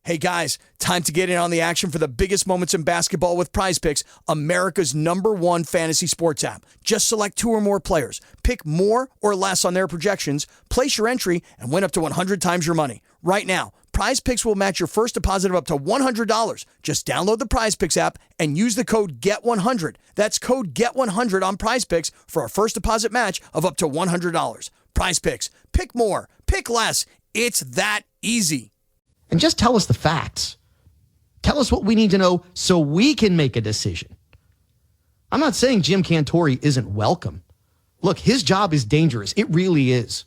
Hey guys, time to get in on the action for the biggest moments in basketball with Prize Picks, America's #1 fantasy sports app. Just select 2 or more players, pick more or less on their projections, place your entry, and win up to 100 times your money. Right now, Prize Picks will match your first deposit of up to $100. Just download the Prize Picks app and use the code GET100. That's code GET100 on Prize Picks for a first deposit match of up to $100. Prize Picks. Pick more. Pick less. It's that easy. And just tell us the facts. Tell us what we need to know so we can make a decision. I'm not saying Jim Cantore isn't welcome. Look, his job is dangerous. It really is.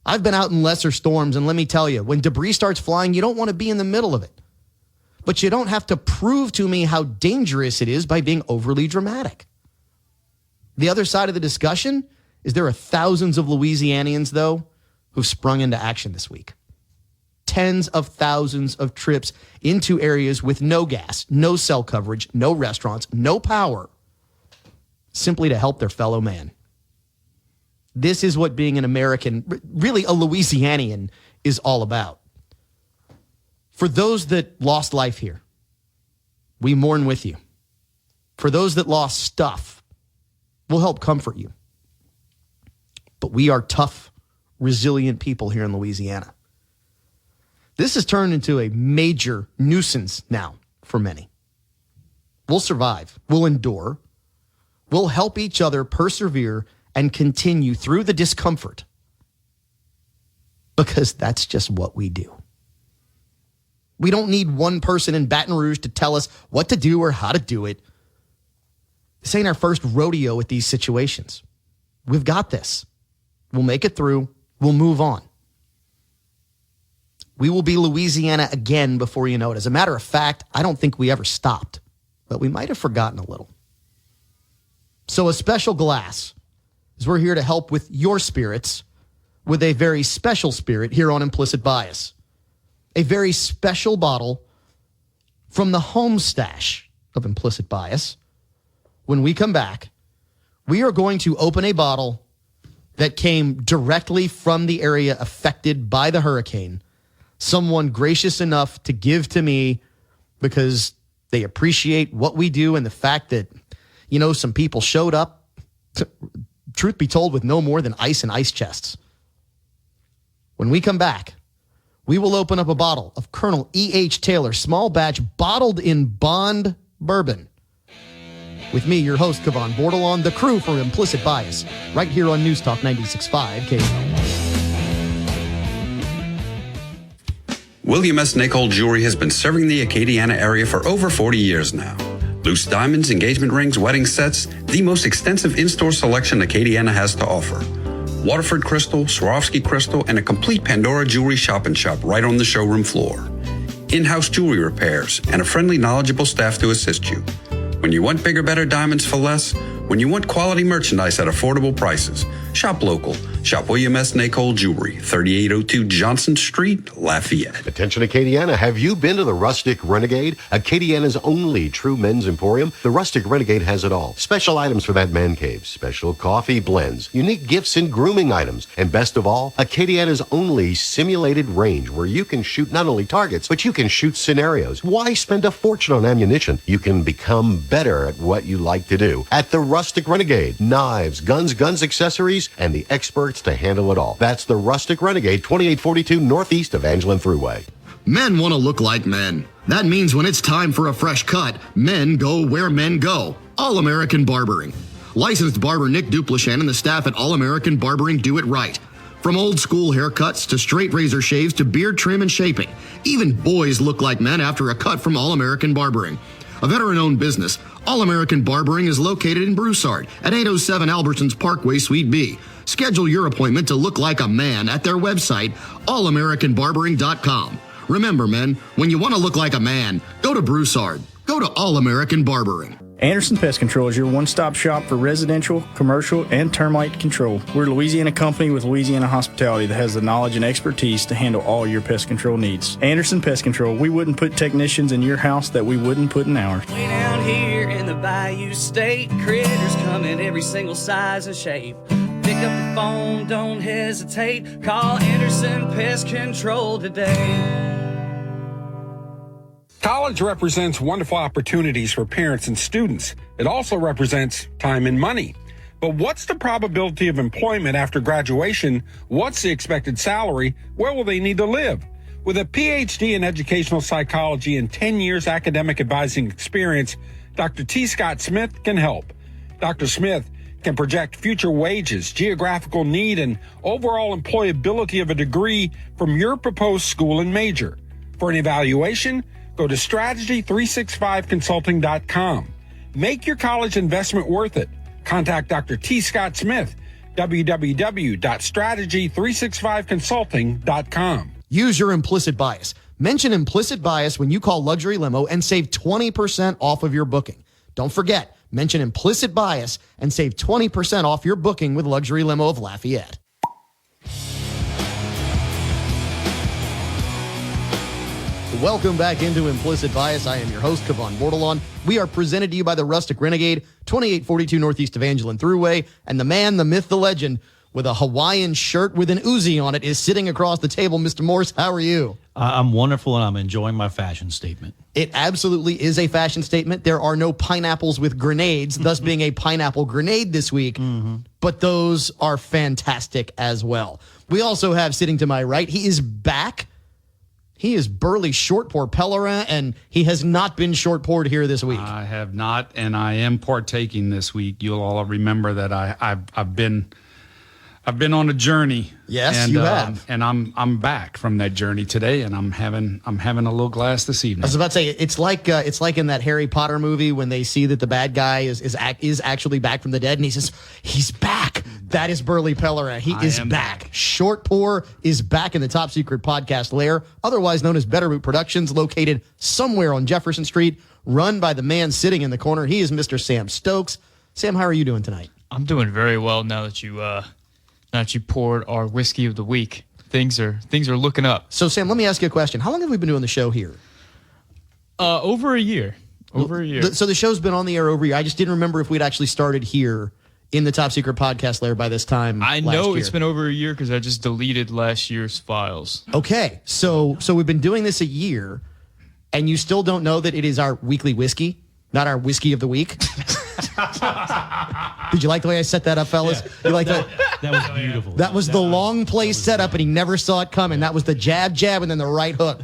I've been out in lesser storms, and let me tell you, when debris starts flying, you don't want to be in the middle of it. But you don't have to prove to me how dangerous it is by being overly dramatic. The other side of the discussion is there are thousands of Louisianians, though, who've sprung into action this week. Tens of thousands of trips into areas with no gas, no cell coverage, no restaurants, no power, simply to help their fellow man. This is what being an American, really a Louisianian, is all about. For those that lost life here, we mourn with you. For those that lost stuff, we'll help comfort you. But we are tough, resilient people here in Louisiana. This has turned into a major nuisance now for many. We'll survive. We'll endure. We'll help each other persevere and continue through the discomfort, because that's just what we do. We don't need one person in Baton Rouge to tell us what to do or how to do it. This ain't our first rodeo with these situations. We've got this. We'll make it through. We'll move on. We will be Louisiana again before you know it. As a matter of fact, I don't think we ever stopped, but we might have forgotten a little. So a special glass, as we're here to help with your spirits with a very special spirit here on Implicit Bias. A very special bottle from the home stash of Implicit Bias. When we come back, we are going to open a bottle that came directly from the area affected by the hurricane. Someone gracious enough to give to me because they appreciate what we do and the fact that, some people showed up, truth be told, with no more than ice and ice chests. When we come back, we will open up a bottle of Colonel E.H. Taylor small batch bottled in bond bourbon. With me, your host, Cavan, Bordelon, the crew for Implicit Bias, right here on News Talk 96.5 KO. William S. Nichol Jewelry has been serving the Acadiana area for over 40 years now. Loose diamonds, engagement rings, wedding sets, the most extensive in-store selection Acadiana has to offer. Waterford crystal, Swarovski crystal, and a complete Pandora jewelry shop right on the showroom floor. In-house jewelry repairs and a friendly, knowledgeable staff to assist you. When you want bigger, better diamonds for less, when you want quality merchandise at affordable prices, shop local. Shop William S. Nichol Jewelry, 3802 Johnson Street, Lafayette. Attention Acadiana, have you been to the Rustic Renegade? Acadiana's only true men's emporium. The Rustic Renegade has it all. Special items for that man cave, special coffee blends, unique gifts and grooming items, and best of all, Acadiana's only simulated range where you can shoot not only targets, but you can shoot scenarios. Why spend a fortune on ammunition? You can become better at what you like to do. At the Rustic Renegade, knives, guns, accessories, and the experts to handle it all. That's the Rustic Renegade, 2842 northeast of Angelin Thruway. Men want to look like men. That means when it's time for a fresh cut, men go where men go. All-American Barbering. Licensed barber Nick Duplashan and the staff at All-American Barbering do it right. From old school haircuts to straight razor shaves to beard trim and shaping. Even boys look like men after a cut from All-American Barbering. A veteran-owned business, All-American Barbering is located in Broussard at 807 Albertsons Parkway, Suite B. Schedule your appointment to look like a man at their website, allamericanbarbering.com. Remember, men, when you want to look like a man, go to Broussard. Go to All-American Barbering. Anderson Pest Control is your one-stop shop for residential, commercial, and termite control. We're a Louisiana company with Louisiana hospitality that has the knowledge and expertise to handle all your pest control needs. Anderson Pest Control, we wouldn't put technicians in your house that we wouldn't put in ours. Way down here in the Bayou State, critters come in every single size and shape. Pick up the phone, don't hesitate. Call Anderson Pest Control today. College represents wonderful opportunities for parents and students. It also represents time and money. But what's the probability of employment after graduation? What's the expected salary? Where will they need to live? With a PhD in educational psychology and 10 years academic advising experience, Dr. T. Scott Smith can help. Dr. Smith can project future wages, geographical need, and overall employability of a degree from your proposed school and major. For an evaluation, go to strategy365consulting.com. Make your college investment worth it. Contact Dr. T. Scott Smith, www.strategy365consulting.com. Use your implicit bias. Mention implicit bias when you call Luxury Limo and save 20% off of your booking. Don't forget, mention implicit bias and save 20% off your booking with Luxury Limo of Lafayette. Welcome back into Implicit Bias. I am your host, Cavan Bordelon. We are presented to you by the Rustic Renegade, 2842 Northeast Evangeline Thruway, and the man, the myth, the legend, with a Hawaiian shirt with an Uzi on it is sitting across the table. Mr. Morse, how are you? I'm wonderful, and I'm enjoying my fashion statement. It absolutely is a fashion statement. There are no pineapples with grenades, thus being a pineapple grenade this week, but those are fantastic as well. We also have sitting to my right, he is back. He is burly short pour Pellerin, and he has not been short poured here this week. I have not, and I am partaking this week. You'll all remember that I've been on a journey. Yes, and, you have. and I'm back from that journey today, and I'm having a little glass this evening. I was about to say it's like in that Harry Potter movie when they see that the bad guy is actually back from the dead, and he says he's back. That is Burley Pellerin. He is back. Short Pour is back in the Top Secret Podcast lair, otherwise known as Better Root Productions, located somewhere on Jefferson Street, run by the man sitting in the corner. He is Mr. Sam Stokes. Sam, how are you doing tonight? I'm doing very well now that you poured our whiskey of the week. Things are looking up. So, Sam, let me ask you a question. How long have we been doing the show here? Over a year. So the show's been on the air over a year. I just didn't remember if we'd actually started here in the Top Secret Podcast lair by this time. I know it's been over a year because I just deleted last year's files. Okay, so we've been doing this a year, and you still don't know that it is our weekly whiskey, not our whiskey of the week? Did you like the way I set that up, fellas? Yeah. You like that? That was beautiful. That was the long play setup, and he never saw it coming. That was the jab, and then the right hook.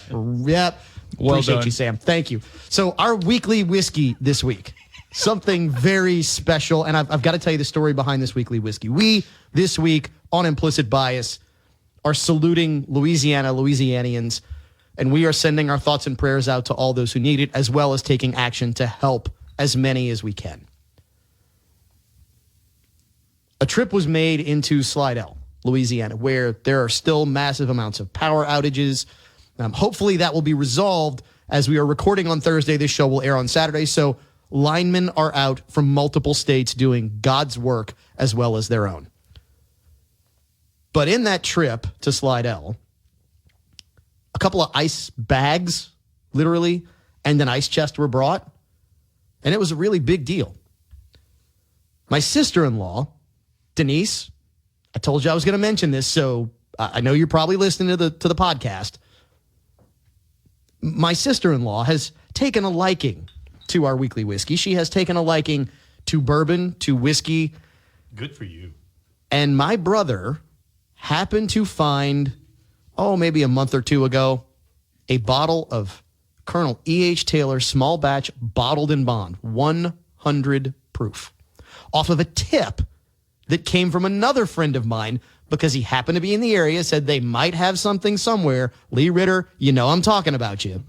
Yep. Well Appreciate done. you, Sam. Thank you. So our weekly whiskey this week, something very special, and I've got to tell you the story behind this weekly whiskey. We, this week, on Implicit Bias, are saluting Louisianians, and we are sending our thoughts and prayers out to all those who need it, as well as taking action to help as many as we can. A trip was made into Slidell, Louisiana, where there are still massive amounts of power outages. Hopefully that will be resolved as we are recording on Thursday. This show will air on Saturday, so linemen are out from multiple states doing God's work as well as their own. But in that trip to Slidell, a couple of ice bags, literally, and an ice chest were brought, and it was a really big deal. My sister-in-law, Denise, I told you I was going to mention this, so I know you're probably listening to the podcast. My sister-in-law has taken a liking to our weekly whiskey. She has taken a liking to bourbon, to whiskey. Good for you. And my brother happened to find, maybe a month or two ago, a bottle of Colonel E.H. Taylor small batch bottled in bond, 100 proof, off of a tip that came from another friend of mine because he happened to be in the area, said they might have something somewhere. Lee Ritter, you know I'm talking about you.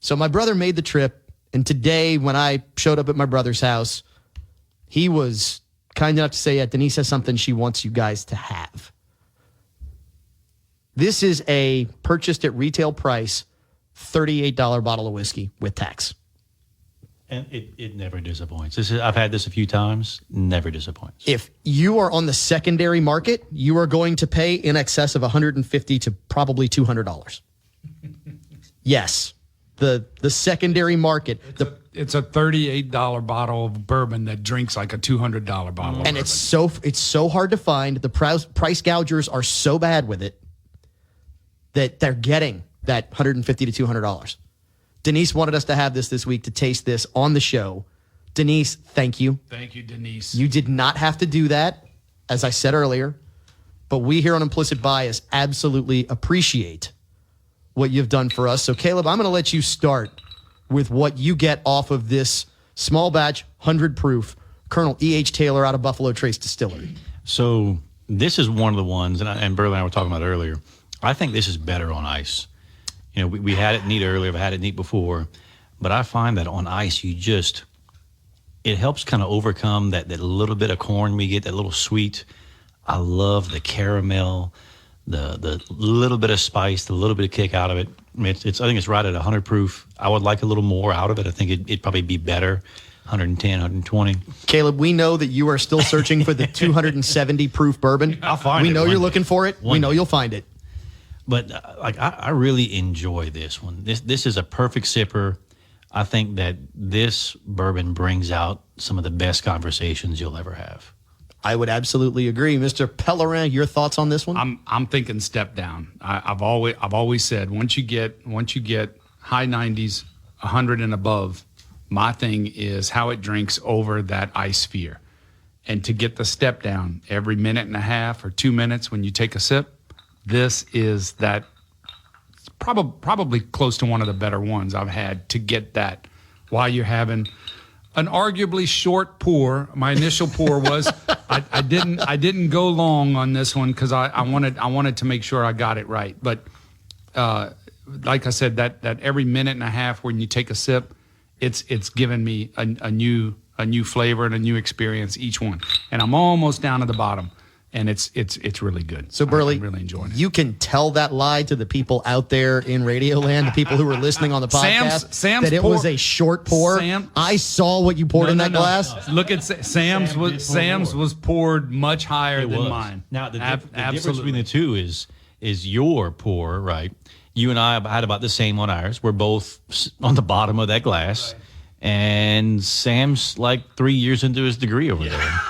So my brother made the trip, and today when I showed up at my brother's house, he was kind enough to say, Denise has something she wants you guys to have. This is a purchased at retail price, $38 bottle of whiskey with tax. And it never disappoints. I've had this a few times, never disappoints. If you are on the secondary market, you are going to pay in excess of $150 to probably $200. Yes, the secondary market. It's a $38 bottle of bourbon that drinks like a $200 bottle of bourbon. And it's so hard to find. The price gougers are so bad with it that they're getting that $150 to $200. Denise wanted us to have this week to taste this on the show. Denise, thank you. Thank you, Denise. You did not have to do that, as I said earlier, but we here on Implicit Bias absolutely appreciate what you've done for us. So, Caleb, I'm going to let you start with what you get off of this small batch, 100 proof, Colonel E.H. Taylor out of Buffalo Trace Distillery. So this is one of the ones, and Burley and I were talking about earlier, I think this is better on ice. You know, we had it neat earlier, I've had it neat before, but I find that on ice, it helps kind of overcome that little bit of corn we get, that little sweet. I love the caramel, the little bit of spice, the little bit of kick out of it. I mean, I think it's right at 100 proof. I would like a little more out of it. I think it'd probably be better, 110, 120. Caleb, we know that you are still searching for the 270 proof bourbon. I'll find it. We know one you're day. looking for it. One We know day. you'll find it. But I really enjoy this one. This is a perfect sipper. I think that this bourbon brings out some of the best conversations you'll ever have. I would absolutely agree. Mr. Pellerin, your thoughts on this one? I'm thinking step down. I've always said once you get high 90s, 100 and above, my thing is how it drinks over that ice sphere. And to get the step down every minute and a half or 2 minutes when you take a sip, this is that probably close to one of the better ones I've had to get that while you're having an arguably short pour. My initial pour was I didn't go long on this one because I wanted to make sure I got it right. But like I said, that every minute and a half when you take a sip, it's given me a new flavor and a new experience each one. And I'm almost down to the bottom. And it's really good. So, Burley, I'm really enjoying it. You can tell that lie to the people out there in Radioland, the people who are listening on the podcast, Sam's that it pour- was a short pour. I saw what you poured in that glass. Look at Sam's was poured much higher It than was. mine. Now, the difference between the two is your pour, right? You and I had about the same on ours. We're both on the bottom of that glass. Right. And Sam's like 3 years into his degree over there.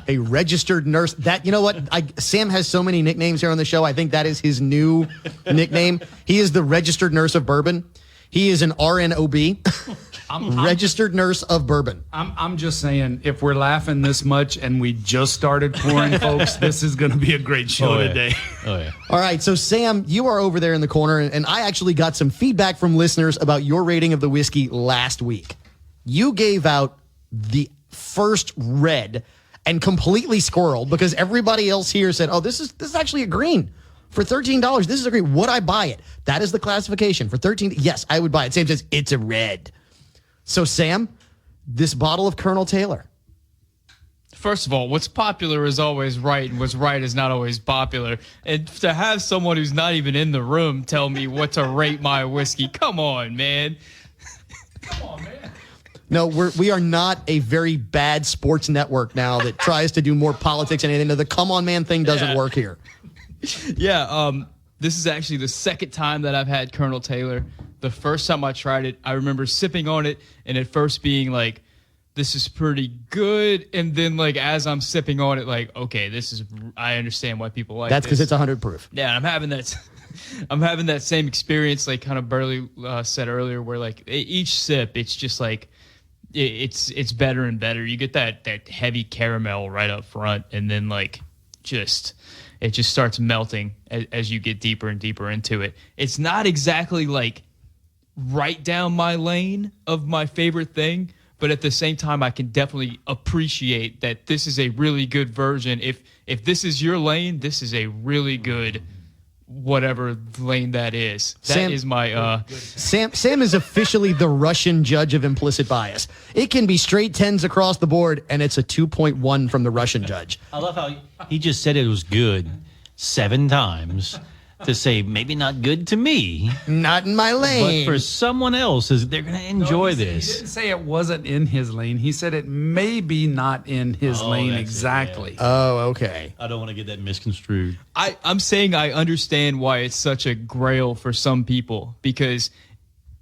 A registered nurse. That, you know what? Sam has so many nicknames here on the show. I think that is his new nickname. He is the registered nurse of bourbon. He is an RNOB, registered nurse of bourbon. I'm just saying, if we're laughing this much and we just started pouring, folks, this is going to be a great show today. Oh, yeah. All right, so Sam, you are over there in the corner, and I actually got some feedback from listeners about your rating of the whiskey last week. You gave out the first red and completely squirreled because everybody else here said, oh, this is actually a green. For $13, this is a green. Would I buy it? That is the classification. For $13, yes, I would buy it. Sam says, it's a red. So, Sam, this bottle of Colonel Taylor. First of all, what's popular is always right, and what's right is not always popular. And to have someone who's not even in the room tell me what to rate my whiskey, come on, man. Come on, man. No, we are not a very bad sports network now that tries to do more politics and anything. The come on, man thing doesn't work here. Yeah, this is actually the second time that I've had Colonel Taylor. The first time I tried it, I remember sipping on it and at first being like, this is pretty good. And then like as I'm sipping on it, like, okay, I understand why people like That's because this. it's 100 proof. Yeah, I'm having that same experience like kind of Burley said earlier where like each sip, it's just like, it's better and better. You get that heavy caramel right up front and then like it just starts melting as you get deeper and deeper into it. It's not exactly like right down my lane of my favorite thing, but at the same time, I can definitely appreciate that this is a really good version. If this is your lane, this is a really good whatever lane that is. That is my... Sam is officially the Russian judge of implicit bias. It can be straight 10s across the board, and it's a 2.1 from the Russian judge. I love how he just said it was good 7 times to say maybe not good to me. Not in my lane. But for someone else, they're going to enjoy this. He didn't say it wasn't in his lane. He said it may be not in his lane exactly. Oh, okay. I don't want to get that misconstrued. I'm saying I understand why it's such a grail for some people, because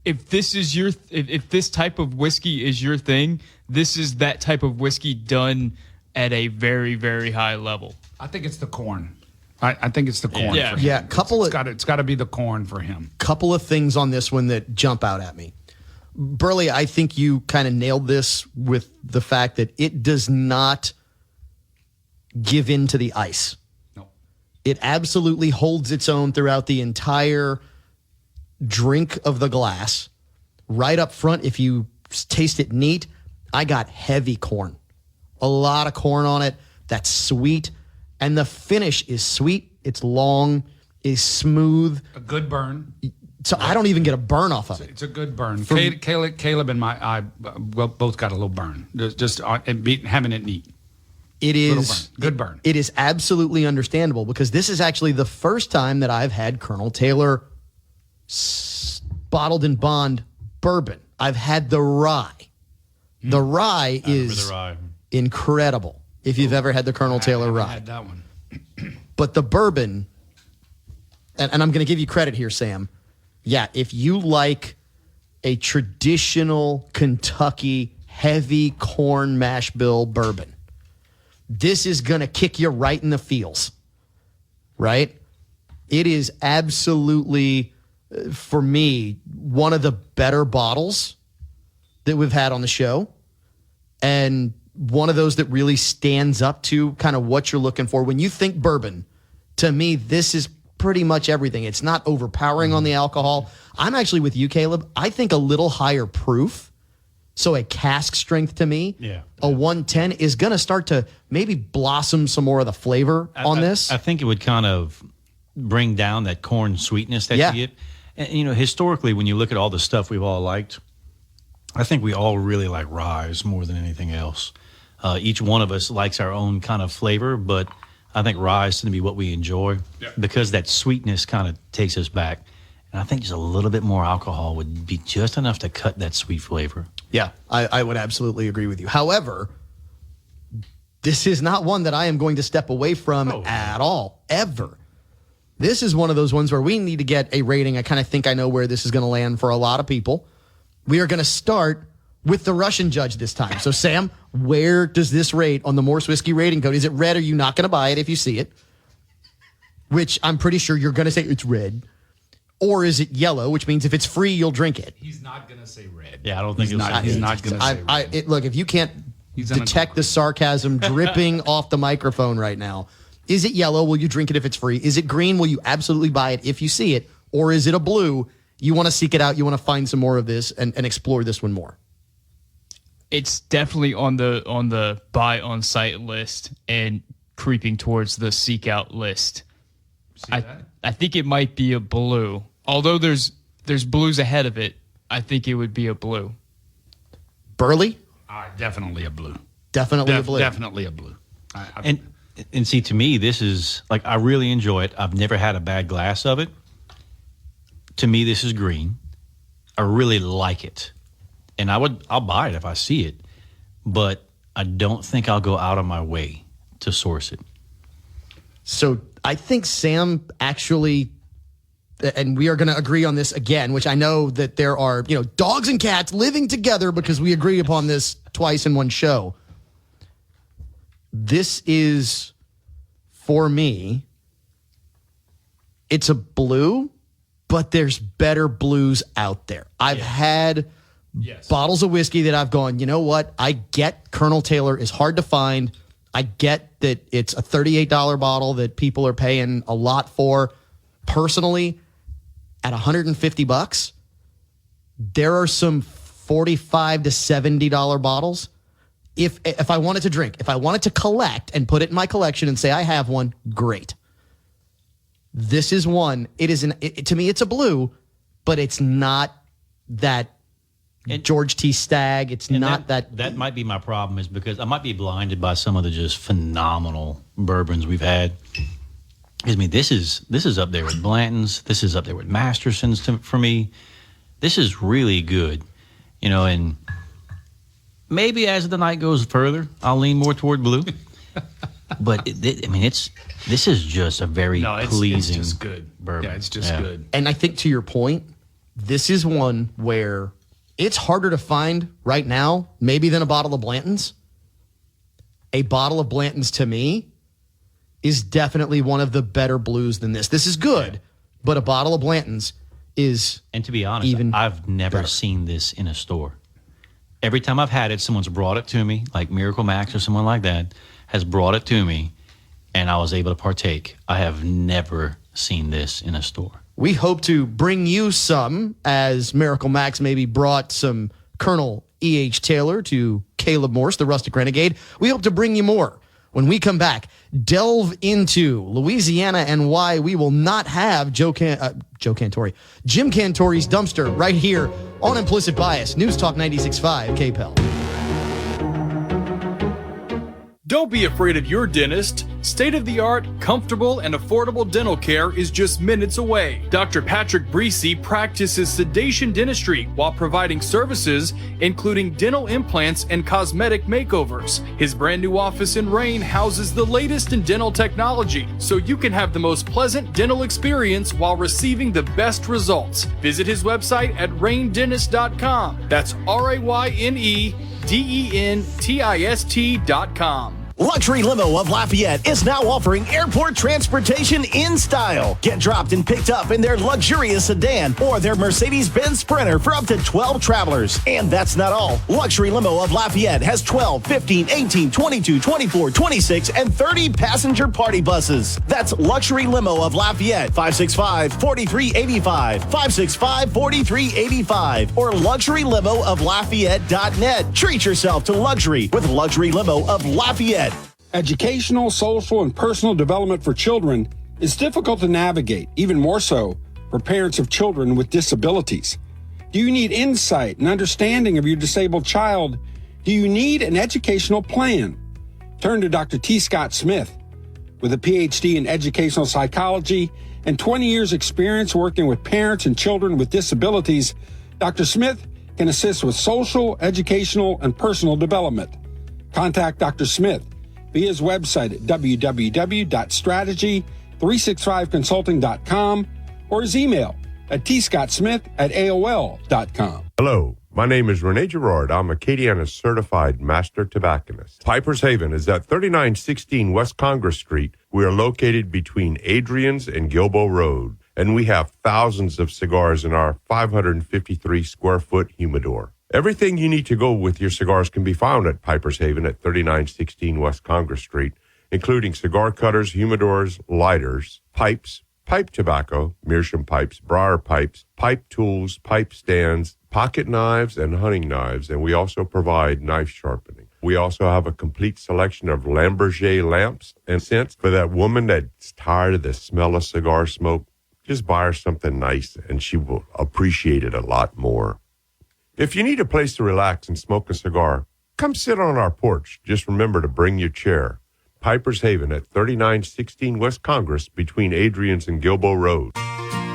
if this is if this type of whiskey is your thing, this is that type of whiskey done at a very, very high level. I think it's the corn. I think it's the corn. Yeah. For him. Yeah, It's got to be the corn for him. Couple of things on this one that jump out at me. Burley, I think you kind of nailed this with the fact that it does not give in to the ice. No. It absolutely holds its own throughout the entire drink of the glass. Right up front, if you taste it neat, I got heavy corn. A lot of corn on it. That's sweet. And the finish is sweet. It's long, is smooth. A good burn. So I don't even get a burn off of it. It's a good burn. Caleb and I both got a little burn. Just having it neat. It is good burn. It is absolutely understandable because this is actually the first time that I've had Colonel Taylor bottled in bond bourbon. I've had the rye. The rye is incredible. If you've ever had the Colonel Taylor rye, had that one. But the bourbon, and I'm going to give you credit here, Sam. Yeah, if you like a traditional Kentucky heavy corn mash bill bourbon, this is going to kick you right in the feels, right? It is absolutely, for me, one of the better bottles that we've had on the show, and one of those that really stands up to kind of what you're looking for. When you think bourbon, to me, this is pretty much everything. It's not overpowering on the alcohol. I'm actually with you, Caleb. I think a little higher proof, so a cask strength to me, a 110 is going to start to maybe blossom some more of the flavor on this. I think it would kind of bring down that corn sweetness that you get. And, you know, historically, when you look at all the stuff we've all liked, I think we all really like rye more than anything else. Each one of us likes our own kind of flavor, but I think rye is going to be what we enjoy because that sweetness kind of takes us back. And I think just a little bit more alcohol would be just enough to cut that sweet flavor. Yeah, I would absolutely agree with you. However, this is not one that I am going to step away from at all, ever. This is one of those ones where we need to get a rating. I kind of think I know where this is going to land for a lot of people. We are going to start with the Russian judge this time. So, Sam, where does this rate on the Morse Whiskey rating code? Is it red? Are you not going to buy it if you see it? Which I'm pretty sure you're going to say it's red. Or is it yellow, which means if it's free, you'll drink it? He's not going to say red. Yeah, I don't think he's not going to say red. Look, if you can't detect the sarcasm dripping off the microphone right now, is it yellow? Will you drink it if it's free? Is it green? Will you absolutely buy it if you see it? Or is it a blue? You want to seek it out. You want to find some more of this and explore this one more. It's definitely on the buy on site list and creeping towards the seek out list. I think it might be a blue. Although there's blues ahead of it, I think it would be a blue. Burley? Definitely a blue. Definitely a blue. Definitely a blue. And see, to me, this is like, I really enjoy it. I've never had a bad glass of it. To me, this is green. I really like it. And I'll buy it if I see it, but I don't think I'll go out of my way to source it. So I think Sam actually, and we are going to agree on this again, which I know that there are, dogs and cats living together because we agree upon this twice in one show. This is, for me, it's a blue, but there's better blues out there. I've had bottles of whiskey that I've gone, you know what? I get Colonel Taylor is hard to find. I get that it's a $38 bottle that people are paying a lot for. Personally, at $150, there are some $45 to $70 bottles. If I wanted to drink, if I wanted to collect and put it in my collection and say I have one, great. This is one. It is to me, it's a blue, but it's not that George T. Stagg. It's not that. That might be my problem, is because I might be blinded by some of the just phenomenal bourbons we've had. I mean, this is up there with Blanton's. This is up there with Masterson's for me. This is really good, and maybe as the night goes further, I'll lean more toward blue. But this is just a very pleasing. It's just good bourbon. Yeah, it's just good. And I think to your point, this is one where it's harder to find right now, maybe than a bottle of Blanton's. A bottle of Blanton's to me is definitely one of the better blues than this. This is good, but a bottle of Blanton's is And to be honest, even I've never better. seen this in a store. Every time I've had it, someone's brought it to me, like Miracle Max or someone like that has brought it to me, and I was able to partake. I have never seen this in a store. We hope to bring you some, as Miracle Max maybe brought some Colonel E.H. Taylor to Caleb Morse, the Rustic Renegade. We hope to bring you more. When we come back, delve into Louisiana and why we will not have Jim Cantore's dumpster right here on Implicit Bias. News Talk 96.5 KPEL. Don't be afraid of your dentist. State-of-the-art, comfortable, and affordable dental care is just minutes away. Dr. Patrick Breesy practices sedation dentistry while providing services including dental implants and cosmetic makeovers. His brand new office in Rain houses the latest in dental technology, so you can have the most pleasant dental experience while receiving the best results. Visit his website at raindentist.com. That's RAYNEDENTIST.com. Luxury Limo of Lafayette is now offering airport transportation in style. Get dropped and picked up in their luxurious sedan or their Mercedes-Benz Sprinter for up to 12 travelers. And that's not all. Luxury Limo of Lafayette has 12, 15, 18, 22, 24, 26, and 30 passenger party buses. That's Luxury Limo of Lafayette, 565-4385, 565-4385, or luxurylimooflafayette.net. Treat yourself to luxury with Luxury Limo of Lafayette. Educational, social, and personal development for children is difficult to navigate, even more so for parents of children with disabilities. Do you need insight and understanding of your disabled child? Do you need an educational plan? Turn to Dr. T. Scott Smith. With a PhD in educational psychology and 20 years experience working with parents and children with disabilities, Dr. Smith can assist with social, educational, and personal development. Contact Dr. Smith via his website at www.strategy365consulting.com or his email at tscottsmith@aol.com. Hello, my name is Rene Girard. I'm Acadiana certified master tobacconist. Piper's Haven is at 3916 West Congress Street. We are located between Adrian's and Gilbo Road, and we have thousands of cigars in our 553 square foot humidor. Everything you need to go with your cigars can be found at Piper's Haven at 3916 West Congress Street, including cigar cutters, humidors, lighters, pipes, pipe tobacco, meerschaum pipes, briar pipes, pipe tools, pipe stands, pocket knives, and hunting knives, and we also provide knife sharpening. We also have a complete selection of Lamborghini lamps and scents for that woman that's tired of the smell of cigar smoke. Just buy her something nice, and she will appreciate it a lot more. If you need a place to relax and smoke a cigar, come sit on our porch. Just remember to bring your chair. Piper's Haven at 3916 West Congress between Adrian's and Gilbo Road.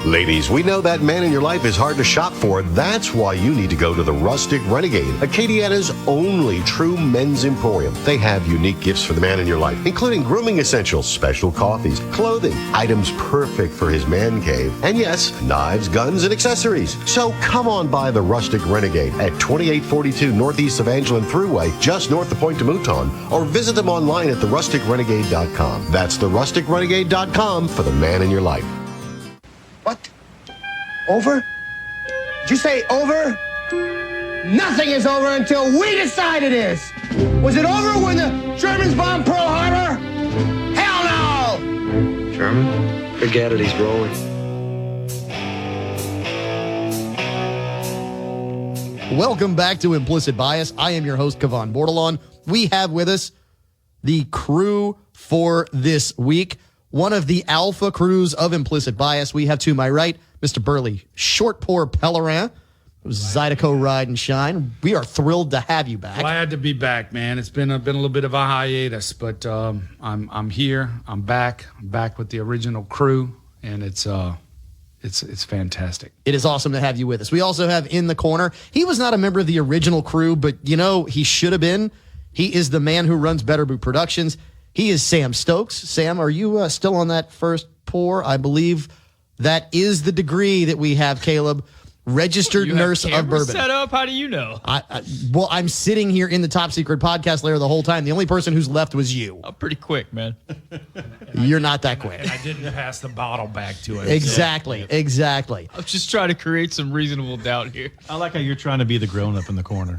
Ladies, we know that man in your life is hard to shop for. That's why you need to go to the Rustic Renegade, Acadiana's only true men's emporium. They have unique gifts for the man in your life, including grooming essentials, special coffees, clothing, items perfect for his man cave, and yes, knives, guns, and accessories. So come on by the Rustic Renegade at 2842 Northeast Evangeline Thruway, just north of Pointe de Mouton, or visit them online at therusticrenegade.com. That's therusticrenegade.com for the man in your life. What? Over? Did you say over? Nothing is over until we decide it is. Was it over when the Germans bombed Pearl Harbor? Hell no! German? Forget it, he's rolling. Welcome back to Implicit Bias. I am your host, Cavan Bordelon. We have with us the crew for this week. One of the alpha crews of Implicit Bias. We have to my right, Mr. Burley, Short Pour Pellerin, Zydeco Ride and Shine. We are thrilled to have you back. Glad to be back, man. It's been a little bit of a hiatus, but I'm here. I'm back with the original crew, and it's fantastic. It is awesome to have you with us. We also have in the corner. He was not a member of the original crew, but he should have been. He is the man who runs Better Boot Productions. He is Sam Stokes. Sam, are you still on that first pour? I believe that is the degree that we have, Caleb. registered nurse of bourbon. Set up? How do you know? Well, I'm sitting here in the top secret podcast layer the whole time. The only person who's left was you. I'm pretty quick, man. You're not that quick. And I didn't pass the bottle back to him. Exactly. I'm just trying to create some reasonable doubt here. I like how you're trying to be the grown-up in the corner.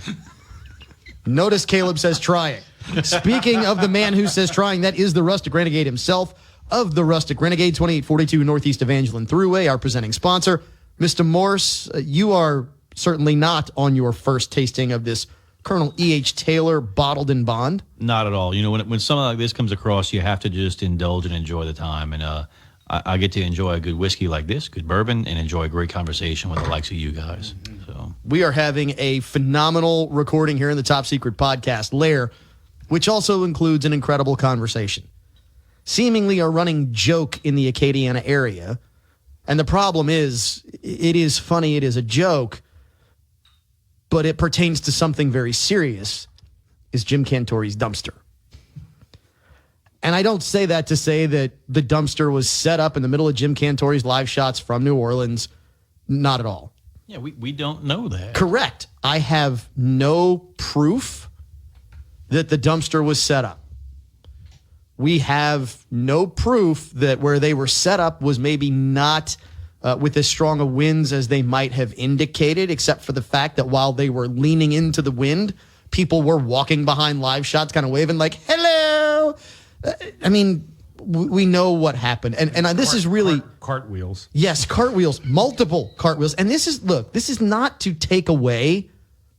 Notice Caleb says trying. Speaking of the man who says trying, that is the Rustic Renegade himself of the Rustic Renegade, 2842 Northeast Evangeline Thruway, our presenting sponsor. Mr. Morse, you are certainly not on your first tasting of this Colonel E.H. Taylor bottled in bond. Not at all. You know, when something like this comes across, you have to just indulge and enjoy the time. And I get to enjoy a good whiskey like this, good bourbon, and enjoy a great conversation with the likes of you guys. So we are having a phenomenal recording here in the Top Secret Podcast lair, which also includes an incredible conversation. Seemingly a running joke in the Acadiana area. And the problem is, it is funny, it is a joke, but it pertains to something very serious, is Jim Cantore's dumpster. And I don't say that to say that the dumpster was set up in the middle of Jim Cantore's live shots from New Orleans. Not at all. yeah, we don't know that. Correct. I have no proof that the dumpster was set up. We have no proof that where they were set up was maybe not with as strong a winds as they might have indicated, except for the fact that while they were leaning into the wind, people were walking behind live shots, kind of waving like, hello. I mean, we know what happened. And this is really... Cartwheels. Yes, cartwheels, multiple cartwheels. And this is not to take away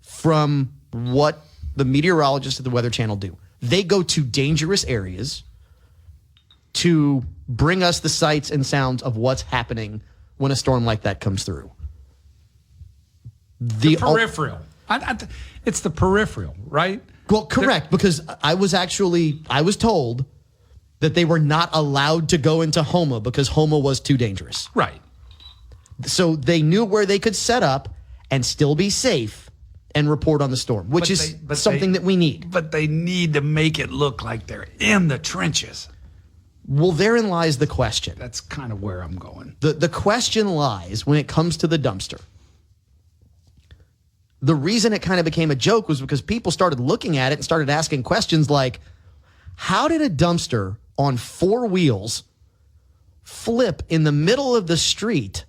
from what the meteorologists at the Weather Channel do. They go to dangerous areas to bring us the sights and sounds of what's happening when a storm like that comes through. The peripheral. It's the peripheral, right? Well, correct, because I was told that they were not allowed to go into Houma because Houma was too dangerous. Right. So they knew where they could set up and still be safe and report on the storm, which is something that we need. But they need to make it look like they're in the trenches. Well, therein lies the question. That's kind of where I'm going. The question lies when it comes to the dumpster. The reason it kind of became a joke was because people started looking at it and started asking questions like, how did a dumpster on 4 wheels flip in the middle of the street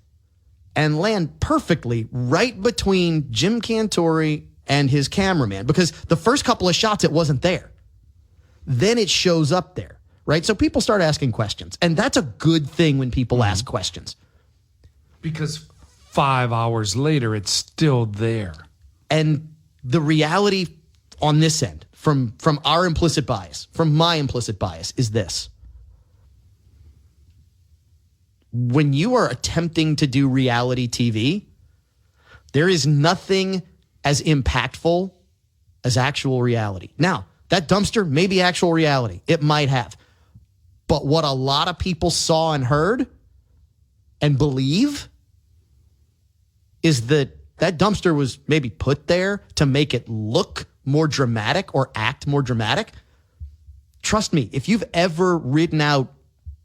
and land perfectly right between Jim Cantore and his cameraman? Because the first couple of shots, it wasn't there. Then it shows up there, right? So people start asking questions. And that's a good thing when people ask questions. Because 5 hours later, it's still there. And the reality on this end, from our implicit bias, from my implicit bias, is this. When you are attempting to do reality TV, there is nothing as impactful as actual reality. Now, that dumpster may be actual reality. It might have. But what a lot of people saw and heard and believe is that dumpster was maybe put there to make it look more dramatic or act more dramatic. Trust me, if you've ever ridden out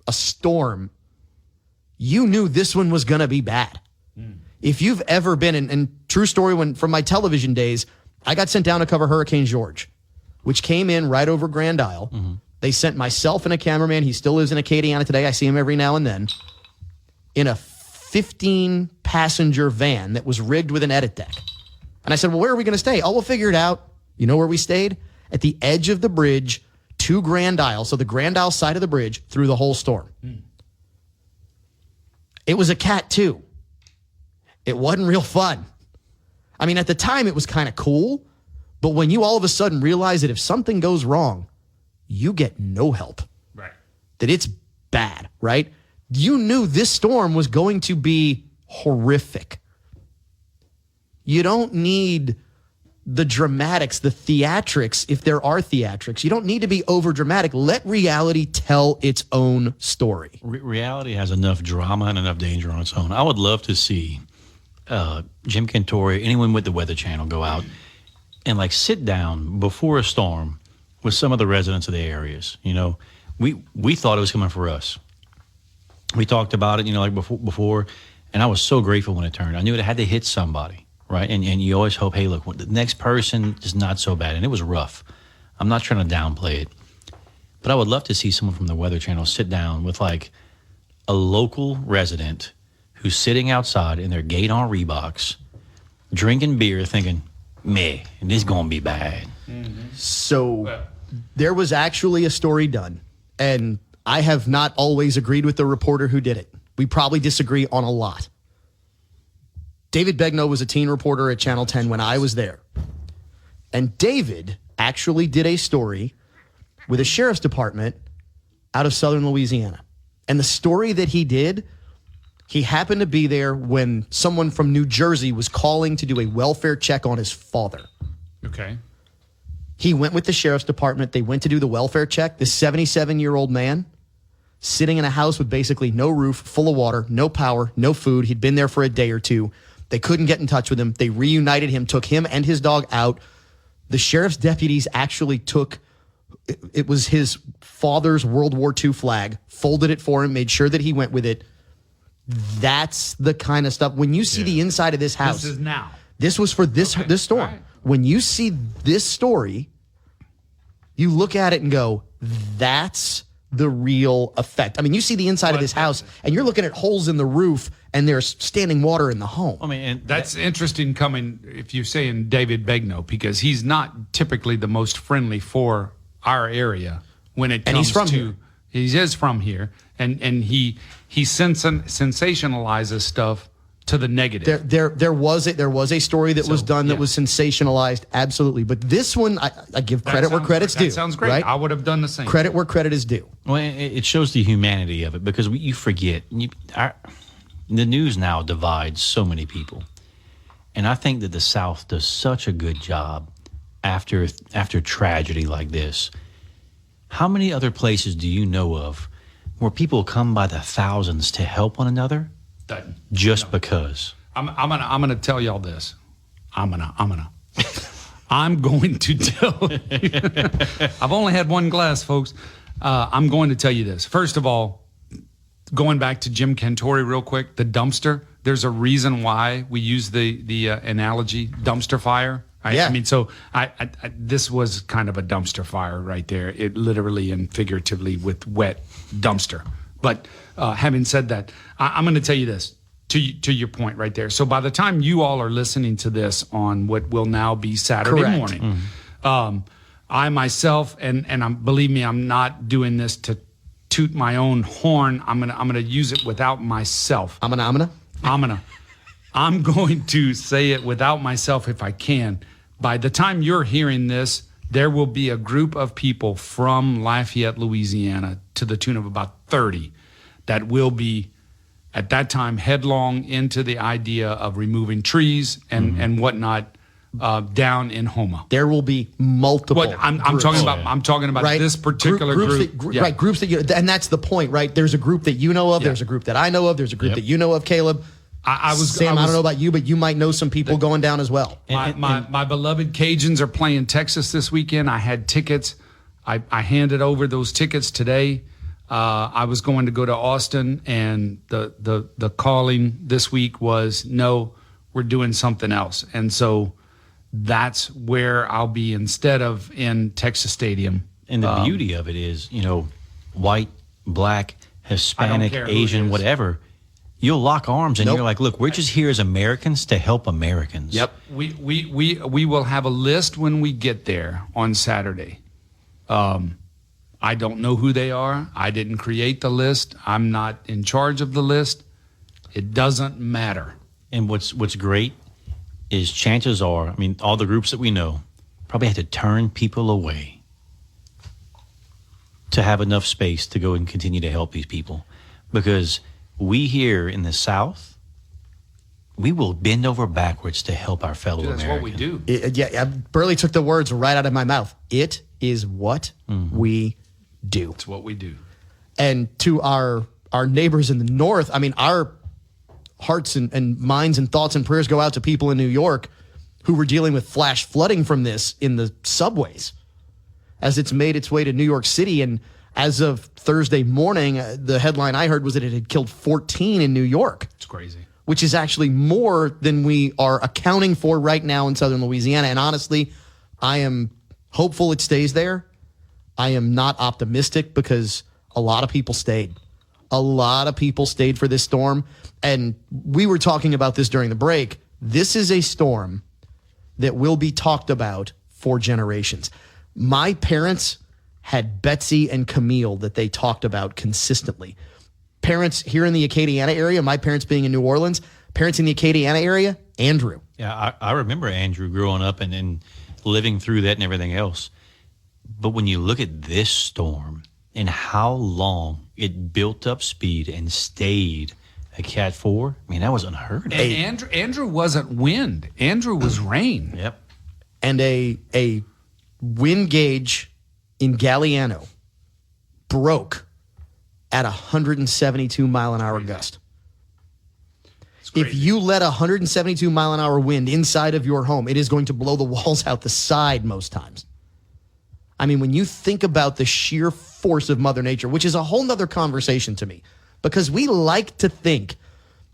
a storm, you knew this one was going to be bad. If you've ever been, and true story, from my television days, I got sent down to cover Hurricane George, which came in right over Grand Isle. Mm-hmm. They sent myself and a cameraman. He still lives in Acadiana today. I see him every now and then. In a 15-passenger van that was rigged with an edit deck. And I said, well, where are we going to stay? Oh, we'll figure it out. You know where we stayed? At the edge of the bridge to Grand Isle. So the Grand Isle side of the bridge through the whole storm. It was a Cat 2. It wasn't real fun. I mean, at the time, it was kind of cool. But when you all of a sudden realize that if something goes wrong, you get no help. Right. That it's bad, right? You knew this storm was going to be horrific. You don't need the dramatics, the theatrics, if there are theatrics. You don't need to be over dramatic. Let reality tell its own story. Reality has enough drama and enough danger on its own. I would love to see Jim Cantore, anyone with the Weather Channel, go out and like sit down before a storm with some of the residents of the areas. You know, we thought it was coming for us. We talked about it, you know, like before, And I was so grateful when it turned. I knew it had to hit somebody, right? And you always hope, hey, look, the next person is not so bad. And it was rough. I'm not trying to downplay it. But I would love to see someone from the Weather Channel sit down with like a local resident who's sitting outside in their gate on Reeboks, drinking beer, thinking, meh, this is going to be bad. So there was actually a story done, and I have not always agreed with the reporter who did it. We probably disagree on a lot. David Begnaud was a teen reporter at Channel 10 when I was there. And David actually did a story with a sheriff's department out of southern Louisiana. And the story that he did, he happened to be there when someone from New Jersey was calling to do a welfare check on his father. Okay. He went with the sheriff's department. They went to do the welfare check. This 77-year-old man sitting in a house with basically no roof, full of water, no power, no food. He'd been there for a day or two. They couldn't get in touch with him. They reunited him, took him and his dog out. The sheriff's deputies actually took, it was his father's World War II flag, folded it for him, made sure that he went with it. That's the kind of stuff. When you see the inside of this house. This is now. This was for this storm. Right. When you see this story, you look at it and go, that's the real effect. I mean, you see the inside of this house, and you're looking at holes in the roof, and there's standing water in the home. I mean, and that's interesting coming, if you're saying David Begnaud, because he's not typically the most friendly for our area when it comes and he's from to. Here. He is from here, and he sensationalizes stuff to the negative. There was a story that was done that was sensationalized, absolutely. But this one, I give credit where credit's due. That sounds great. Right? I would have done the same. Credit where credit is due. Well, it shows the humanity of it because you forget. The news now divides so many people. And I think that the South does such a good job after tragedy like this. How many other places do you know of where people come by the thousands to help one another because? I'm gonna tell y'all this. I'm going to tell you. I've only had one glass, folks. I'm going to tell you this. First of all, going back to Jim Cantore real quick, the dumpster, there's a reason why we use the analogy dumpster fire. Right? Yeah. I mean, so I this was kind of a dumpster fire right there. It literally and figuratively with wet dumpster. But having said that, I'm going to tell you this to your point right there. So by the time you all are listening to this on what will now be Saturday Correct. morning, I myself and believe me, I'm not doing this to toot my own horn. I'm gonna use it without myself. I'm going to say it without myself if I can. By the time you're hearing this, there will be a group of people from Lafayette, Louisiana, to the tune of about 30 that will be, at that time, headlong into the idea of removing trees and whatnot down in Houma. There will be multiple. I'm talking about. I'm talking about right? this particular group. Right, groups that and that's the point, right? There's a group that you know of. There's a group that I know of. There's a group that you know of, Caleb. I don't know about you, but you might know some people going down as well. My beloved Cajuns are playing Texas this weekend. I had tickets. I handed over those tickets today. I was going to go to Austin, and the calling this week was, no, we're doing something else. And so that's where I'll be instead of in Texas Stadium. And the beauty of it is, white, black, Hispanic, Asian, whatever. You'll lock arms and you're like, look, we're just here as Americans to help Americans. Yep. We will have a list when we get there on Saturday. I don't know who they are. I didn't create the list. I'm not in charge of the list. It doesn't matter. And what's great is chances are, I mean, all the groups that we know probably had to turn people away to have enough space to go and continue to help these people. Because we here in the South, we will bend over backwards to help our fellow Americans. That's what we do. Burley took the words right out of my mouth. It is what we do. It's what we do. And to our neighbors in the North, I mean, our hearts and minds and thoughts and prayers go out to people in New York who were dealing with flash flooding from this in the subways as it's made its way to New York City. And as of Thursday morning, the headline I heard was that it had killed 14 in New York. It's crazy. which is actually more than we are accounting for right now in southern Louisiana. And honestly, I am hopeful it stays there. I am not optimistic because a lot of people stayed. A lot of people stayed for this storm. And we were talking about this during the break. This is a storm that will be talked about for generations. My parents had Betsy and Camille that they talked about consistently. Parents here in the Acadiana area, my parents being in New Orleans, parents in the Acadiana area, Andrew. Yeah, I remember Andrew growing up and living through that and everything else. But when you look at this storm and how long it built up speed and stayed a Cat 4, I mean, that was unheard of. And Andrew wasn't wind. Andrew was rain. Yep. And a wind gauge in Galliano broke at 172 mile an hour gust. If you let 172 mile an hour wind inside of your home, it is going to blow the walls out the side most times. I mean, when you think about the sheer force of Mother Nature, which is a whole nother conversation to me, because we like to think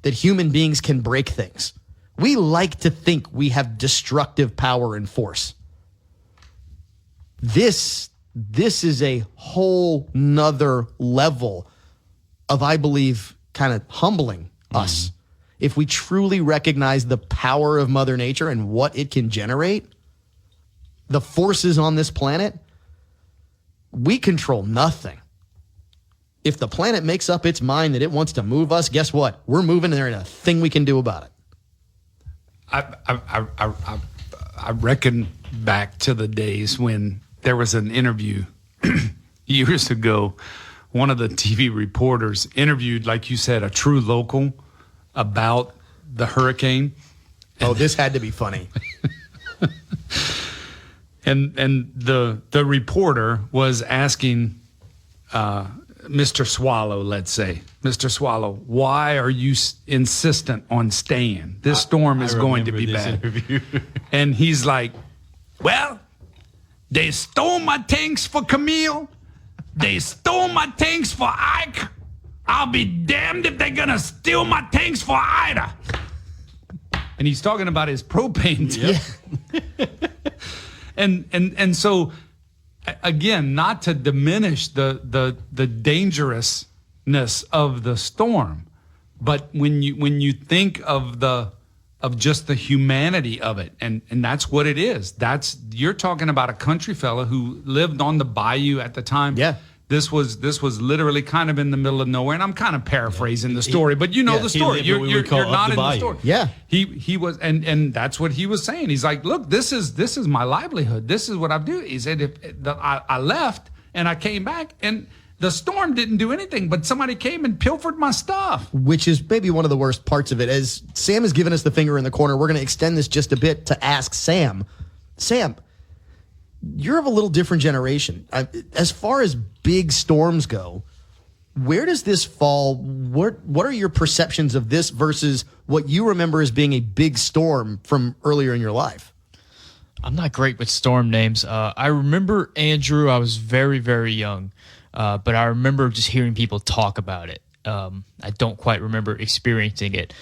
that human beings can break things. We like to think we have destructive power and force. This is a whole nother level of, I believe, kind of humbling us. If we truly recognize the power of Mother Nature and what it can generate, the forces on this planet, we control nothing. If the planet makes up its mind that it wants to move us, guess what? We're moving and there ain't a thing we can do about it. I reckon back to the days when there was an interview years ago. One of the TV reporters interviewed, like you said, a true local about the hurricane. Oh, this had to be funny. And the reporter was asking Mr. Swallow, let's say, Mr. Swallow, why are you insistent on staying? This storm is going to be bad. And he's like, well, they stole my tanks for Camille. They stole my tanks for Ike. I'll be damned if they're going to steal my tanks for Ida. And he's talking about his propane tank. Yep. And so, again, not to diminish the dangerousness of the storm, but when you think of just the humanity of it, and that's what it is. You're talking about a country fella who lived on the bayou at the time. Yeah. This was literally kind of in the middle of nowhere, and I'm kind of paraphrasing the story, but you know the story. You're not in the story. Yeah, he was, and that's what he was saying. He's like, look, this is my livelihood. This is what I do. He said, I left and I came back, and the storm didn't do anything, but somebody came and pilfered my stuff. Which is maybe one of the worst parts of it. As Sam has given us the finger in the corner, we're going to extend this just a bit to ask Sam. Sam, you're of a little different generation. As far as big storms go, where does this fall? What are your perceptions of this versus what you remember as being a big storm from earlier in your life? I'm not great with storm names. I remember Andrew. I was very, very young, but I remember just hearing people talk about it. I don't quite remember experiencing it.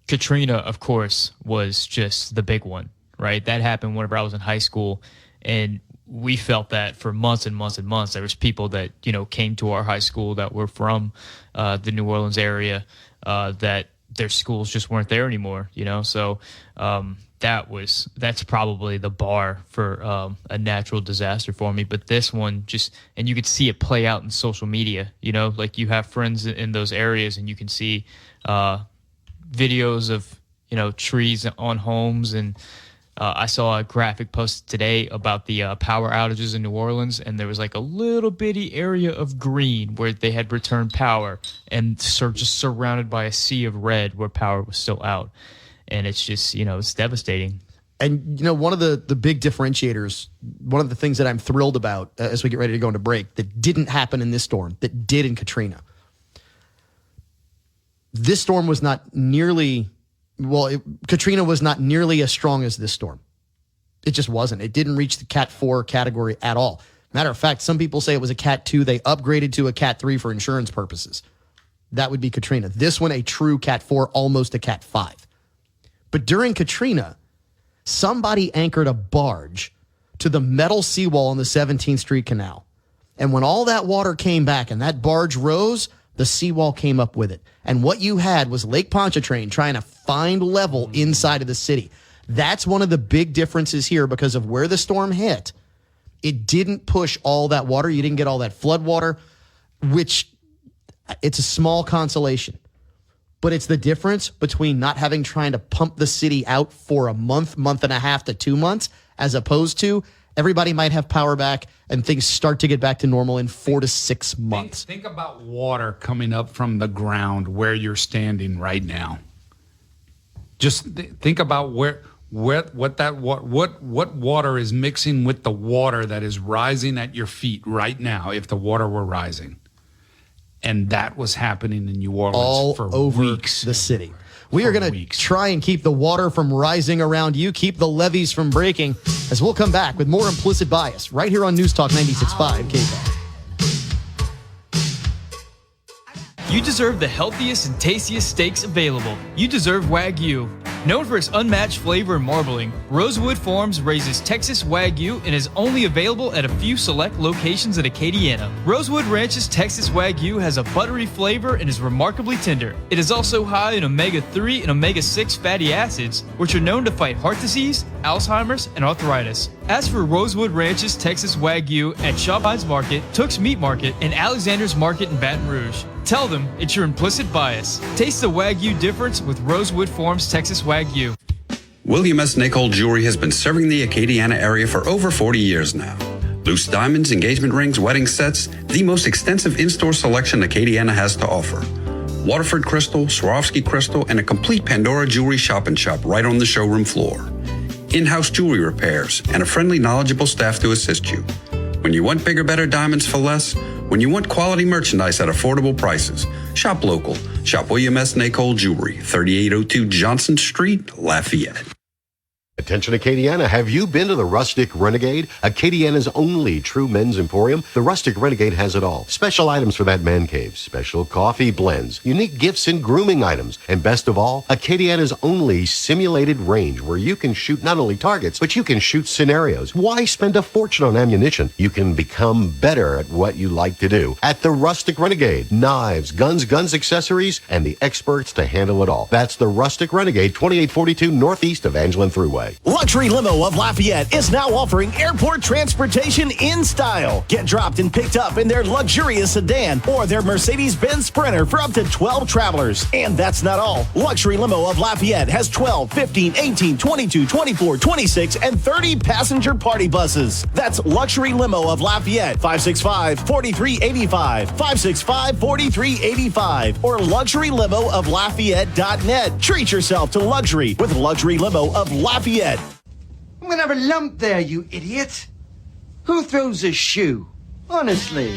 Katrina, of course, was just the big one. Right, that happened whenever I was in high school, and we felt that for months and months and months. There was people that came to our high school that were from the New Orleans area that their schools just weren't there anymore. So that's probably the bar for a natural disaster for me. But this one and you could see it play out in social media. Like you have friends in those areas, and you can see videos of trees on homes and. I saw a graphic posted today about the power outages in New Orleans, and there was like a little bitty area of green where they had returned power, and just surrounded by a sea of red where power was still out. And it's just, it's devastating. And, one of the big differentiators, one of the things that I'm thrilled about as we get ready to go into break that didn't happen in this storm, that did in Katrina. This storm was not nearly... Katrina was not nearly as strong as this storm. It just wasn't. It didn't reach the Cat 4 category at all. Matter of fact, some people say it was a Cat 2. They upgraded to a Cat 3 for insurance purposes. That would be Katrina. This one, a true Cat 4, almost a Cat 5. But during Katrina, somebody anchored a barge to the metal seawall on the 17th Street Canal. And when all that water came back and that barge rose, the seawall came up with it. And what you had was Lake Pontchartrain trying to find level inside of the city. That's one of the big differences here because of where the storm hit. It didn't push all that water. You didn't get all that flood water, which it's a small consolation. But it's the difference between not having trying to pump the city out for a month, month and a half to 2 months, as opposed to everybody might have power back and things start to get back to normal in 4 to 6 months. Think about water coming up from the ground where you're standing right now. Just think about what water is mixing with the water that is rising at your feet right now if the water were rising. And that was happening in New Orleans all for over weeks. the city. We are going to try and keep the water from rising around you, keep the levees from breaking, as we'll come back with more Implicit Bias right here on News Talk 96.5 Cavan. You deserve the healthiest and tastiest steaks available. You deserve Wagyu. Known for its unmatched flavor and marbling, Rosewood Farms raises Texas Wagyu and is only available at a few select locations in Acadiana. Rosewood Ranch's Texas Wagyu has a buttery flavor and is remarkably tender. It is also high in omega-3 and omega-6 fatty acids, which are known to fight heart disease, Alzheimer's, and arthritis. Ask for Rosewood Ranch's Texas Wagyu at Shoppine's Market, Tooks Meat Market, and Alexander's Market in Baton Rouge. Tell them it's your implicit bias. Taste the Wagyu difference with Rosewood Farms Texas Wagyu. William S. Nichol Jewelry has been serving the Acadiana area for over 40 years now. Loose diamonds, engagement rings, wedding sets, the most extensive in-store selection Acadiana has to offer. Waterford crystal, Swarovski crystal, and a complete Pandora jewelry shop right on the showroom floor. In-house jewelry repairs, and a friendly, knowledgeable staff to assist you. When you want bigger, better diamonds for less, when you want quality merchandise at affordable prices, shop local. Shop William S. Nichol Jewelry, 3802 Johnson Street, Lafayette. Attention Acadiana, have you been to the Rustic Renegade? Acadiana's only true men's emporium. The Rustic Renegade has it all. Special items for that man cave, special coffee blends, unique gifts and grooming items, and best of all, Acadiana's only simulated range where you can shoot not only targets, but you can shoot scenarios. Why spend a fortune on ammunition? You can become better at what you like to do. At the Rustic Renegade, knives, guns, accessories, and the experts to handle it all. That's the Rustic Renegade, 2842 Northeast Evangeline Thruway. Luxury Limo of Lafayette is now offering airport transportation in style. Get dropped and picked up in their luxurious sedan or their Mercedes-Benz Sprinter for up to 12 travelers. And that's not all. Luxury Limo of Lafayette has 12, 15, 18, 22, 24, 26, and 30 passenger party buses. That's Luxury Limo of Lafayette, 565-4385, 565-4385, or luxurylimooflafayette.net. Treat yourself to luxury with Luxury Limo of Lafayette. I'm gonna have a lump there, you idiot. Who throws a shoe? Honestly.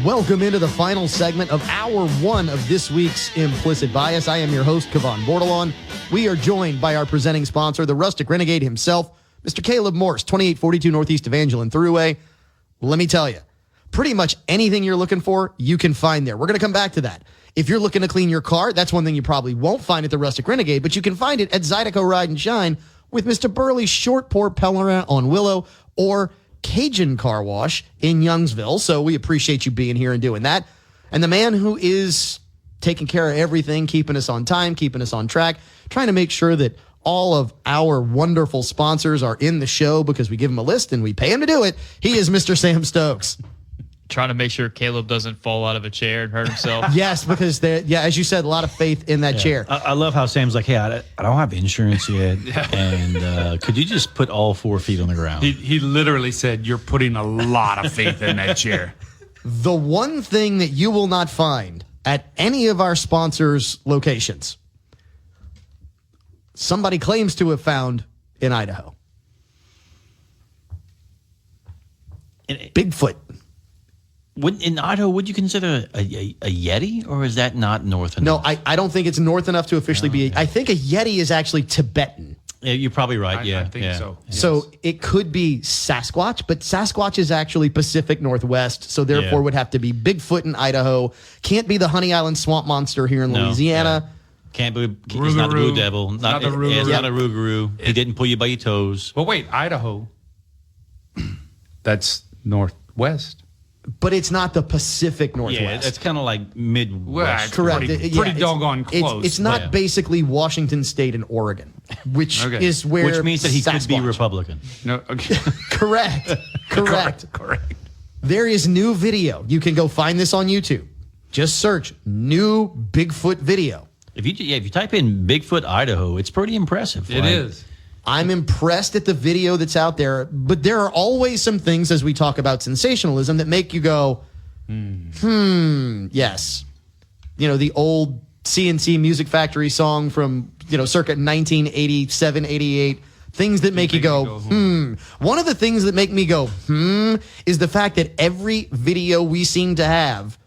Welcome into the final segment of hour one of this week's Implicit Bias. I am your host, Cavan Bordelon. We are joined by our presenting sponsor, the Rustic Renegade himself, Mr. Caleb Morse, 2842 Northeast Evangeline Thruway. Let me tell you, pretty much anything you're looking for, you can find there. We're going to come back to that. If you're looking to clean your car, that's one thing you probably won't find at the Rustic Renegade, but you can find it at Zydeco Ride and Shine with Mr. Burley's Short Pour Pellerin on Willow or Cajun Car Wash in Youngsville. So we appreciate you being here and doing that. And the man who is taking care of everything, keeping us on time, keeping us on track, trying to make sure that all of our wonderful sponsors are in the show because we give him a list and we pay him to do it. He is Mr. Sam Stokes. Trying to make sure Caleb doesn't fall out of a chair and hurt himself. Yes, because as you said, a lot of faith in that chair. I love how Sam's like, hey, I don't have insurance yet, and could you just put all 4 feet on the ground? He literally said, you're putting a lot of faith in that chair. The one thing that you will not find at any of our sponsors' locations, somebody claims to have found in Idaho. Bigfoot. In Idaho, would you consider a Yeti, or is that not north enough? No, I don't think it's north enough to officially be. I think a Yeti is actually Tibetan. Yeah, you're probably right. I Yeah, think so. So it could be Sasquatch, but Sasquatch is actually Pacific Northwest, so therefore would have to be Bigfoot in Idaho. Can't be the Honey Island Swamp Monster here in Louisiana. Can't be. It's not the Blue Devil. It's not a Rougarou. He didn't pull you by your toes. But wait, Idaho. That's northwest. But it's not the Pacific Northwest. Yeah, it's kind of like Midwest. Correct. Pretty doggone close. It's not basically Washington State and Oregon, which is where Which means that he could be Sasquatch. Republican. No, okay. Correct. Correct. There is new video. You can go find this on YouTube. Just search new Bigfoot video. If you type in Bigfoot Idaho, it's pretty impressive. It is. I'm impressed at the video that's out there, but there are always some things as we talk about sensationalism that make you go, yes. You know, the old CNC Music Factory song from, circa 1987, 88. Things that make you go, One of the things that make me go, is the fact that every video we seem to have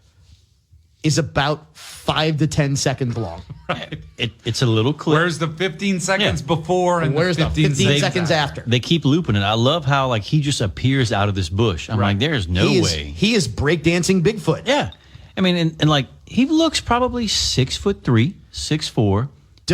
is about 5 to 10 seconds long. Right. It's a little clip. Where's the 15 seconds before and where's the 15 seconds after? They keep looping it. I love how he just appears out of this bush. I'm like, there's no way. He is breakdancing Bigfoot. Yeah. I mean, and he looks probably 6'3", 6'4".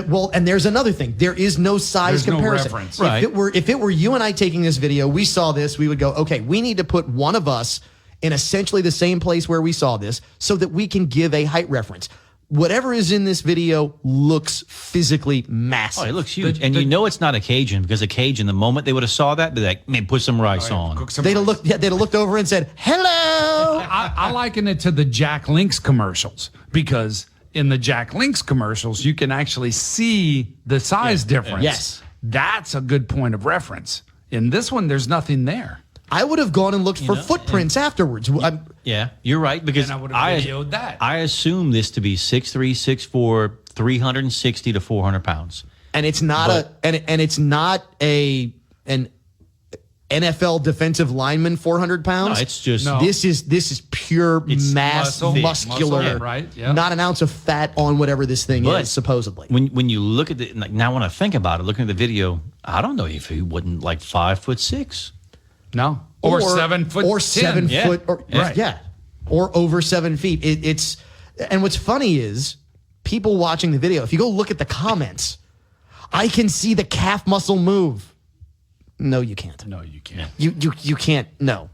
Well, and there's another thing. There is no size comparison. No reference. Right. If it were you and I taking this video, we saw this, we would go, okay, we need to put one of us in essentially the same place where we saw this so that we can give a height reference. Whatever is in this video looks physically massive. Oh, it looks huge. And it's not a Cajun, because a Cajun, the moment they would have saw that, they'd be like, man, put some rice on. They'd have looked over and said, hello. I liken it to the Jack Link's commercials, because in the Jack Link's commercials, you can actually see the size difference. Yes. That's a good point of reference. In this one, there's nothing there. I would have gone and looked for footprints afterwards. Yeah, you're right, because I would have videoed that. I assume this to be 6'3", 6'4", 360 to 400 pounds. And it's not it's not an NFL defensive lineman 400 pounds. No, it's just this is pure mass, muscular, muscle, right? Yeah. Not an ounce of fat on whatever this thing is, supposedly. When you look at it, now when I think about it, looking at the video, I don't know if he wasn't 5'6". No, or 7 foot, or 7 10. foot, or or over 7 feet. It's and what's funny is people watching the video. If you go look at the comments, I can see the calf muscle move. No, you can't. No, you can't. You can't. No,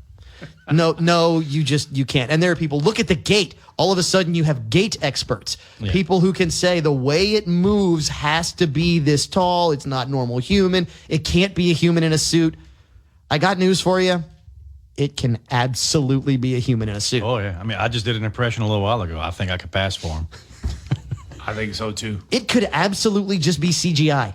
you can't. And there are people. Look at the gait. All of a sudden, you have gait experts, people who can say the way it moves has to be this tall. It's not normal human. It can't be a human in a suit. I got news for you. It can absolutely be a human in a suit. Oh, yeah. I mean, I just did an impression a little while ago. I think I could pass for him. I think so, too. It could absolutely just be CGI.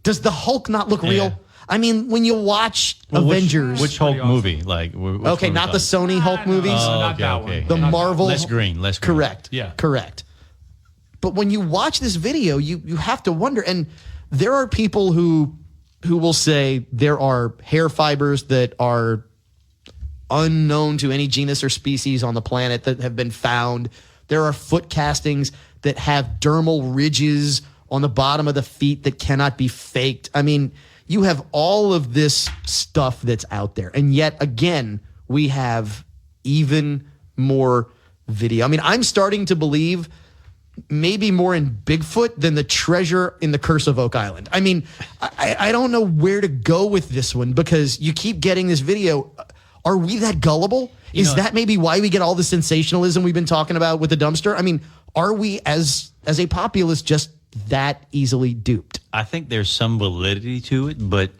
Does the Hulk not look real? I mean, when you watch Avengers... Which Hulk movie? Okay, not the Sony Hulk movies. Not that one. The Marvel... Less green. Correct. Yeah. Correct. But when you watch this video, you have to wonder, and there are people who will say there are hair fibers that are unknown to any genus or species on the planet that have been found. There are foot castings that have dermal ridges on the bottom of the feet that cannot be faked. I mean, you have all of this stuff that's out there. And yet, again, we have even more video. I mean, I'm starting to believe maybe more in Bigfoot than the treasure in the Curse of Oak Island. I mean, I don't know where to go with this one because you keep getting this video. Are we that gullible? Is that maybe why we get all the sensationalism we've been talking about with the dumpster? I mean, are we as a populace just that easily duped? I think there's some validity to it, but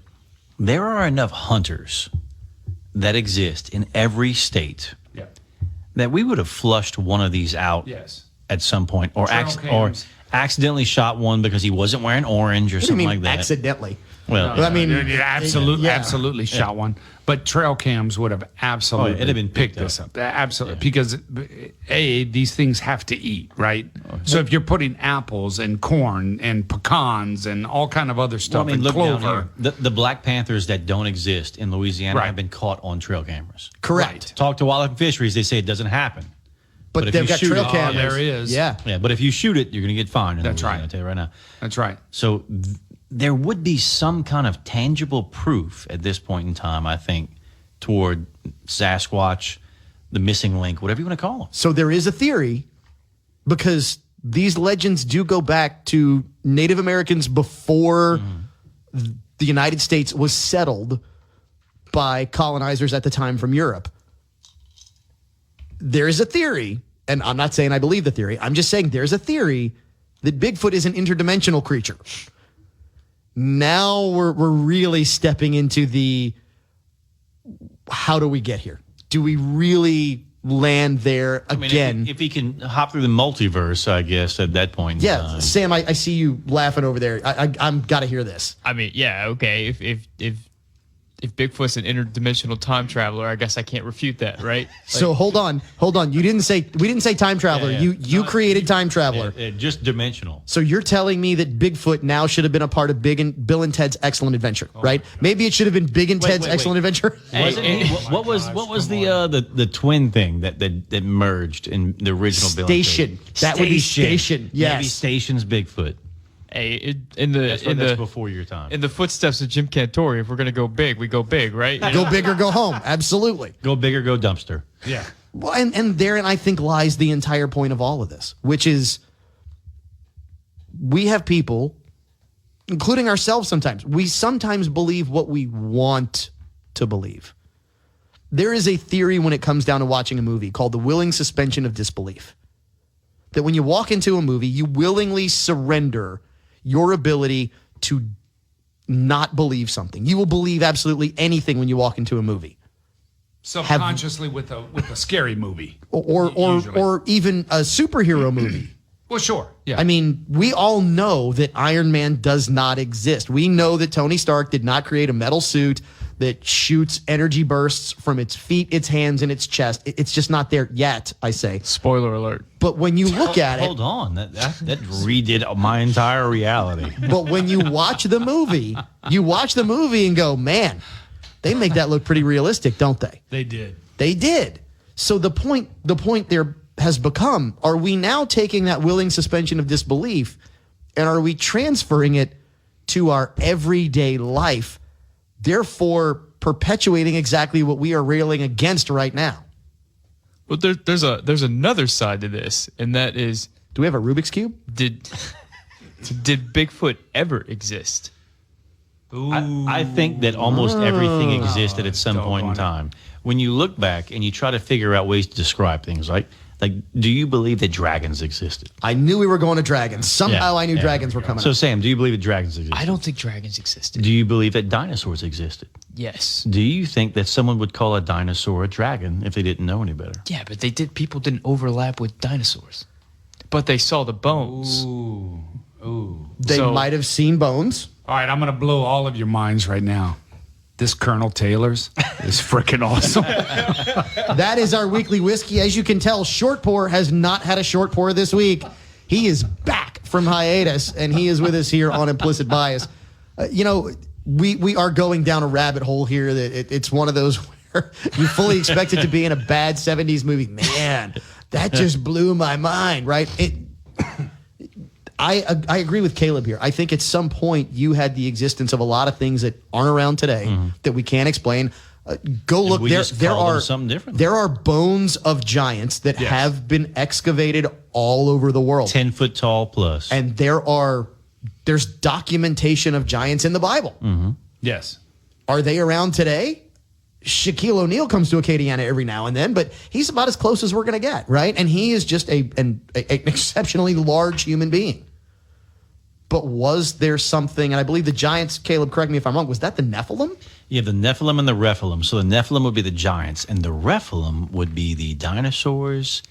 there are enough hunters that exist in every state that we would have flushed one of these out at some point, or accidentally shot one because he wasn't wearing orange or something like that. Accidentally. Well, I mean, absolutely shot one. But trail cams would have absolutely it'd have been picked this up. Absolutely. Because, these things have to eat, right? So if you're putting apples and corn and pecans and all kind of other stuff and look clover. down here. The black panthers that don't exist in Louisiana have been caught on trail cameras. Correct. Right. Talk to Wildlife Fisheries. They say it doesn't happen. But if they've you got shoot trail it, cameras. There is. Yeah. Yeah, but if you shoot it, you're going to get fined. That's right. I'll tell you right now. That's right. So there would be some kind of tangible proof at this point in time, I think, toward Sasquatch, the missing link, whatever you want to call them. So there is a theory, because these legends do go back to Native Americans before the United States was settled by colonizers at the time from Europe. There is a theory, and I'm not saying I believe the theory, I'm just saying there's a theory that Bigfoot is an interdimensional creature. Now we're really stepping into the, how do we get here? Do we really land there again? I mean, if he can hop through the multiverse, I guess, at that point in time. Sam, I see you laughing over there. I'm got to hear this. I mean, yeah, okay. If Bigfoot's an interdimensional time traveler, I guess I can't refute that, right? So hold on. We didn't say time traveler. Yeah. You created time traveler. Just dimensional. So you're telling me that Bigfoot now should have been a part of Bill and Ted's Excellent Adventure, right? Maybe it should have been Big and Ted's Excellent Adventure. What was the twin thing that merged in the original Bill and Ted? Station. That would be Station. Yes. Maybe Station's Bigfoot. Hey, that's before your time. In the footsteps of Jim Cantore, if we're gonna go big, we go big, right? Go big or go home. Absolutely. Go big or go dumpster. Yeah. Well, and therein I think lies the entire point of all of this, which is we have people, including ourselves sometimes, we sometimes believe what we want to believe. There is a theory when it comes down to watching a movie called the willing suspension of disbelief. That when you walk into a movie, you willingly surrender your ability to not believe something. You will believe absolutely anything when you walk into a movie. Subconsciously with a scary movie. Or even a superhero movie. Well, sure. Yeah. I mean, we all know that Iron Man does not exist. We know that Tony Stark did not create a metal suit that shoots energy bursts from its feet, its hands, and its chest. It's just not there yet, I say. Spoiler alert. But when you look at it... Hold on. That redid my entire reality. But when you watch the movie, and go, man, they make that look pretty realistic, don't they? They did. They did. So the point there has become, are we now taking that willing suspension of disbelief and are we transferring it to our everyday life, therefore perpetuating exactly what we are railing against right now? Well, there's another side to this, and that is, do we have a Rubik's Cube? Did Bigfoot ever exist? I think that almost everything existed at some point in time. When you look back and you try to figure out ways to describe things, like do you believe that dragons existed? I knew we were going to dragons. Somehow I knew dragons were coming So, up. Sam, do you believe that dragons existed? I don't think dragons existed. Do you believe that dinosaurs existed? Yes. Do you think that someone would call a dinosaur a dragon if they didn't know any better? Yeah, but people didn't overlap with dinosaurs. But they saw the bones. Ooh. They might have seen bones. All right, I'm going to blow all of your minds right now. This Colonel Taylor's is freaking awesome. That is our weekly whiskey. As you can tell, Short Pour has not had a short pour this week. He is back from hiatus, and he is with us here on Implicit Bias. We are going down a rabbit hole here that it's one of those where you fully expect it to be in a bad 70s movie. Man, that just blew my mind, right? I agree with Caleb here. I think at some point you had the existence of a lot of things that aren't around today that we can't explain. Go look. There are bones of giants that have been excavated all over the world, 10 foot tall plus, and there's documentation of giants in the Bible. Yes, are they around today? Shaquille O'Neal comes to Acadiana every now and then, but he's about as close as we're going to get, right? And he is just an exceptionally large human being. But was there something, and I believe the giants, Caleb, correct me if I'm wrong, was that the Nephilim? Yeah, the Nephilim and the Rephilim. So the Nephilim would be the giants, and the Rephilim would be the dinosaurs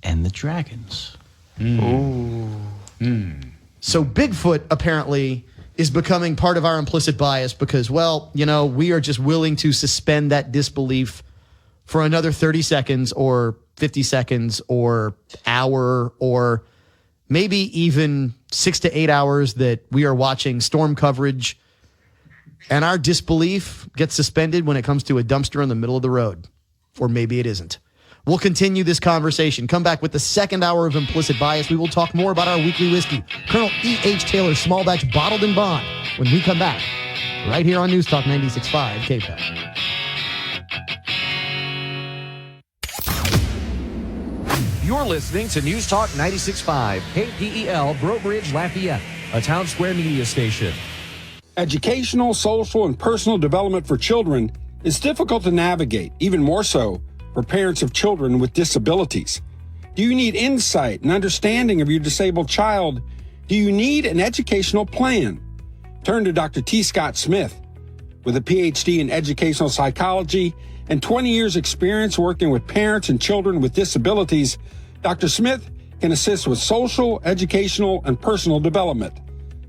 and the dragons. So Bigfoot apparently is becoming part of our implicit bias because, we are just willing to suspend that disbelief for another 30 seconds or 50 seconds or hour or maybe even 6 to 8 hours that we are watching storm coverage, and our disbelief gets suspended when it comes to a dumpster in the middle of the road. Or maybe it isn't. We'll continue this conversation. Come back with the second hour of Implicit Bias. We will talk more about our weekly whiskey, Colonel E.H. Taylor Small Batch Bottled in Bond, when we come back, right here on News Talk 96.5 KPEG. You're listening to News Talk 96.5 KPEL, Breaux Bridge, Lafayette, a Town Square media station. Educational, social, and personal development for children is difficult to navigate, even more so for parents of children with disabilities. Do you need insight and understanding of your disabled child? Do you need an educational plan? Turn to Dr. T. Scott Smith. With a PhD in educational psychology and 20 years experience working with parents and children with disabilities, Dr. Smith can assist with social, educational, and personal development.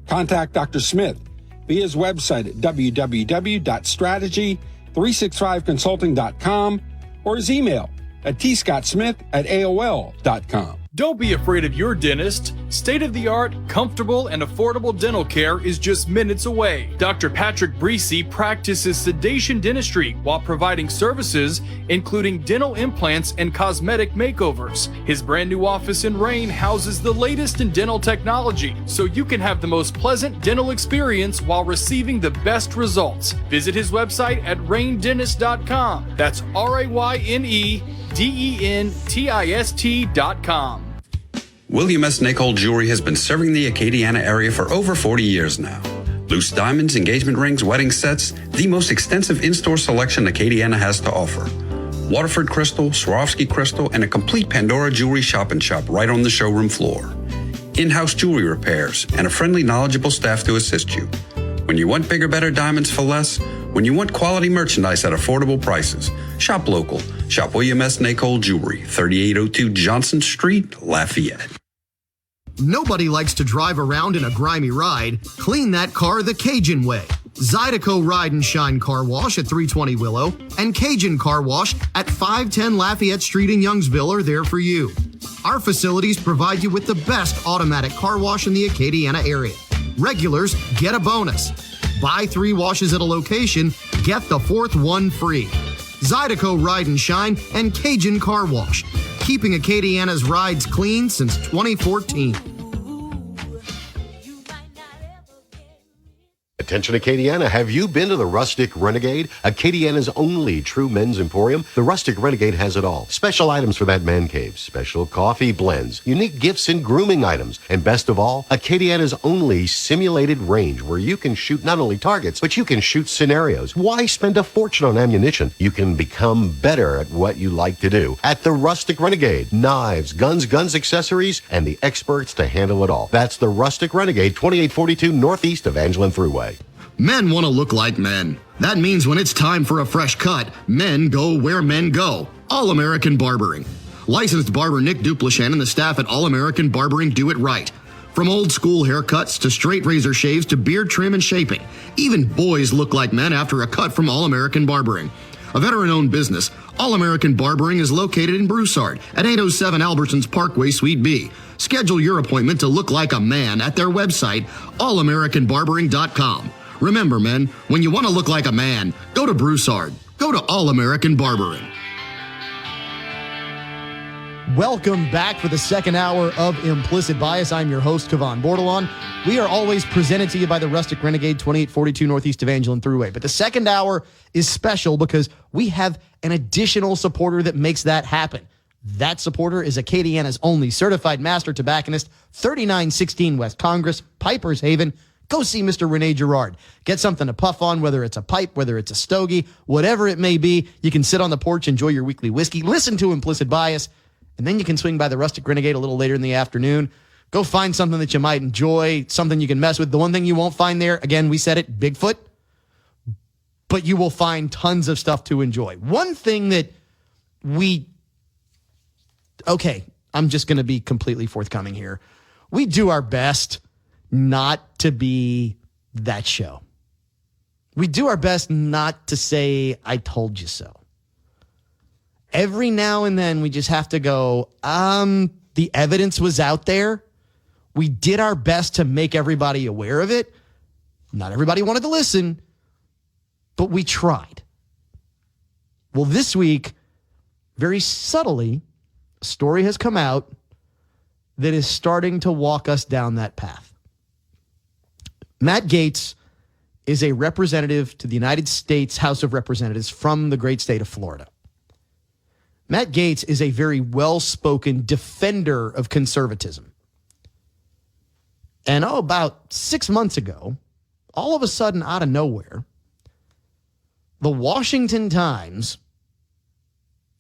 Contact Dr. Smith via his website at www.strategy365consulting.com or his email at tscottsmith@aol.com. Don't be afraid of your dentist. State-of-the-art, comfortable, and affordable dental care is just minutes away. Dr. Patrick Breesy practices sedation dentistry while providing services including dental implants and cosmetic makeovers. His brand new office in Rain houses the latest in dental technology, so you can have the most pleasant dental experience while receiving the best results. Visit his website at raindentist.com. That's RAYNEDENTIST.com. William S. Nicol Jewelry has been serving the Acadiana area for over 40 years now. Loose diamonds, engagement rings, wedding sets, the most extensive in-store selection Acadiana has to offer. Waterford crystal, Swarovski crystal, and a complete Pandora jewelry shop right on the showroom floor. In-house jewelry repairs and a friendly, knowledgeable staff to assist you. When you want bigger, better diamonds for less, when you want quality merchandise at affordable prices, shop local. Shop William S. Nicol Jewelry, 3802 Johnson Street, Lafayette. Nobody likes to drive around in a grimy ride. Clean that car the Cajun way. Zydeco Ride and Shine Car Wash at 320 Willow and Cajun Car Wash at 510 Lafayette Street in Youngsville are there for you. Our facilities provide you with the best automatic car wash in the Acadiana area. Regulars get a bonus. Buy 3 washes at a location, get the 4th one free. Zydeco Ride and Shine and Cajun Car Wash, keeping Acadiana's rides clean since 2014. Attention Acadiana, have you been to the Rustic Renegade? Acadiana's only true men's emporium. The Rustic Renegade has it all. Special items for that man cave, special coffee blends, unique gifts and grooming items, and best of all, Acadiana's only simulated range where you can shoot not only targets, but you can shoot scenarios. Why spend a fortune on ammunition? You can become better at what you like to do at the Rustic Renegade. Knives, guns, accessories, and the experts to handle it all. That's the Rustic Renegade, 2842 northeast of Angelin Thruway. Men want to look like men. That means when it's time for a fresh cut, men go where men go. All American Barbering. Licensed barber Nick Duplichan and the staff at All American Barbering do it right. From old school haircuts to straight razor shaves to beard trim and shaping. Even boys look like men after a cut from All American Barbering. A veteran-owned business, All American Barbering is located in Broussard at 807 Albertsons Parkway, Suite B. Schedule your appointment to look like a man at their website, allamericanbarbering.com. Remember, men, when you want to look like a man, go to Broussard. Go to All American Barbering. Welcome back for the second hour of Implicit Bias. I'm your host, Cavan Bordelon. We are always presented to you by the Rustic Renegade, 2842 northeast of Angelin Thruway. But the second hour is special because we have an additional supporter that makes that happen. That supporter is Acadiana's only certified master tobacconist, 3916 West Congress, Piper's Haven. Go see Mr. Rene Girard. Get something to puff on, whether it's a pipe, whether it's a stogie, whatever it may be. You can sit on the porch, enjoy your weekly whiskey, listen to Implicit Bias, and then you can swing by the Rustic Renegade a little later in the afternoon. Go find something that you might enjoy, something you can mess with. The one thing you won't find there, again, we said it, Bigfoot, but you will find tons of stuff to enjoy. One thing that I'm just going to be completely forthcoming here. We do our best not to be that show. We do our best not to say, I told you so. Every now and then we just have to go, the evidence was out there. We did our best to make everybody aware of it. Not everybody wanted to listen, but we tried. Well, this week, very subtly, a story has come out that is starting to walk us down that path. Matt Gaetz is a representative to the United States House of Representatives from the great state of Florida. Matt Gaetz is a very well-spoken defender of conservatism. And about 6 months ago, all of a sudden, out of nowhere, the Washington Times,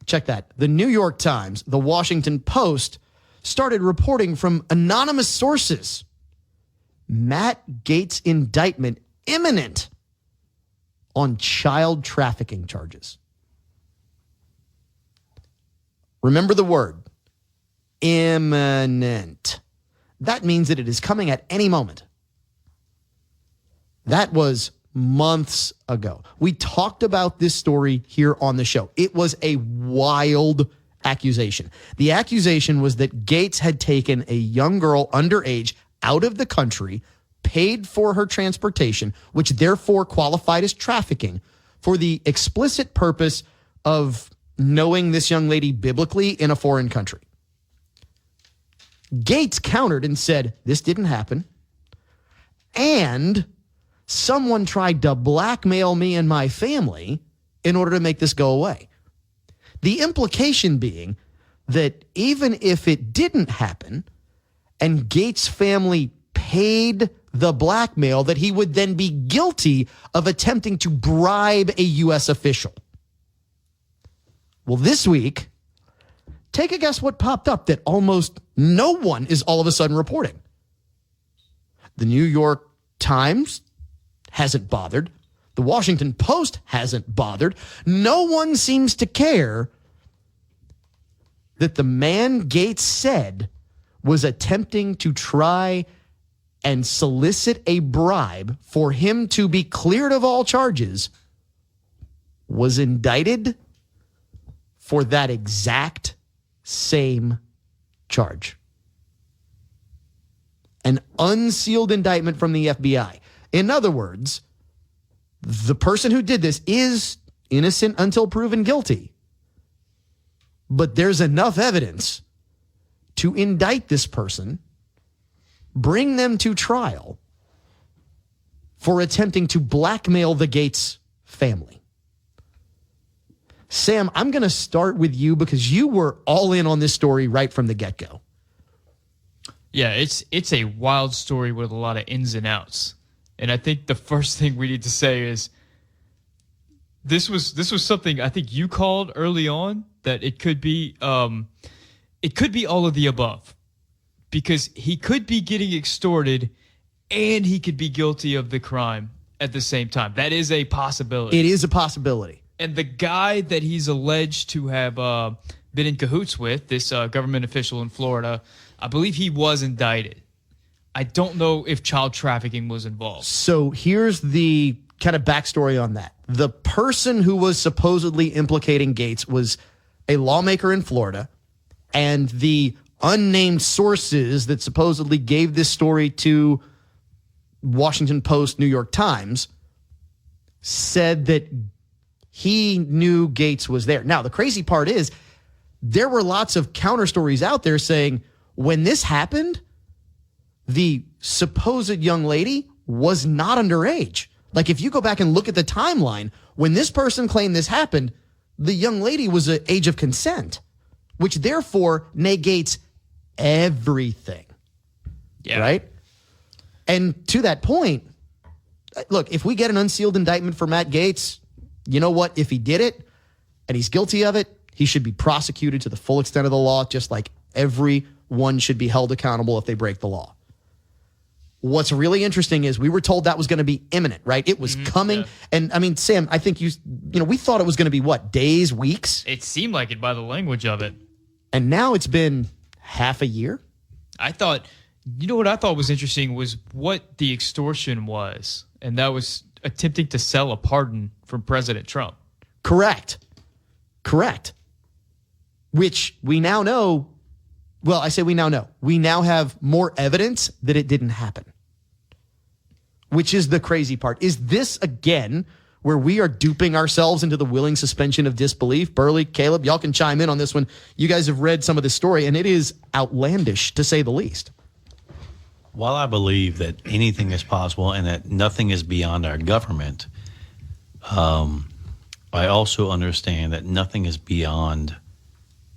check that, the New York Times, the Washington Post, started reporting from anonymous sources. Matt Gaetz' indictment imminent on child trafficking charges. Remember the word, imminent. That means that it is coming at any moment. That was months ago. We talked about this story here on the show. It was a wild accusation. The accusation was that Gaetz had taken a young girl underage out of the country, paid for her transportation, which therefore qualified as trafficking, for the explicit purpose of knowing this young lady biblically in a foreign country. Gaetz countered and said, this didn't happen. And someone tried to blackmail me and my family in order to make this go away. The implication being that even if it didn't happen and Gaetz' family paid the blackmail, that he would then be guilty of attempting to bribe a U.S. official. Well, this week, take a guess what popped up that almost no one is all of a sudden reporting. The New York Times hasn't bothered. The Washington Post hasn't bothered. No one seems to care that the man Gaetz said was attempting to try and solicit a bribe for him to be cleared of all charges was indicted for that exact same charge. An unsealed indictment from the FBI. In other words, the person who did this is innocent until proven guilty. But there's enough evidence to indict this person, bring them to trial for attempting to blackmail the Gaetz family. Sam, I'm going to start with you because you were all in on this story right from the get-go. Yeah, it's a wild story with a lot of ins and outs. And I think the first thing we need to say is this was something I think you called early on, that it could be all of the above, because he could be getting extorted and he could be guilty of the crime at the same time. That is a possibility. It is a possibility. And the guy that he's alleged to have been in cahoots with, this government official in Florida, I believe he was indicted. I don't know if child trafficking was involved. So here's the kind of backstory on that. The person who was supposedly implicating Gaetz was a lawmaker in Florida, and the unnamed sources that supposedly gave this story to Washington Post, New York Times, said that he knew Gaetz was there. Now, the crazy part is there were lots of counter stories out there saying when this happened, the supposed young lady was not underage. Like, if you go back and look at the timeline, when this person claimed this happened, the young lady was at age of consent, which therefore negates everything. Yeah. Right? And to that point, look, if we get an unsealed indictment for Matt Gaetz, you know what? If he did it and he's guilty of it, he should be prosecuted to the full extent of the law, just like everyone should be held accountable if they break the law. What's really interesting is we were told that was going to be imminent, right? It was coming. Yeah. And I mean, Sam, I think we thought it was going to be what, days, weeks? It seemed like it by the language of it. And now it's been half a year. I thought, what I thought was interesting was what the extortion was. And that was attempting to sell a pardon from President Trump. Correct. Which we now know. Well, I say we now know. We now have more evidence that it didn't happen. Which is the crazy part. Is this, again, where we are duping ourselves into the willing suspension of disbelief? Burley, Caleb, y'all can chime in on this one. You guys have read some of this story, and it is outlandish, to say the least. while I believe that anything is possible and that nothing is beyond our government, I also understand that nothing is beyond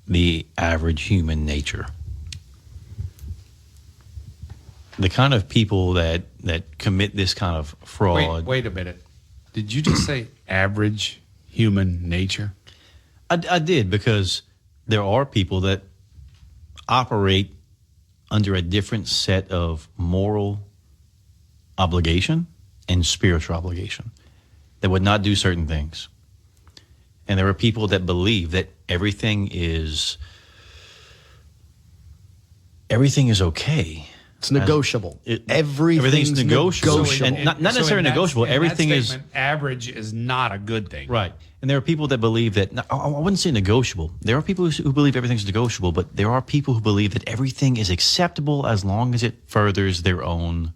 the average human nature. The kind of people that commit this kind of fraud. Wait a minute. Did you just say average human nature? I did, because there are people that operate under a different set of moral obligation and spiritual obligation that would not do certain things. And there are people that believe that everything is okay. It's negotiable. Everything's negotiable. And not necessarily negotiable. Everything is average is not a good thing. right. And there are people that believe that, I wouldn't say negotiable. There are people who believe everything's negotiable, but there are people who believe that everything is acceptable as long as it furthers their own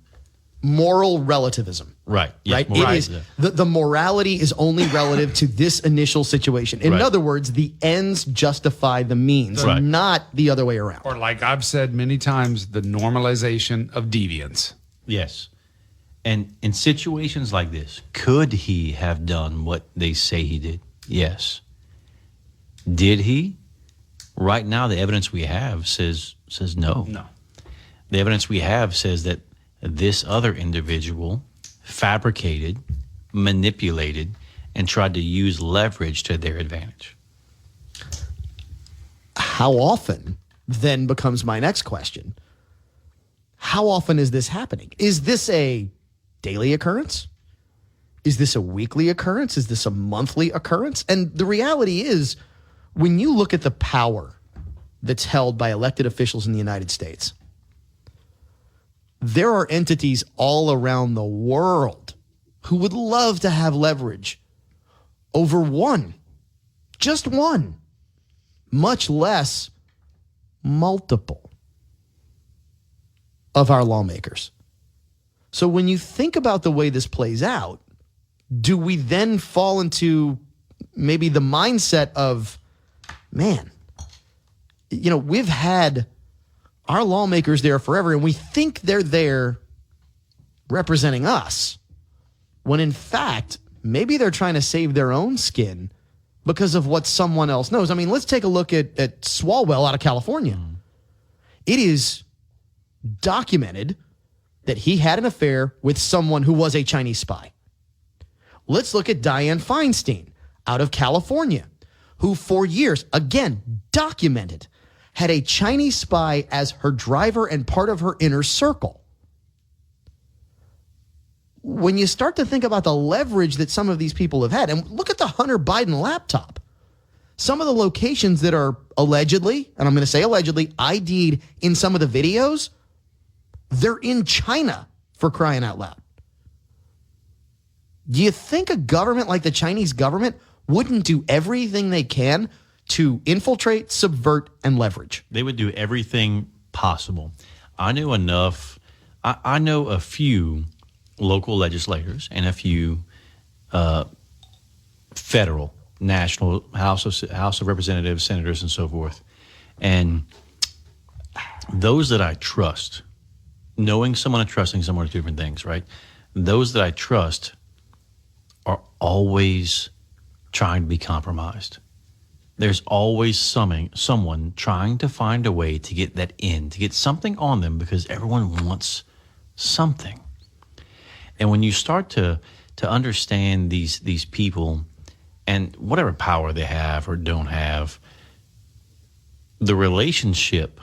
moral relativism. Right. Yes, Right. morality. It is the morality is only relative to this initial situation. In Right. other words, the ends justify the means, Right. not the other way around. Or like I've said many times, the normalization of deviance. Yes. And in situations like this, could he have done what they say he did? Yes. Did he? Right now, the evidence we have says no. No. The evidence we have says that this other individual fabricated, manipulated, and tried to use leverage to their advantage. How often then becomes my next question. How often is this happening? Is this a daily occurrence? Is this a weekly occurrence? Is this a monthly occurrence? And the reality is, when you look at the power that's held by elected officials in the United States, there are entities all around the world who would love to have leverage over one, just one, much less multiple of our lawmakers. So when you think about the way this plays out, do we then fall into maybe the mindset of, man, we've had our lawmakers there forever, and we think they're there representing us, when in fact, maybe they're trying to save their own skin because of what someone else knows. I mean, let's take a look at Swalwell out of California. It is documented that he had an affair with someone who was a Chinese spy. Let's look at Dianne Feinstein out of California, who for years, again, documented, had a Chinese spy as her driver and part of her inner circle. When you start to think about the leverage that some of these people have had, and look at the Hunter Biden laptop, some of the locations that are allegedly, and I'm going to say allegedly, ID'd in some of the videos, they're in China, for crying out loud. Do you think a government like the Chinese government wouldn't do everything they can to infiltrate, subvert, and leverage? They would do everything possible. I know enough. I know a few local legislators and a few federal, national, House of Representatives, senators, and so forth. And those that I trust, knowing someone and trusting someone are two different things, right? Those that I trust are always trying to be compromised. There's always someone trying to find a way to get that in, to get something on them, because everyone wants something. And when you start to understand these people and whatever power they have or don't have, the relationship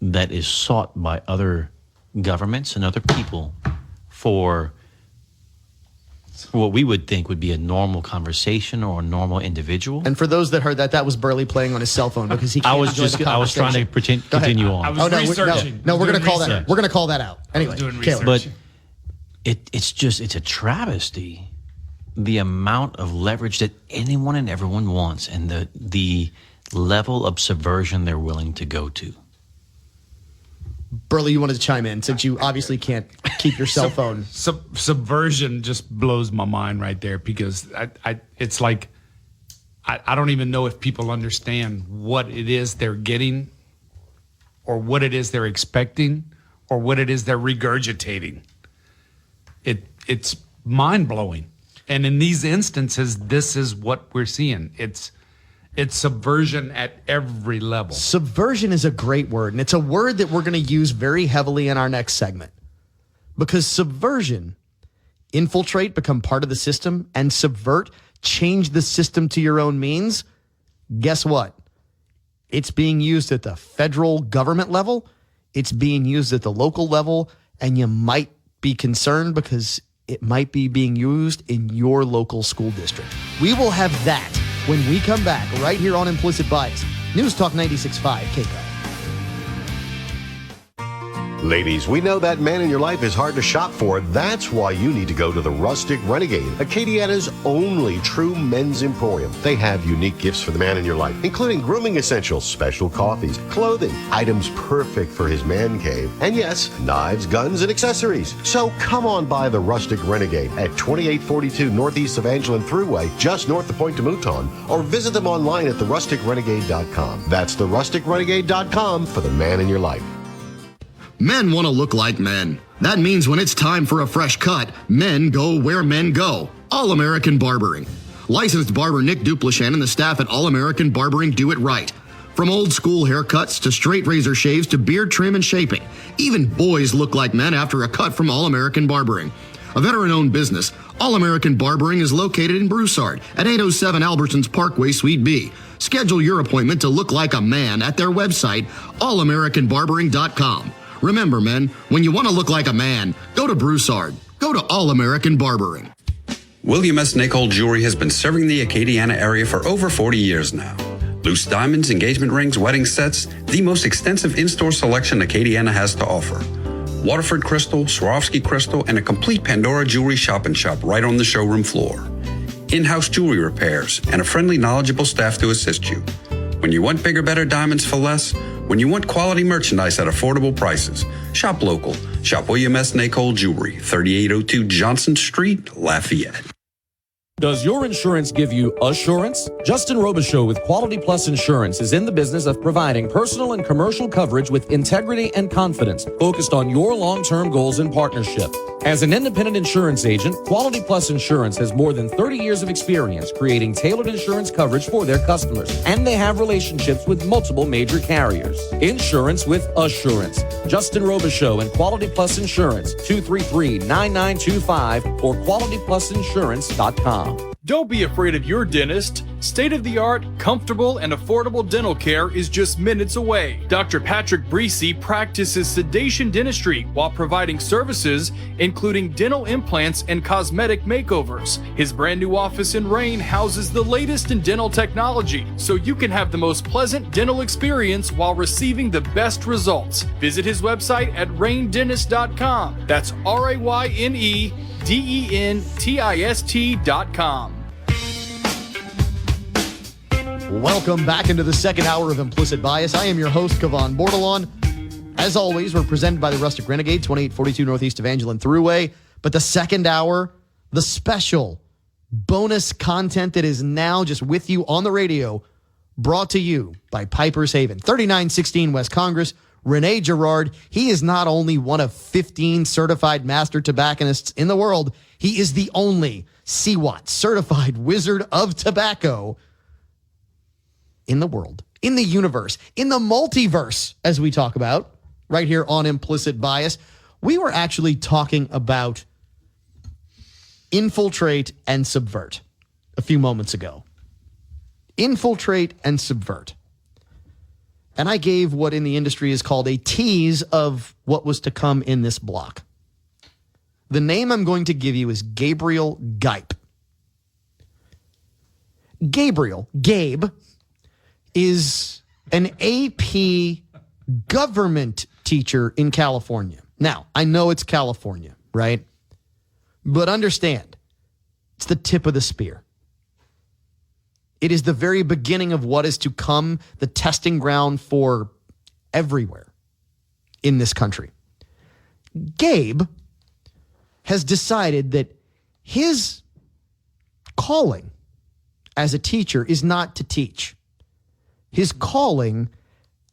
that is sought by other governments and other people for what we would think would be a normal conversation or a normal individual. And for those that heard that was Burley playing on his cell phone because he can't I was trying to continue on. I was researching. No, we're going to call research. that. We're going to call that out. Anyway, But it's a travesty, the amount of leverage that anyone and everyone wants, and the level of subversion they're willing to go to. Burley, you wanted to chime in since you obviously can't keep your cell phone. Subversion just blows my mind right there, because it's like I don't even know if people understand what it is they're getting or what it is they're expecting or what it is they're regurgitating. It's mind-blowing. And in these instances, this is what we're seeing. It's subversion at every level. Subversion is a great word, and it's a word that we're going to use very heavily in our next segment. Because subversion, infiltrate, become part of the system, and subvert, change the system to your own means, guess what? It's being used at the federal government level. It's being used at the local level, and you might be concerned because it might be being used in your local school district. We will have that when we come back right here on Implicit Bias. News Talk 96.5 KCO. Ladies, we know that man in your life is hard to shop for. That's why you need to go to the Rustic Renegade, Acadiana's only true men's emporium. They have unique gifts for the man in your life, including grooming essentials, special coffees, clothing, items perfect for his man cave, and yes, knives, guns, and accessories. So come on by the Rustic Renegade at 2842 Northeast Evangeline Thruway, just north of Pointe de Mouton, or visit them online at therusticrenegade.com. That's therusticrenegade.com for the man in your life. Men want to look like men. That means when it's time for a fresh cut, men go where men go. All American Barbering. Licensed barber Nick Duplichan and the staff at All American Barbering do it right. From old school haircuts to straight razor shaves to beard trim and shaping. Even boys look like men after a cut from All American Barbering. A veteran-owned business, All American Barbering is located in Broussard at 807 Albertsons Parkway, Suite B. Schedule your appointment to look like a man at their website, allamericanbarbering.com. Remember, men, when you want to look like a man, go to Broussard. Go to All American Barbering. William S. Nicole Jewelry has been serving the Acadiana area for over 40 years now. Loose diamonds, engagement rings, wedding sets, the most extensive in-store selection Acadiana has to offer. Waterford crystal, Swarovski crystal, and a complete Pandora jewelry shop and shop right on the showroom floor. In-house jewelry repairs and a friendly, knowledgeable staff to assist you. When you want bigger, better diamonds for less, when you want quality merchandise at affordable prices, shop local. Shop William S. Nicole Jewelry, 3802 Johnson Street, Lafayette. Does your insurance give you assurance? Justin Robichaux with Quality Plus Insurance is in the business of providing personal and commercial coverage with integrity and confidence, focused on your long-term goals and partnership. As an independent insurance agent, Quality Plus Insurance has more than 30 years of experience creating tailored insurance coverage for their customers, and they have relationships with multiple major carriers. Insurance with assurance. Justin Robichaux and Quality Plus Insurance, 233-9925 or qualityplusinsurance.com. Don't be afraid of your dentist. State-of-the-art, comfortable, and affordable dental care is just minutes away. Dr. Patrick Breesy practices sedation dentistry while providing services including dental implants and cosmetic makeovers. His brand new office in Rain houses the latest in dental technology, so you can have the most pleasant dental experience while receiving the best results. Visit his website at raindentist.com. That's RAYNEDENTIST.com. Welcome back into the second hour of Implicit Bias. I am your host, Cavan Bordelon. As always, we're presented by the Rustic Renegade, 2842 Northeast Evangeline Thruway. But the second hour, the special bonus content that is now just with you on the radio, brought to you by Piper's Haven, 3916 West Congress. Rene Girard, he is not only one of 15 certified master tobacconists in the world, he is the only CWAT certified wizard of tobacco in the world, in the universe, in the multiverse, as we talk about right here on Implicit Bias. We were actually talking about infiltrate and subvert a few moments ago. Infiltrate and subvert. And I gave what in the industry is called a tease of what was to come in this block. The name I'm going to give you is Gabriel Gipe. Gabe, is an AP government teacher in California. Now, I know it's California, right? But understand, it's the tip of the spear. It is the very beginning of what is to come, the testing ground for everywhere in this country. Gabe has decided that his calling as a teacher is not to teach. His calling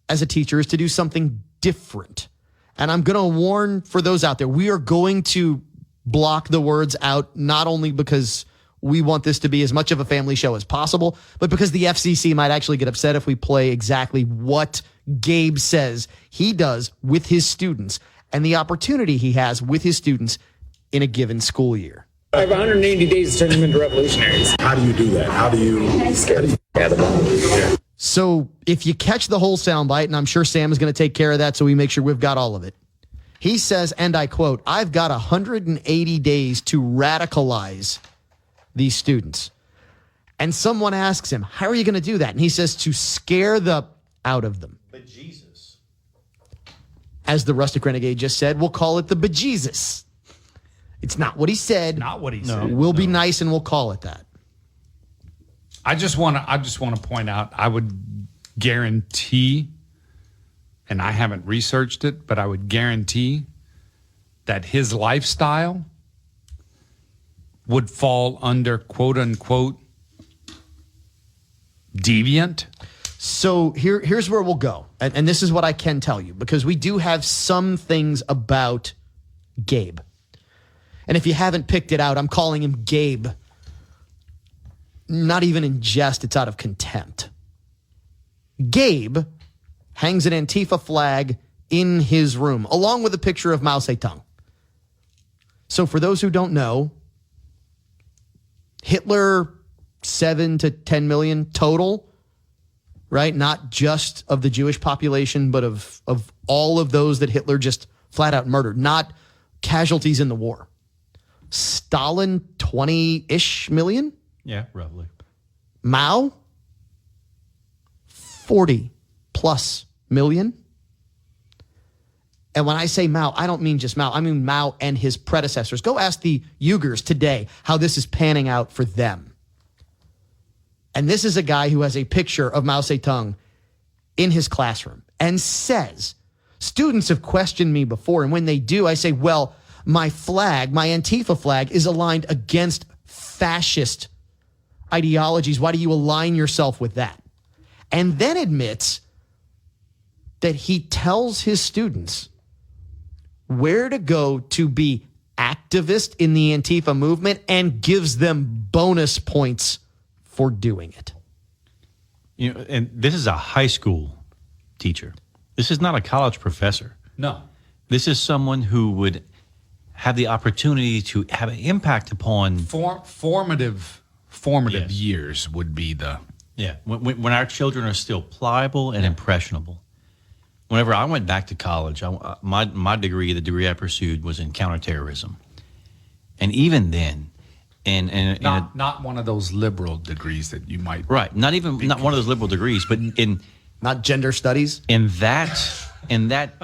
as a teacher is to do something different. And I'm going to warn for those out there, we are going to block the words out, not only because we want this to be as much of a family show as possible, but because the FCC might actually get upset if we play exactly what Gabe says he does with his students and the opportunity he has with his students in a given school year. I have 180 days to turn them into revolutionaries. How do you do that? How do you scare them? So if you catch the whole soundbite, and I'm sure Sam is going to take care of that so we make sure we've got all of it. He says, and I quote, "I've got 180 days to radicalize these students." And someone asks him, how are you going to do that? And he says, to scare the out of them. But Jesus. As the Rustic Renegade just said, we'll call it the bejesus. It's not what he said. Not what he said. We'll be nice and we'll call it that. I just want to point out, I would guarantee, and I haven't researched it, but I would guarantee that his lifestyle would fall under quote unquote deviant. So here's where we'll go. And this is what I can tell you, because we do have some things about Gabe. And if you haven't picked it out, I'm calling him Gabe. Not even in jest, it's out of contempt. Gabe hangs an Antifa flag in his room, along with a picture of Mao Zedong. So for those who don't know, Hitler, 7 to 10 million total, right? Not just of the Jewish population, but of all of those that Hitler just flat out murdered, not casualties in the war. Stalin, 20-ish million? Yeah, roughly. Mao, 40 plus million. And when I say Mao, I don't mean just Mao. I mean Mao and his predecessors. Go ask the Uyghurs today how this is panning out for them. And this is a guy who has a picture of Mao Zedong in his classroom and says, students have questioned me before, and when they do, I say, well, my flag, my Antifa flag, is aligned against fascist ideologies. Why do you align yourself with that? And then admits that he tells his students where to go to be activist in the Antifa movement and gives them bonus points for doing it. You know, and this is a high school teacher. This is not a college professor. No. This is someone who would have the opportunity to have an impact upon formative yes. years would be the when our children are still pliable and impressionable. Whenever I went back to college, my degree, the degree I pursued, was in counterterrorism, and even then, and not one of those liberal degrees that you might not one of those liberal degrees, but in not gender studies in that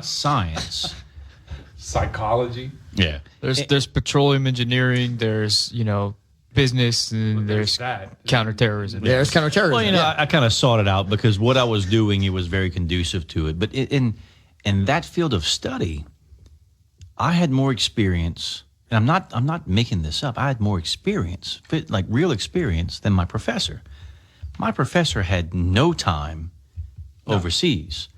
science. Psychology. Yeah. There's petroleum engineering, there's, business, and there's counterterrorism. There's counterterrorism. Well, I kind of sought it out because what I was doing, it was very conducive to it. But in that field of study, I had more experience, and I'm not making this up. I had more experience, like real experience, than my professor. My professor had no time overseas.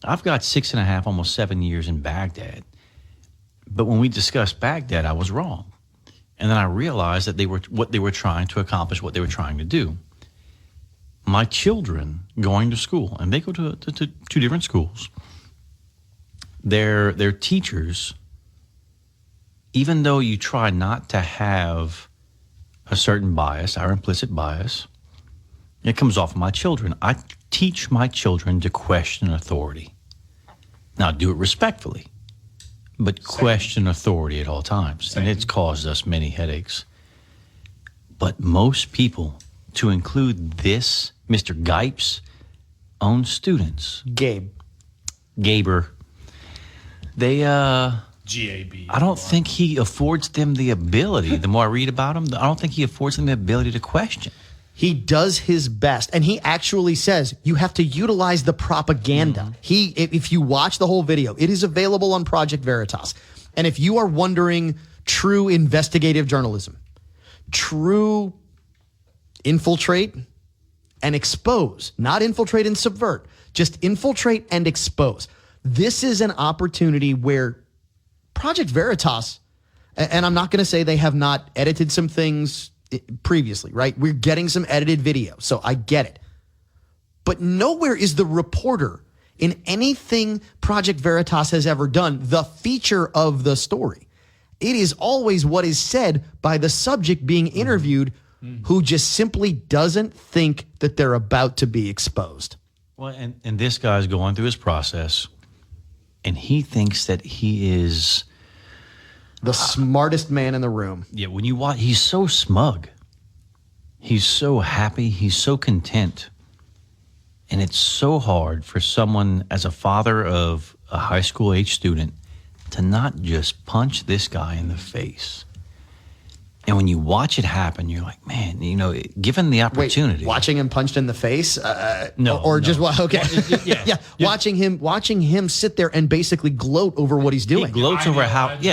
I've got 6.5, almost 7 years in Baghdad. But when we discussed Baghdad, I was wrong. And then I realized that what they were trying to accomplish, what they were trying to do. My children going to school, and they go to two different schools, their teachers, even though you try not to have a certain bias, our implicit bias, it comes off of my children. I teach my children to question authority. Now, do it respectfully, but question authority at all times. And it's caused us many headaches. But most people, to include this, Mr. Gipe's own students. Gaber. They, GAB. I don't think he affords them the ability, the more I read about him, I don't think he affords them the ability to question. He does his best, and he actually says you have to utilize the propaganda. If you watch the whole video, it is available on Project Veritas. And if you are wondering true investigative journalism, true infiltrate and expose, not infiltrate and subvert, just infiltrate and expose. This is an opportunity where Project Veritas, and I'm not going to say they have not edited some things previously, right? We're getting some edited video, so I get it. But nowhere is the reporter in anything Project Veritas has ever done the feature of the story. It is always what is said by the subject being interviewed who just simply doesn't think that they're about to be exposed. Well, and this guy's going through his process, and he thinks that he is the smartest man in the room. Yeah, when you watch, he's so smug. He's so happy. He's so content. And it's so hard for someone as a father of a high school age student to not just punch this guy in the face. And when you watch it happen, you're like, man, you know, given the opportunity. Wait, watching him punched in the face? No. Just, okay. Yeah. Watching him sit there and basically gloat over what he's doing. He gloats over how he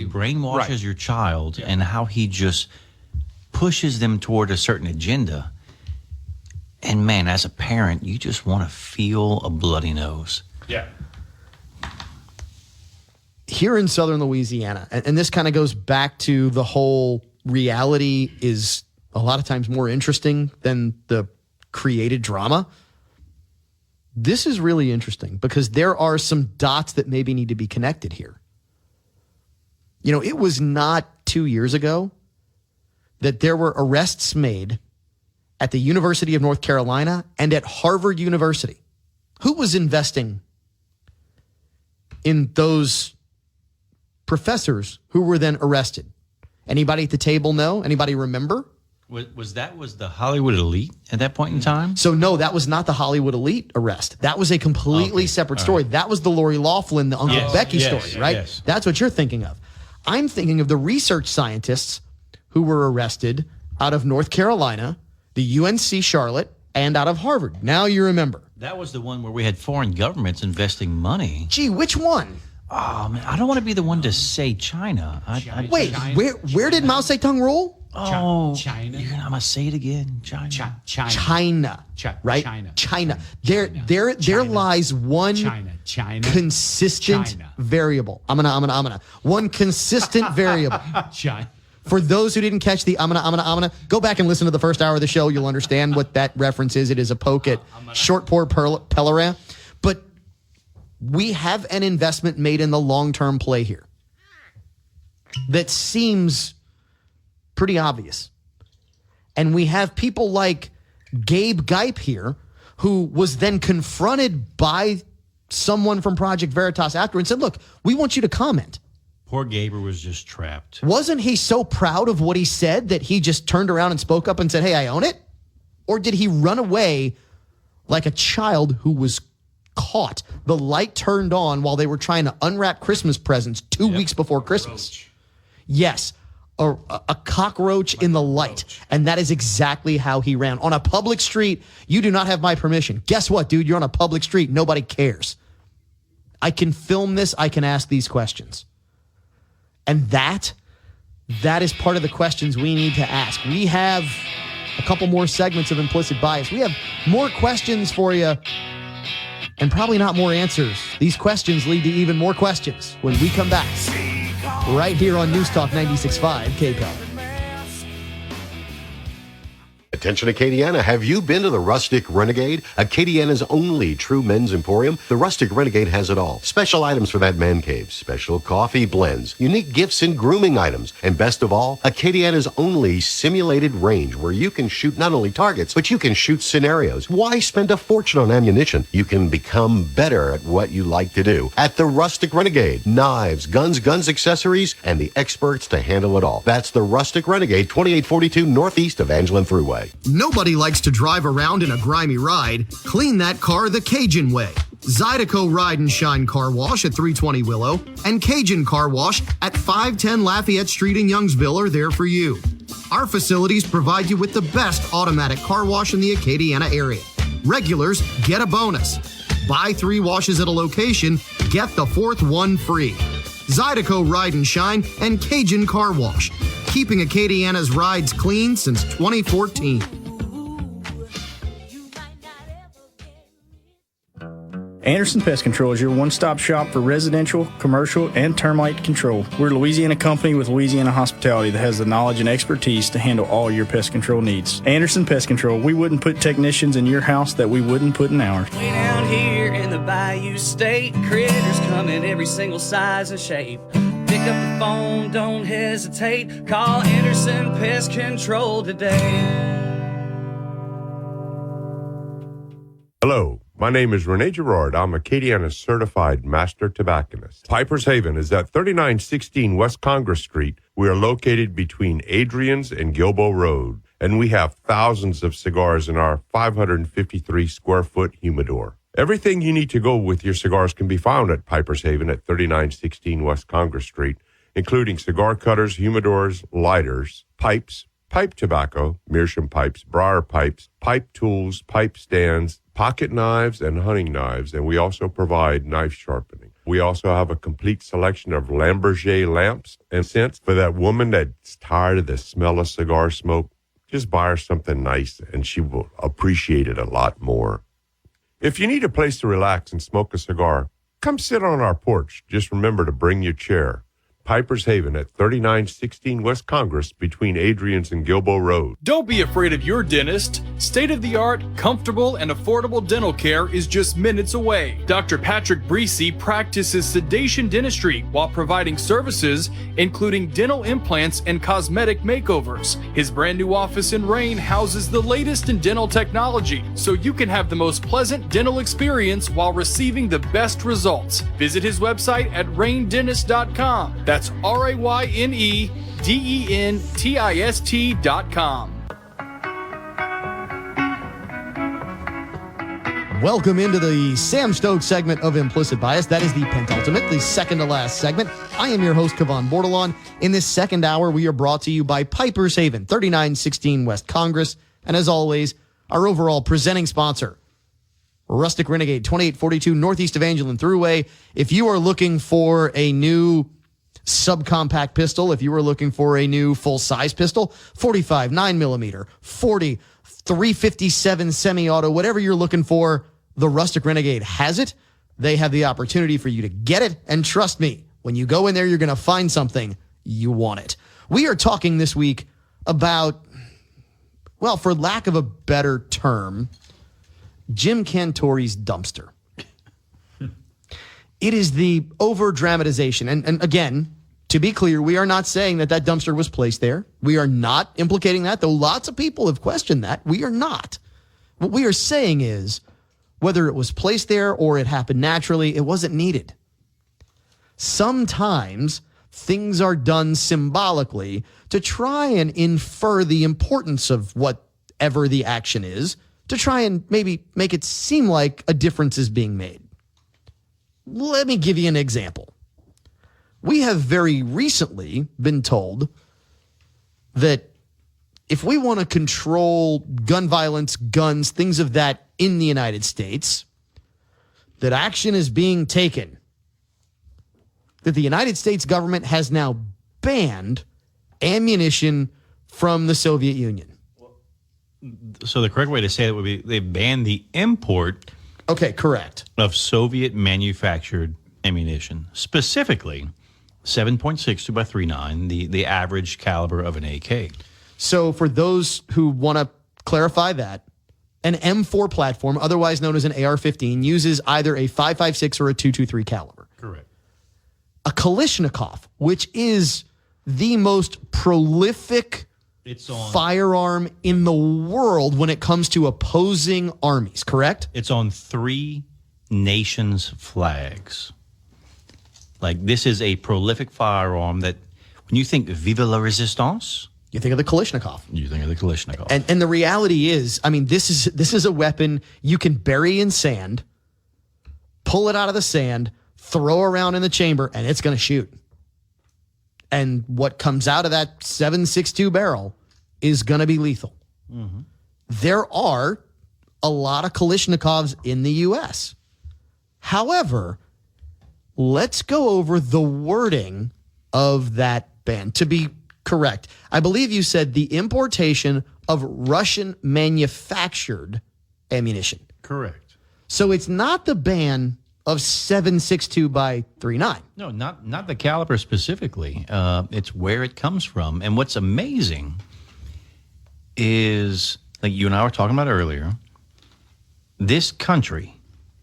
brainwashes your child and how he just pushes them toward a certain agenda. And man, as a parent, you just want to feel a bloody nose. Yeah. Here in southern Louisiana, and this kind of goes back to the whole reality is a lot of times more interesting than the created drama. This is really interesting because there are some dots that maybe need to be connected here. You know, it was not 2 years ago that there were arrests made at the University of North Carolina and at Harvard University. Who was investing in those professors who were then arrested? Anybody at the table know? Anybody remember? Was the Hollywood elite at that point in time? So no, that was not the Hollywood elite arrest. That was a completely separate story. Right. That was the Lori Loughlin, the Uncle Becky story, right? Yes. That's what you're thinking of. I'm thinking of the research scientists who were arrested out of North Carolina, the UNC Charlotte, and out of Harvard. Now you remember. That was the one where we had foreign governments investing money. Gee, which one? Oh, man, I don't want to be the one to say China. Wait, where did Mao Zedong rule? Oh, China. I'm going to say it again. China. Right? China. There lies one consistent variable. I'm gonna. One consistent variable. China. For those who didn't catch the I'm gonna, go back and listen to the first hour of the show. You'll understand what that reference is. It is a poke at short poor Pellerin. But we have an investment made in the long-term play here that seems pretty obvious. And we have people like Gabe Geip here, who was then confronted by someone from Project Veritas after and said, look, we want you to comment. Poor Gaber was just trapped. Wasn't he so proud of what he said that he just turned around and spoke up and said, hey, I own it? Or did he run away like a child who was caught? The light turned on while they were trying to unwrap Christmas presents 2 weeks before Christmas. Yes, a cockroach in the light. And that is exactly how he ran. On a public street, you do not have my permission. Guess what, dude? You're on a public street. Nobody cares. I can film this. I can ask these questions. And that is part of the questions we need to ask. We have a couple more segments of Implicit Bias. We have more questions for you and probably not more answers. These questions lead to even more questions when we come back right here on News Talk 96.5 KCAL. Attention Acadiana, have you been to the Rustic Renegade? Acadiana's only true men's emporium. The Rustic Renegade has it all. Special items for that man cave, special coffee blends, unique gifts and grooming items, and best of all, Acadiana's only simulated range where you can shoot not only targets, but you can shoot scenarios. Why spend a fortune on ammunition? You can become better at what you like to do. At the Rustic Renegade, knives, guns, accessories, and the experts to handle it all. That's the Rustic Renegade, 2842 northeast of Angelin Thruway. Nobody likes to drive around in a grimy ride. Clean that car the Cajun way. Zydeco Ride and Shine Car Wash at 320 Willow and Cajun Car Wash at 510 Lafayette Street in Youngsville are there for you. Our facilities provide you with the best automatic car wash in the Acadiana area. Regulars get a bonus. Buy 3 washes at a location, get the 4th one free. Zydeco Ride and Shine and Cajun Car Wash. Keeping Acadiana's rides clean since 2014. Anderson Pest Control is your one-stop shop for residential, commercial, and termite control. We're a Louisiana company with Louisiana hospitality that has the knowledge and expertise to handle all your pest control needs. Anderson Pest Control, we wouldn't put technicians in your house that we wouldn't put in ours. Way down here in the Bayou State, critters come in every single size and shape. Pick up the phone, don't hesitate. Call Anderson Pest Control today. Hello, my name is Rene Girard. I'm Acadiana certified master tobacconist. Piper's Haven is at 3916 West Congress Street. We are located between Adrian's and Gilbo Road, and we have thousands of cigars in our 553 square foot humidor. Everything you need to go with your cigars can be found at Piper's Haven at 3916 West Congress Street, including cigar cutters, humidors, lighters, pipes, pipe tobacco, meerschaum pipes, briar pipes, pipe tools, pipe stands, pocket knives, and hunting knives, and we also provide knife sharpening. We also have a complete selection of Lamborghini lamps and scents for that woman that's tired of the smell of cigar smoke. Just buy her something nice, and she will appreciate it a lot more. If you need a place to relax and smoke a cigar, come sit on our porch. Just remember to bring your chair. Piper's Haven at 3916 West Congress between Adrian's and Gilbo Road. Don't be afraid of your dentist. State-of-the-art, comfortable, and affordable dental care is just minutes away. Dr. Patrick Breesy practices sedation dentistry while providing services including dental implants and cosmetic makeovers. His brand new office in Rain houses the latest in dental technology, so you can have the most pleasant dental experience while receiving the best results. Visit his website at raindentist.com. That's RAYNEDENTIST.com. Welcome into the Sam Stokes segment of Implicit Bias. That is the penultimate, the second to last segment. I am your host, Cavan Bordelon. In this second hour, we are brought to you by Piper's Haven, 3916 West Congress. And as always, our overall presenting sponsor, Rustic Renegade, 2842 Northeast Evangeline Thruway. If you are looking for a new subcompact pistol, if you were looking for a new full-size pistol, 45, 9mm, 40, 357 semi-auto, whatever you're looking for, the Rustic Renegade has it. They have the opportunity for you to get it, and trust me, when you go in there, you're going to find something, you want it. We are talking this week about, well, for lack of a better term, Jim Cantore's dumpster. It is the over-dramatization. And again, to be clear, we are not saying that that dumpster was placed there. We are not implicating that, though lots of people have questioned that. We are not. What we are saying is, whether it was placed there or it happened naturally, it wasn't needed. Sometimes things are done symbolically to try and infer the importance of whatever the action is, to try and maybe make it seem like a difference is being made. Let me give you an example. We have very recently been told that if we want to control gun violence, guns, things of that in the United States, that action is being taken. That the United States government has now banned ammunition from the Soviet Union. So the correct way to say it would be they banned the import. Okay, correct. Of Soviet manufactured ammunition, specifically 7.62 by 3.9, the average caliber of an AK. So for those who want to clarify that, an M4 platform, otherwise known as an AR-15, uses either a 5.56 or a .223 caliber. Correct. A Kalashnikov, which is the most prolific firearm in the world when it comes to opposing armies, correct? It's on 3 nations' flags. Like, this is a prolific firearm that, when you think Vive la Resistance, you think of the Kalashnikov. You think of the Kalashnikov. And the reality is, I mean, this is a weapon you can bury in sand, pull it out of the sand, throw around in the chamber, and it's going to shoot. And what comes out of that 7.62 barrel is going to be lethal. Mm-hmm. There are a lot of Kalashnikovs in the U.S. However, let's go over the wording of that ban. To be correct, I believe you said the importation of Russian manufactured ammunition. Correct. So it's not the ban of 7.62 by 3.9. No, not the caliber specifically. It's where it comes from. And what's amazing is, like you and I were talking about earlier, this country,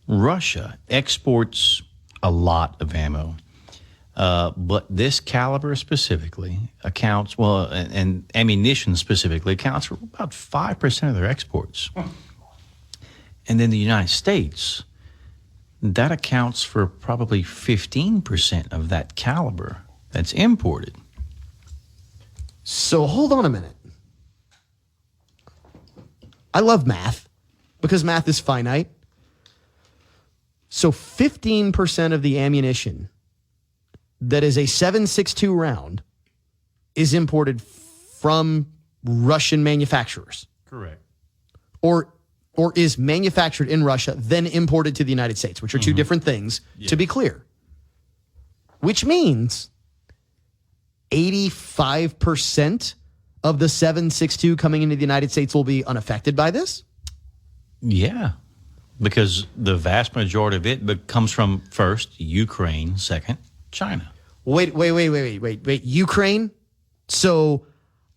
Russia, exports a lot of ammo. But this caliber specifically accounts, and ammunition specifically accounts for about 5% of their exports. And then the United States, that accounts for probably 15% of that caliber that's imported. So hold on a minute. I love math because math is finite. So 15% of the ammunition that is a 7.62 round is imported from Russian manufacturers. Correct. Or is manufactured in Russia, then imported to the United States, which are two different things, to be clear. Which means 85% of the 7.62 coming into the United States will be unaffected by this? Yeah, because the vast majority of it comes from, first, Ukraine, second, China. Wait. Ukraine? So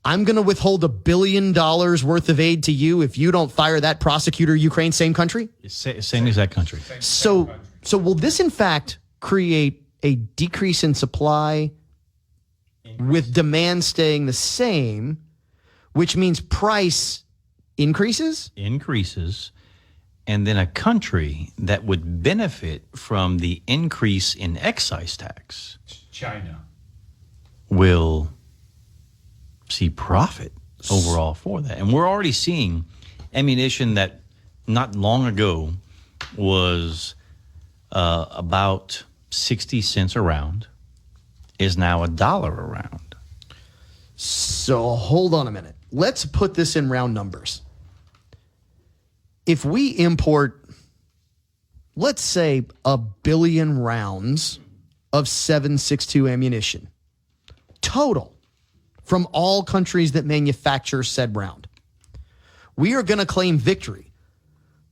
I'm going to withhold $1 billion worth of aid to you if you don't fire that prosecutor, Ukraine, same country? Same as that country. So will this, in fact, create a decrease in supply with demand staying the same, which means price increases? Increases. And then a country that would benefit from the increase in excise tax, China, will see profit overall for that. And we're already seeing ammunition that not long ago was about 60 cents a round is now $1 a round. So hold on a minute. Let's put this in round numbers. If we import, let's say, 1 billion rounds of 7.62 ammunition, total, from all countries that manufacture said round, we are going to claim victory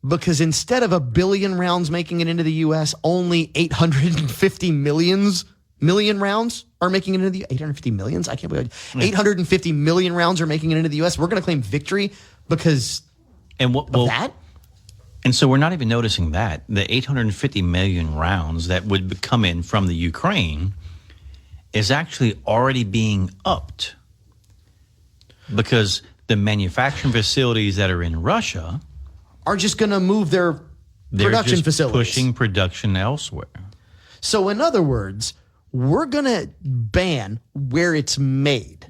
because instead of 1 billion rounds making it into the U.S., only 850 million rounds are making it into the 850 millions. I can't believe it. 850 million rounds are making it into the U.S. We're going to claim victory because of that. And so we're not even noticing that the 850 million rounds that would come in from the Ukraine is actually already being upped because the manufacturing facilities that are in Russia are just going to move their production just facilities, pushing production elsewhere. So in other words, we're going to ban where it's made.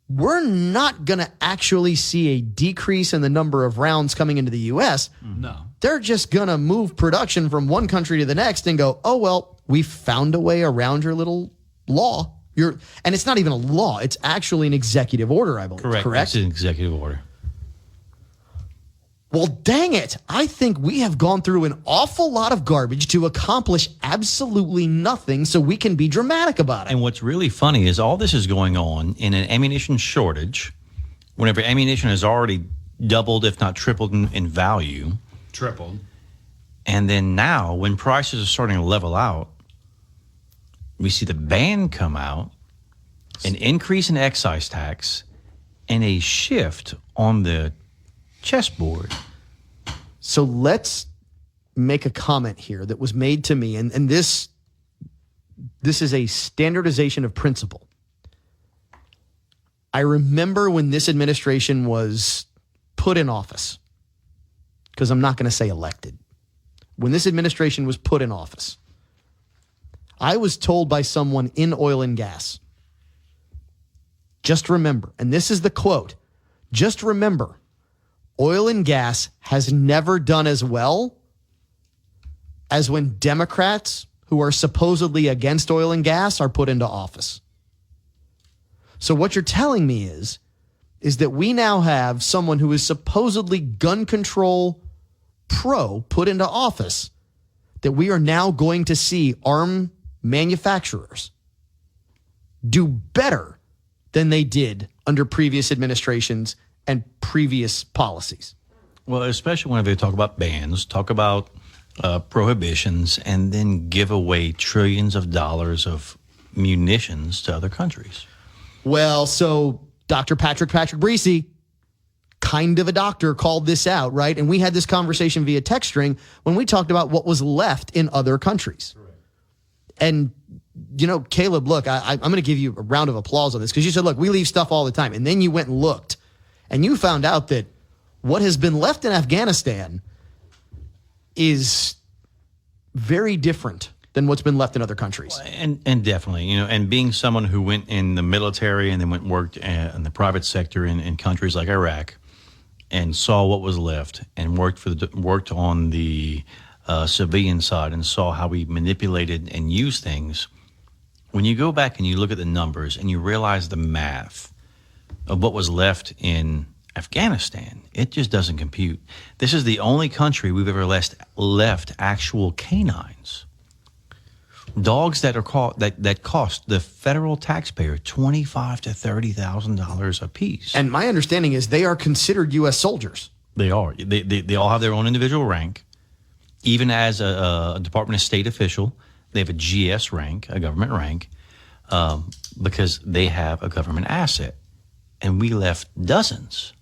We're not going to actually see a decrease in the number of rounds coming into the U.S. No. They're just going to move production from one country to the next and go, oh, well, we found a way around your little law. And it's not even a law. It's actually an executive order, I believe. Correct? It's an executive order. Well, dang it. I think we have gone through an awful lot of garbage to accomplish absolutely nothing so we can be dramatic about it. And what's really funny is all this is going on in an ammunition shortage, whenever ammunition has already doubled, if not tripled in value. Tripled. And then now, when prices are starting to level out, we see the ban come out, an increase in excise tax, and a shift on the chessboard. So let's make a comment here that was made to me, and this is a standardization of principle. I remember when this administration was put in office, because I'm not going to say elected. When this administration was put in office, I was told by someone in oil and gas, just remember, and this is the quote, just remember, oil and gas has never done as well as when Democrats who are supposedly against oil and gas are put into office. So what you're telling me is that we now have someone who is supposedly gun control pro put into office, that we are now going to see arm manufacturers do better than they did under previous administrations and previous policies. Well, especially when they talk about bans, talk about prohibitions, and then give away trillions of dollars of munitions to other countries. Well, so Dr. Patrick Breese, kind of a doctor, called this out, right? And we had this conversation via text string when we talked about what was left in other countries. Right. And, Caleb, look, I'm going to give you a round of applause on this because you said, look, we leave stuff all the time. And then you went and looked, and you found out that what has been left in Afghanistan is very different than what's been left in other countries. And definitely, and being someone who went in the military and then went and worked in the private sector in countries like Iraq and saw what was left and worked on the civilian side and saw how we manipulated and used things. When you go back and you look at the numbers and you realize the math of what was left in Afghanistan, it just doesn't compute. This is the only country we've ever left actual canines. Dogs that are that cost the federal taxpayer $25,000 to $30,000 a piece. And my understanding is they are considered U.S. soldiers. They are. They all have their own individual rank. Even as a Department of State official, they have a GS rank, a government rank, because they have a government asset. And we left dozens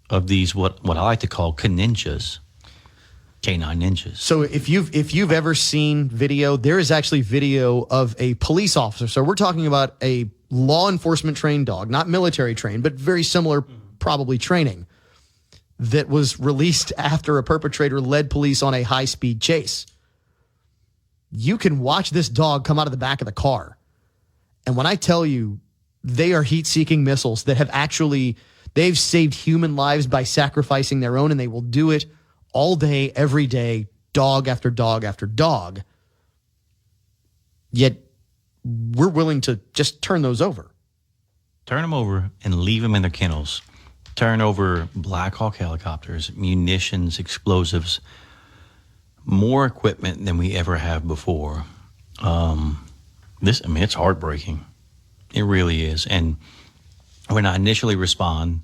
of these what I like to call canine ninjas. So if you've ever seen video, there is actually video of a police officer. So we're talking about a law enforcement trained dog, not military trained, but very similar probably training, that was released after a perpetrator led police on a high-speed chase. You can watch this dog come out of the back of the car. And when I tell you they are heat-seeking missiles that have they've saved human lives by sacrificing their own, and they will do it all day, every day, dog after dog after dog. Yet we're willing to just turn those over. Turn them over and leave them in their kennels. Turn over Black Hawk helicopters, munitions, explosives, more equipment than we ever have before. It's heartbreaking. It really is. And when I initially respond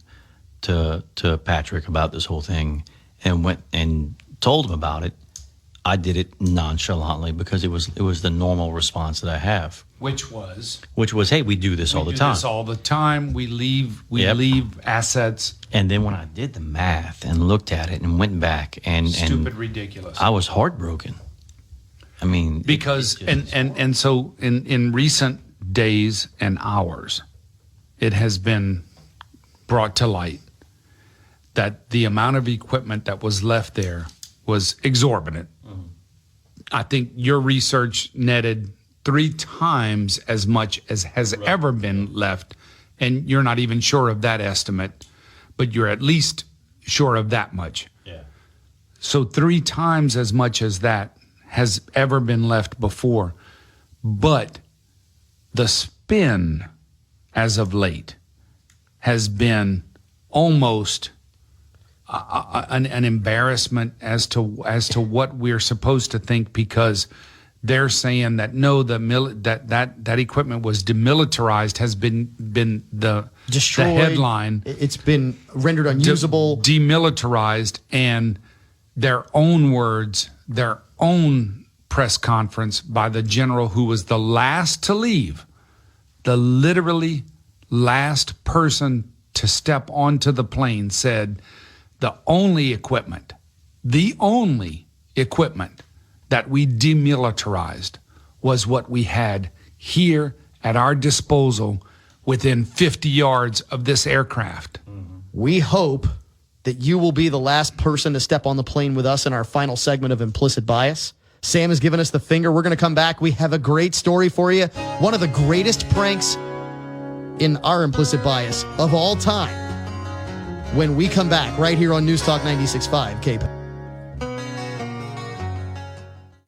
to Patrick about this whole thing and went and told him about it, I did it nonchalantly because it was the normal response that I have. Which was, hey, we do this all the time. We do this all the time. We leave assets. And then when I did the math and looked at it and went back and ridiculous. I was heartbroken. I mean, because so in recent days and hours, it has been brought to light that the amount of equipment that was left there was exorbitant. Mm-hmm. I think your research netted 3 times as much as has ever been left, and you're not even sure of that estimate, but you're at least sure of that much. Yeah. So 3 times as much as that has ever been left before. But the spin as of late has been almost an embarrassment as to what we're supposed to think, because they're saying that no, that equipment was demilitarized, has been the destroyed. The headline. It's been rendered unusable, demilitarized, and their own words, their own press conference by the general who was the last to leave, the literally last person to step onto the plane, said the only equipment that we demilitarized was what we had here at our disposal within 50 yards of this aircraft. Mm-hmm. We hope that you will be the last person to step on the plane with us in our final segment of Implicit Bias. Sam has given us the finger. We're going to come back. We have a great story for you. One of the greatest pranks in our Implicit Bias of all time. When we come back right here on News Talk 96.5 KPEL.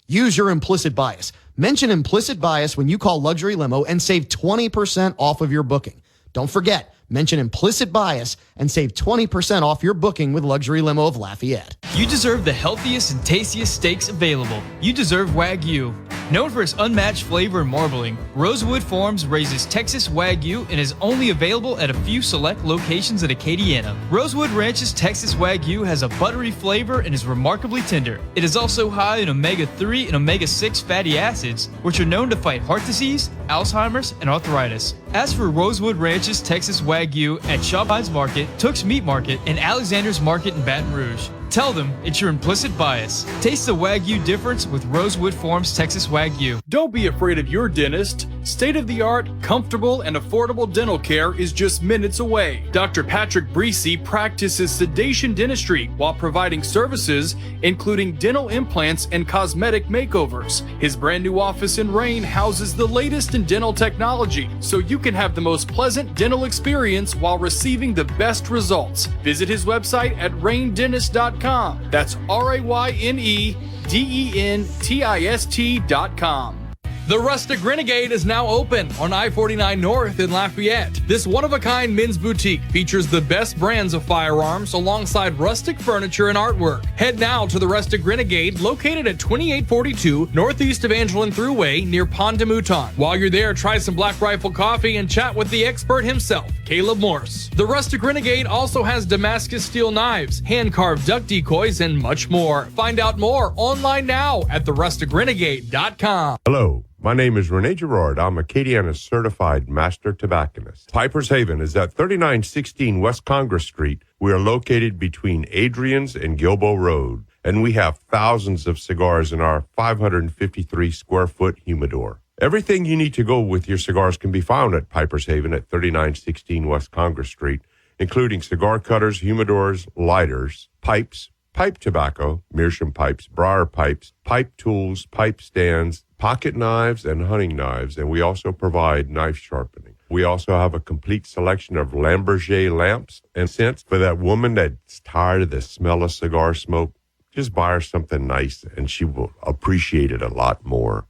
Use your Implicit Bias. Mention Implicit Bias when you call Luxury Limo and save 20% off of your booking. Don't forget, Mention Implicit Bias and save 20% off your booking with Luxury Limo of Lafayette. You deserve the healthiest and tastiest steaks available. You deserve Wagyu. Known for its unmatched flavor and marbling, Rosewood Farms raises Texas Wagyu and is only available at a few select locations in Acadiana. Rosewood Ranch's Texas Wagyu has a buttery flavor and is remarkably tender. It is also high in omega-3 and omega-6 fatty acids, which are known to fight heart disease, Alzheimer's, and arthritis. Ask for Rosewood Ranch's Texas Wagyu at Shoppine's Market, Tooks Meat Market, and Alexander's Market in Baton Rouge. Tell them it's your implicit bias. Taste the Wagyu difference with Rosewood Farms Texas Wagyu. Don't be afraid of your dentist. State-of-the-art, comfortable, and affordable dental care is just minutes away. Dr. Patrick Breesy practices sedation dentistry while providing services including dental implants and cosmetic makeovers. His brand new office in Rain houses the latest in dental technology, so you can have the most pleasant dental experience while receiving the best results. Visit his website at raindentist.com. That's RAYNEDENTIST.com. The Rustic Renegade is now open on I-49 North in Lafayette. This one-of-a-kind men's boutique features the best brands of firearms alongside rustic furniture and artwork. Head now to the Rustic Renegade, located at 2842 Northeast Evangeline Thruway near Pont de Mouton. While you're there, try some Black Rifle coffee and chat with the expert himself, Caleb Morse. The Rustic Renegade also has Damascus steel knives, hand-carved duck decoys, and much more. Find out more online now at therusticrenegade.com. Hello. My name is Rene Girard. I'm Acadiana's certified master tobacconist. Piper's Haven is at 3916 West Congress Street. We are located between Adrian's and Gilboa Road, and we have thousands of cigars in our 553 square foot humidor. Everything you need to go with your cigars can be found at Piper's Haven at 3916 West Congress Street, including cigar cutters, humidors, lighters, pipes, pipe tobacco, meerschaum pipes, briar pipes, pipe tools, pipe stands, pocket knives, and hunting knives, and we also provide knife sharpening. We also have a complete selection of Lamborghini lamps and scents for that woman that's tired of the smell of cigar smoke. Just buy her something nice, and she will appreciate it a lot more.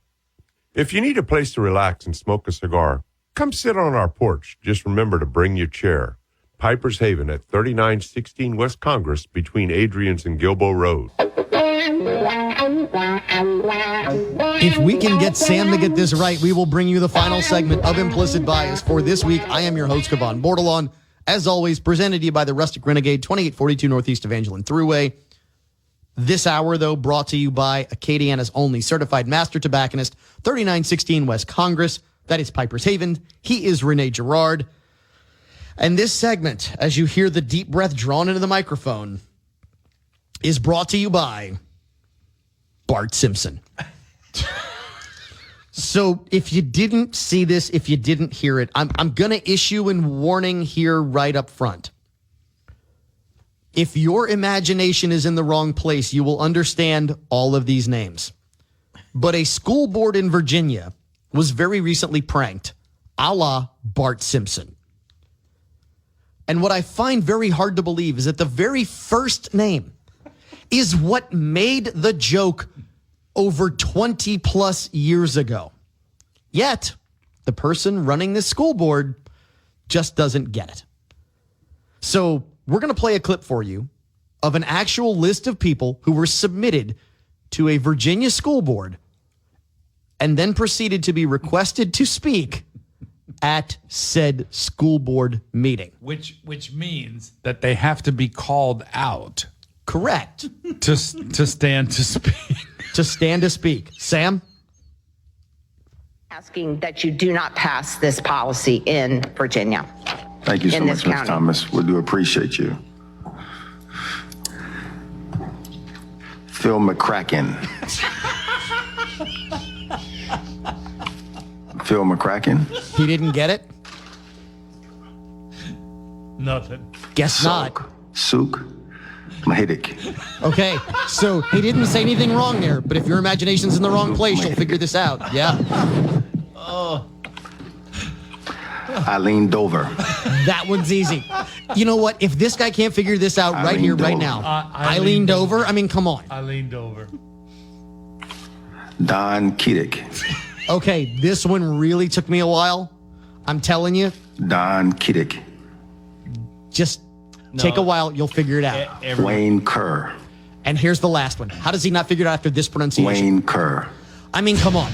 If you need a place to relax and smoke a cigar, come sit on our porch. Just remember to bring your chair. Piper's Haven at 3916 West Congress between Adrian's and Gilboa Road. If we can get Sam to get this right, we will bring you the final segment of Implicit Bias for this week. I am your host, Cavan Bordelon. As always, presented to you by the Rustic Renegade, 2842 Northeast Evangeline Thruway. This hour, though, brought to you by Acadiana's only certified master tobacconist, 3916 West Congress. That is Piper's Haven. He is Rene Girard. And this segment, as you hear the deep breath drawn into the microphone, is brought to you by Bart Simpson. So if you didn't see this, if you didn't hear it, I'm going to issue a warning here right up front. If your imagination is in the wrong place, you will understand all of these names. But a school board in Virginia was very recently pranked, a la Bart Simpson. And what I find very hard to believe is that the very first name is what made the joke over 20 plus years ago. Yet, the person running this school board just doesn't get it. So, we're going to play a clip for you of an actual list of people who were submitted to a Virginia school board and then proceeded to be requested to speak at said school board meeting. Which means that they have to be called out. Correct. To stand to speak. To stand to speak. Sam? Asking that you do not pass this policy in Virginia. Thank you so in much, this Ms. county. Thomas. We do appreciate you. Phil McCracken. Phil McCracken? He didn't get it? Nothing. Guess not. Sook. Mahidik. Okay, so he didn't say anything wrong there, but if your imagination's in the wrong place, you'll figure this out. Yeah. Oh. Eileen Dover. That one's easy. You know what? If this guy can't figure this out right here, right now, Eileen Dover, I mean, come on. Eileen Dover. Don Kiddick. Okay, this one really took me a while. I'm telling you. Don Kiddick. Just take a while. You'll figure it out. Wayne Kerr. And here's the last one. How does he not figure it out after this pronunciation? Wayne Kerr. I mean, come on.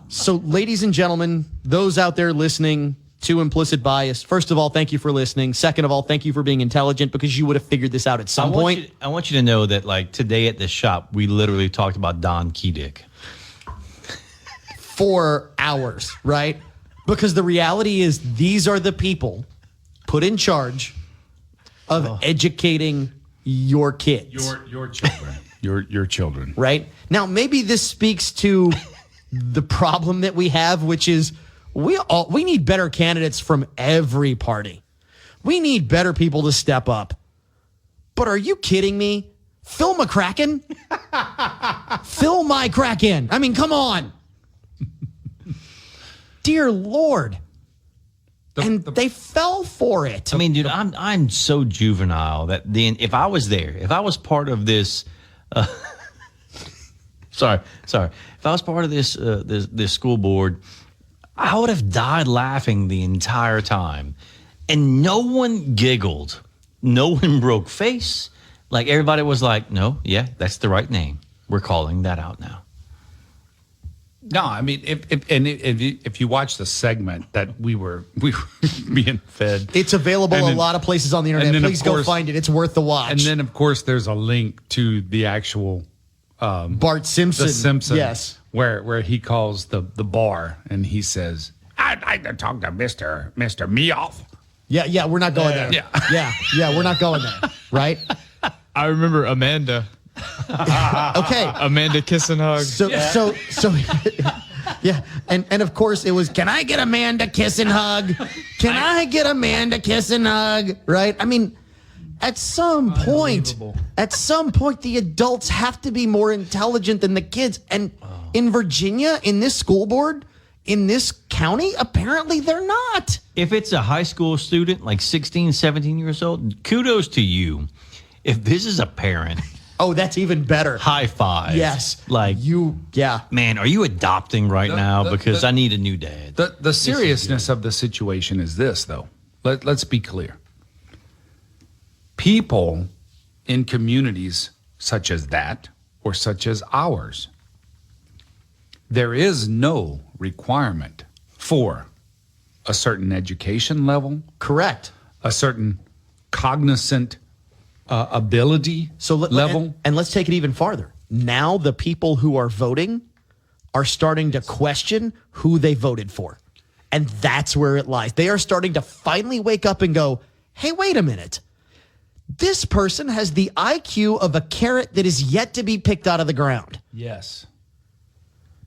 So, ladies and gentlemen, those out there listening to Implicit Bias, first of all, thank you for listening. Second of all, thank you for being intelligent, because you would have figured this out at some point. I want you to know that, like, today at the shop, we literally talked about Don Kedick. 4 hours, right? Because the reality is, these are the people put in charge of educating your kids. Your children. your children. Right? Now, maybe this speaks to the problem that we have, which is we need better candidates from every party. We need better people to step up. But are you kidding me? Phil McCracken? Phil McCracken. I mean, come on. Dear Lord. They fell for it. I mean, dude, I'm so juvenile that if I was there, if I was part of this, sorry, if I was part of this school board, I would have died laughing the entire time, and no one giggled, no one broke face. Like, everybody was like, "No, yeah, that's the right name. We're calling that out now." No, I mean, if you watch the segment that we were being fed, it's available a lot of places on the internet. Please go find it. It's worth the watch. And then, of course, there's a link to the actual Bart Simpson. The Simpson, yes, where he calls the bar and he says, "I'd like to talk to Mr. Meoff." Yeah, we're not going there. Yeah, we're not going there. Right? I remember Amanda. Okay. Amanda kiss and hug. So yeah. And of course it was, can I get Amanda kiss and hug? Can I get Amanda kiss and hug? Right? I mean, at some point, the adults have to be more intelligent than the kids. And in Virginia, in this school board, in this county, apparently they're not. If it's a high school student, like 16, 17 years old, kudos to you. If this is a parent... Oh, that's even better. High five. Yes. Like, man, are you adopting right now? Because I need a new dad. The seriousness of the situation is this, though. Let's be clear. People in communities such as that, or such as ours, there is no requirement for a certain education level. Correct. A certain cognizant ability level. And let's take it even farther. Now the people who are voting are starting to question who they voted for. And that's where it lies. They are starting to finally wake up and go, hey, wait a minute. This person has the IQ of a carrot that is yet to be picked out of the ground. Yes.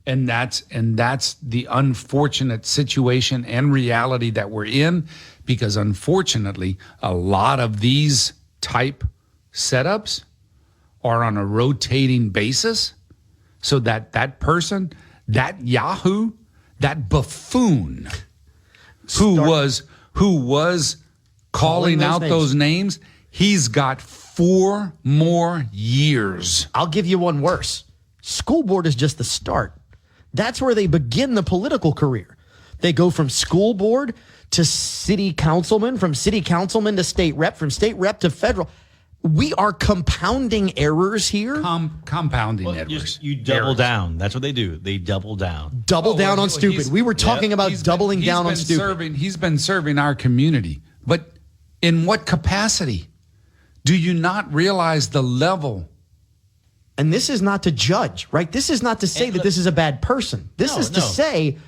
And that's the unfortunate situation and reality that we're in, because unfortunately, a lot of these type setups are on a rotating basis, so that person, that Yahoo, that buffoon who was calling out those names, he's got 4 more years. I'll give you one worse. School board is just the start. That's where they begin the political career. They go from school board to city councilman, from city councilman to state rep, from state rep to federal. We are compounding errors here. Compounding errors. You double down. That's what they do. They double down. Double down on stupid. We were talking about doubling down on stupid. He's been serving our community. But in what capacity? Do you not realize the level? And this is not to judge, right? This is not to say that this is a bad person. This is to say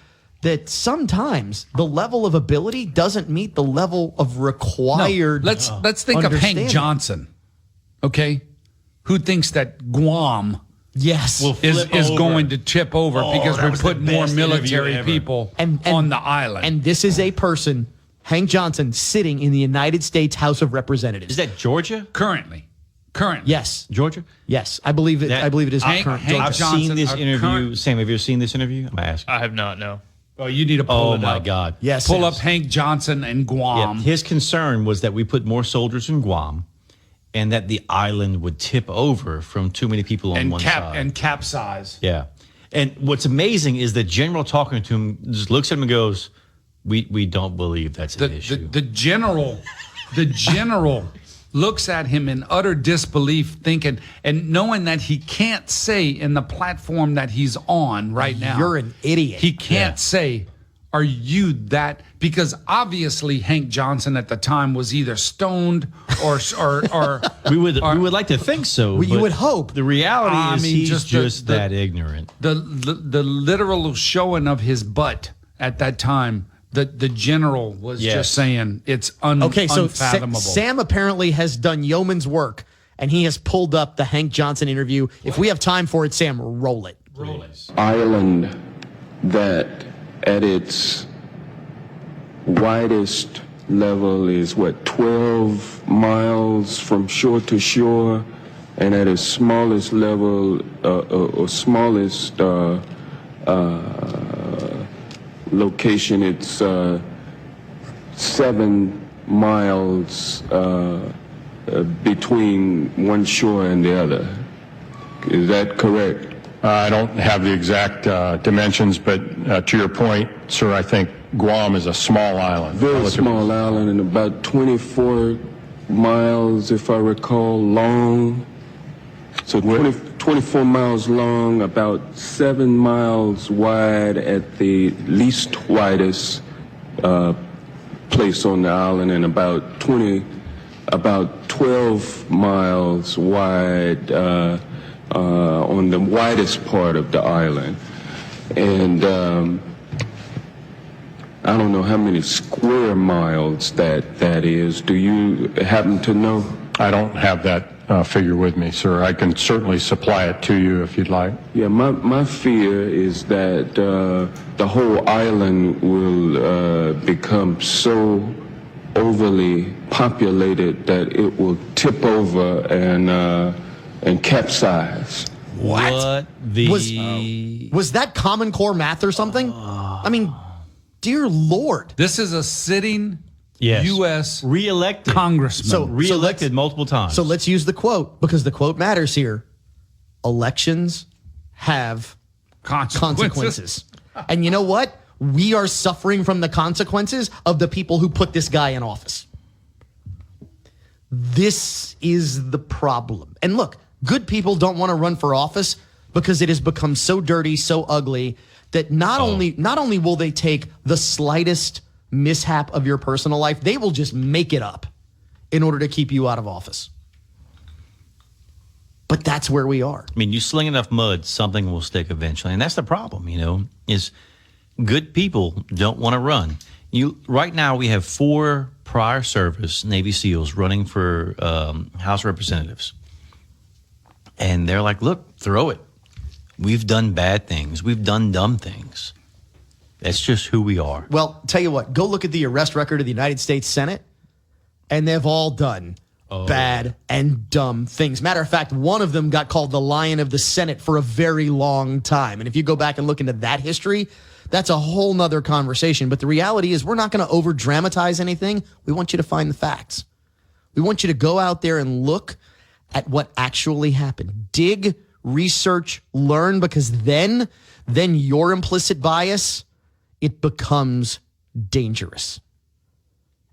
that sometimes the level of ability doesn't meet the level of required. Let's think of Hank Johnson, okay, who thinks that Guam is going to tip over because we put more military people on the island. And this is a person, Hank Johnson, sitting in the United States House of Representatives. Is that Georgia? Currently. Yes. Georgia? Yes. I believe it is current. I've seen this interview. Sam, have you seen this interview? I'm asking. I have not, no. Oh, you need to pull it up. Oh, my God. Yes. Pull up Hank Johnson and Guam. Yeah, his concern was that we put more soldiers in Guam and that the island would tip over from too many people on one side. And capsize. Yeah. And what's amazing is the general talking to him just looks at him and goes, We don't believe that's an issue. The general looks at him in utter disbelief, thinking and knowing that he can't say in the platform that he's on right now, "You're an idiot." He can't say, "Are you that?" Because obviously Hank Johnson at the time was either stoned or we would like to think so. Well, you but would hope. The reality is he's just the- that ignorant. The literal showing of his butt at that time. The general was just saying it's Okay, so unfathomable. Sam apparently has done yeoman's work, and he has pulled up the Hank Johnson interview. If we have time for it, Sam, roll it. Island that at its widest level is 12 miles from shore to shore, and at its smallest level or smallest location, it's 7 miles between one shore and the other. Is that correct? I don't have the exact dimensions, but to your point, sir, I think Guam is a small island. Very small island, and about 24 miles, if I recall, long. So 24 miles long, about 7 miles wide at the least widest place on the island, and about 12 miles wide on the widest part of the island. And I don't know how many square miles that is. Do you happen to know? I don't have that figure with me, sir. I can certainly supply it to you if you'd like. Yeah, my fear is that the whole island will become so overly populated that it will tip over and capsize. What? Was that Common Core math or something? I mean, dear Lord. This is a sitting Yes. U.S. Reelected congressman. Reelected multiple times. So let's use the quote, because the quote matters here. Elections have consequences. And you know what? We are suffering from the consequences of the people who put this guy in office. This is the problem. And look, good people don't want to run for office because it has become so dirty, so ugly that not only will they take the slightest mishap of your personal life, they will just make it up in order to keep you out of office. But that's where we are. I mean, you sling enough mud, something will stick eventually. And that's the problem, is good people don't want to run. Right now, we have 4 prior service Navy SEALs running for House of Representatives. And they're like, look, throw it. We've done bad things. We've done dumb things. That's just who we are. Well, tell you what, go look at the arrest record of the United States Senate, and they've all done bad and dumb things. Matter of fact, one of them got called the Lion of the Senate for a very long time. And if you go back and look into that history, that's a whole nother conversation. But the reality is we're not going to over dramatize anything. We want you to find the facts. We want you to go out there and look at what actually happened. Dig, research, learn, because then your implicit bias, it becomes dangerous.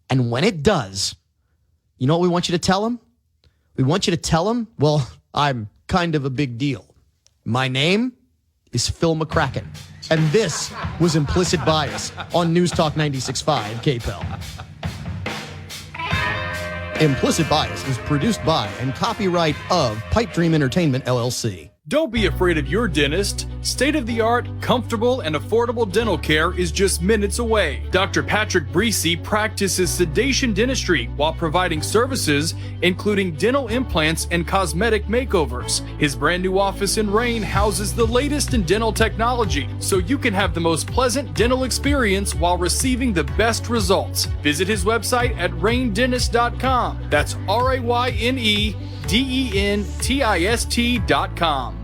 And when it does, you know what we want you to tell them? We want you to tell them, well, I'm kind of a big deal. My name is Phil McCracken. And this was Implicit Bias on News Talk 96.5 KPEL. Implicit Bias is produced by and copyright of Pipe Dream Entertainment, LLC. Don't be afraid of your dentist. State-of-the-art, comfortable, and affordable dental care is just minutes away. Dr. Patrick Breesy practices sedation dentistry while providing services including dental implants and cosmetic makeovers. His brand new office in Rain houses the latest in dental technology, so you can have the most pleasant dental experience while receiving the best results. Visit his website at raindentist.com. That's RAYNEDENTIST.com.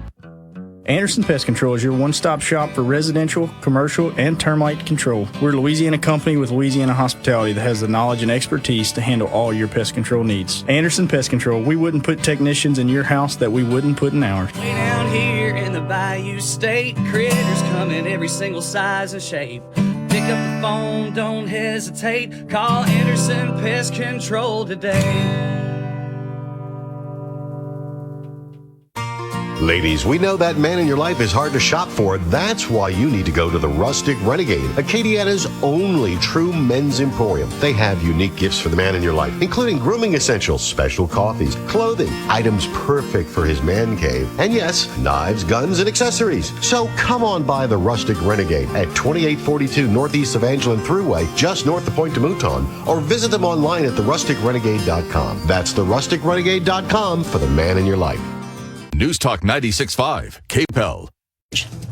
Anderson Pest Control is your one-stop shop for residential, commercial, and termite control. We're a Louisiana company with Louisiana hospitality that has the knowledge and expertise to handle all your pest control needs. Anderson Pest Control, we wouldn't put technicians in your house that we wouldn't put in ours. Way down here in the Bayou State, critters come in every single size and shape. Pick Pick up the phone, don't hesitate. Call Anderson Pest Control today. Ladies, we know that man in your life is hard to shop for. That's why you need to go to the Rustic Renegade, Acadiana's only true men's emporium. They have unique gifts for the man in your life, including grooming essentials, special coffees, clothing, items perfect for his man cave, and yes, knives, guns, and accessories. So come on by the Rustic Renegade at 2842 Northeast Evangeline Thruway, just north of Point de Mouton, or visit them online at therusticrenegade.com. That's therusticrenegade.com for the man in your life. News Talk 96.5, KPEL.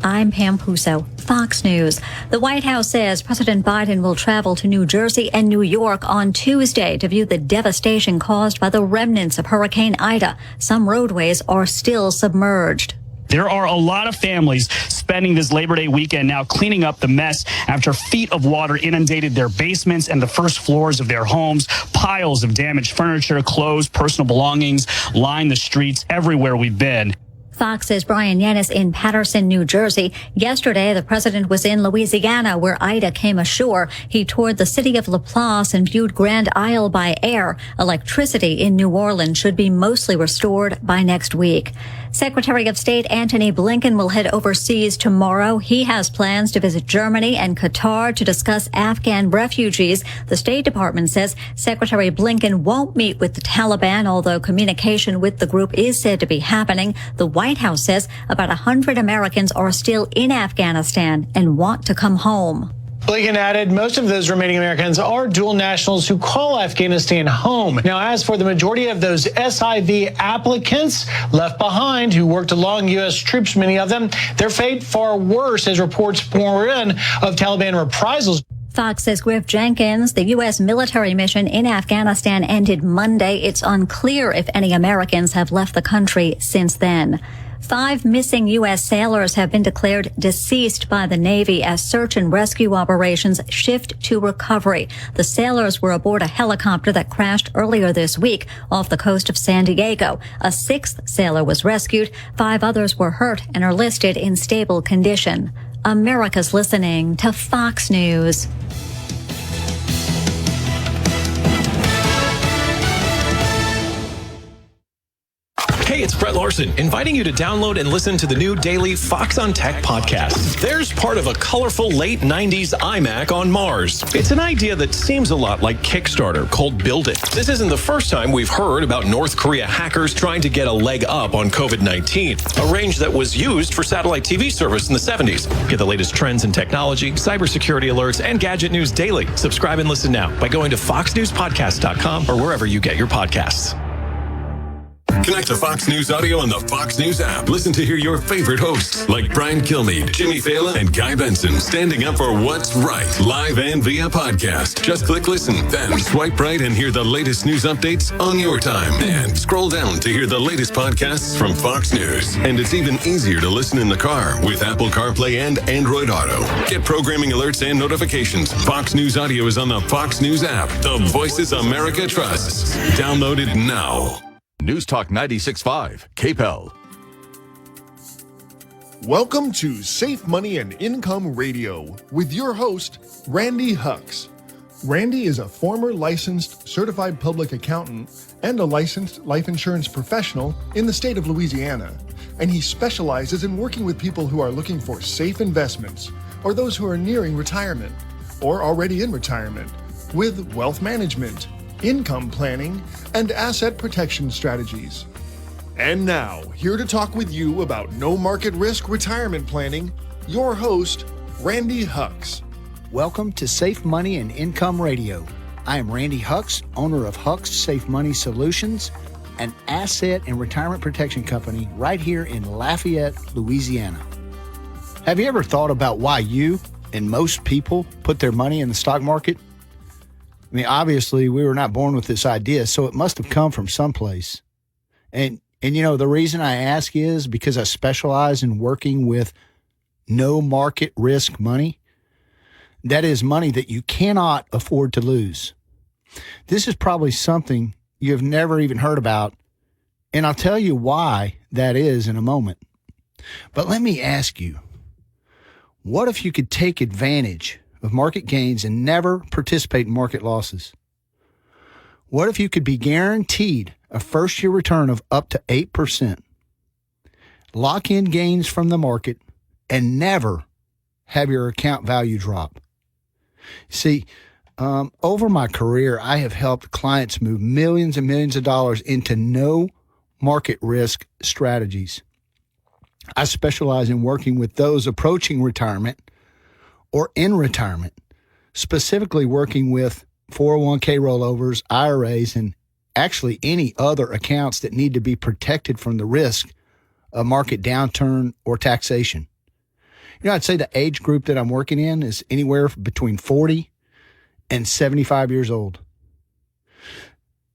I'm Pam Puso, Fox News. The White House says President Biden will travel to New Jersey and New York on Tuesday to view the devastation caused by the remnants of Hurricane Ida. Some roadways are still submerged. There are a lot of families spending this Labor Day weekend now cleaning up the mess after feet of water inundated their basements and the first floors of their homes. Piles of damaged furniture, clothes, personal belongings line the streets everywhere we've been. Fox's Brian Yanis in Paterson, New Jersey. Yesterday, the president was in Louisiana, where Ida came ashore. He toured the city of Laplace and viewed Grand Isle by air. Electricity in New Orleans should be mostly restored by next week. Secretary of State Antony Blinken will head overseas tomorrow. He has plans to visit Germany and Qatar to discuss Afghan refugees. The State Department says Secretary Blinken won't meet with the Taliban, although communication with the group is said to be happening. The White House says about 100 Americans are still in Afghanistan and want to come home. Blinken added most of those remaining Americans are dual nationals who call Afghanistan home. Now, as for the majority of those SIV applicants left behind who worked along U.S. troops, many of them, their fate far worse as reports pour in of Taliban reprisals. Fox says Griff Jenkins, the U.S. military mission in Afghanistan ended Monday. It's unclear if any Americans have left the country since then. 5 missing U.S. sailors have been declared deceased by the Navy as search and rescue operations shift to recovery. The sailors were aboard a helicopter that crashed earlier this week off the coast of San Diego. A 6th sailor was rescued. 5 others were hurt and are listed in stable condition. America's listening to Fox News. Hey, it's Brett Larson, inviting you to download and listen to the new daily Fox on Tech podcast. There's part of a colorful late 90s iMac on Mars. It's an idea that seems a lot like Kickstarter, called Build It. This isn't the first time we've heard about North Korea hackers trying to get a leg up on COVID-19, a range that was used for satellite TV service in the 70s. Get the latest trends in technology, cybersecurity alerts, and gadget news daily. Subscribe and listen now by going to foxnewspodcast.com or wherever you get your podcasts. Connect to Fox News Audio on the Fox News app. Listen to hear your favorite hosts like Brian Kilmeade, Jimmy Fallon, and Guy Benson standing up for what's right, live and via podcast. Just click listen, then swipe right and hear the latest news updates on your time. And scroll down to hear the latest podcasts from Fox News. And it's even easier to listen in the car with Apple CarPlay and Android Auto. Get programming alerts and notifications. Fox News Audio is on the Fox News app. The voices America trusts. Download it now. News Talk 96.5, KPEL. Welcome to Safe Money and Income Radio with your host, Randy Hucks. Randy is a former licensed certified public accountant and a licensed life insurance professional in the state of Louisiana, and he specializes in working with people who are looking for safe investments or those who are nearing retirement or already in retirement with wealth management, income planning, and asset protection strategies. And now, here to talk with you about no market risk retirement planning, your host, Randy Hucks. Welcome to Safe Money and Income Radio. I am Randy Hucks, owner of Hucks Safe Money Solutions, an asset and retirement protection company right here in Lafayette, Louisiana. Have you ever thought about why you and most people put their money in the stock market? I mean, obviously, we were not born with this idea, so it must have come from someplace. And you know, the reason I ask is because I specialize in working with no market risk money. That is money that you cannot afford to lose. This is probably something you have never even heard about, and I'll tell you why that is in a moment. But let me ask you, what if you could take advantage of market gains and never participate in market losses? What if you could be guaranteed a first-year return of up to 8%, lock in gains from the market, and never have your account value drop? See, over my career, I have helped clients move millions and millions of dollars into no market risk strategies. I specialize in working with those approaching retirement or in retirement, specifically working with 401k rollovers, IRAs, and actually any other accounts that need to be protected from the risk of market downturn or taxation. You know, I'd say the age group that I'm working in is anywhere between 40 and 75 years old.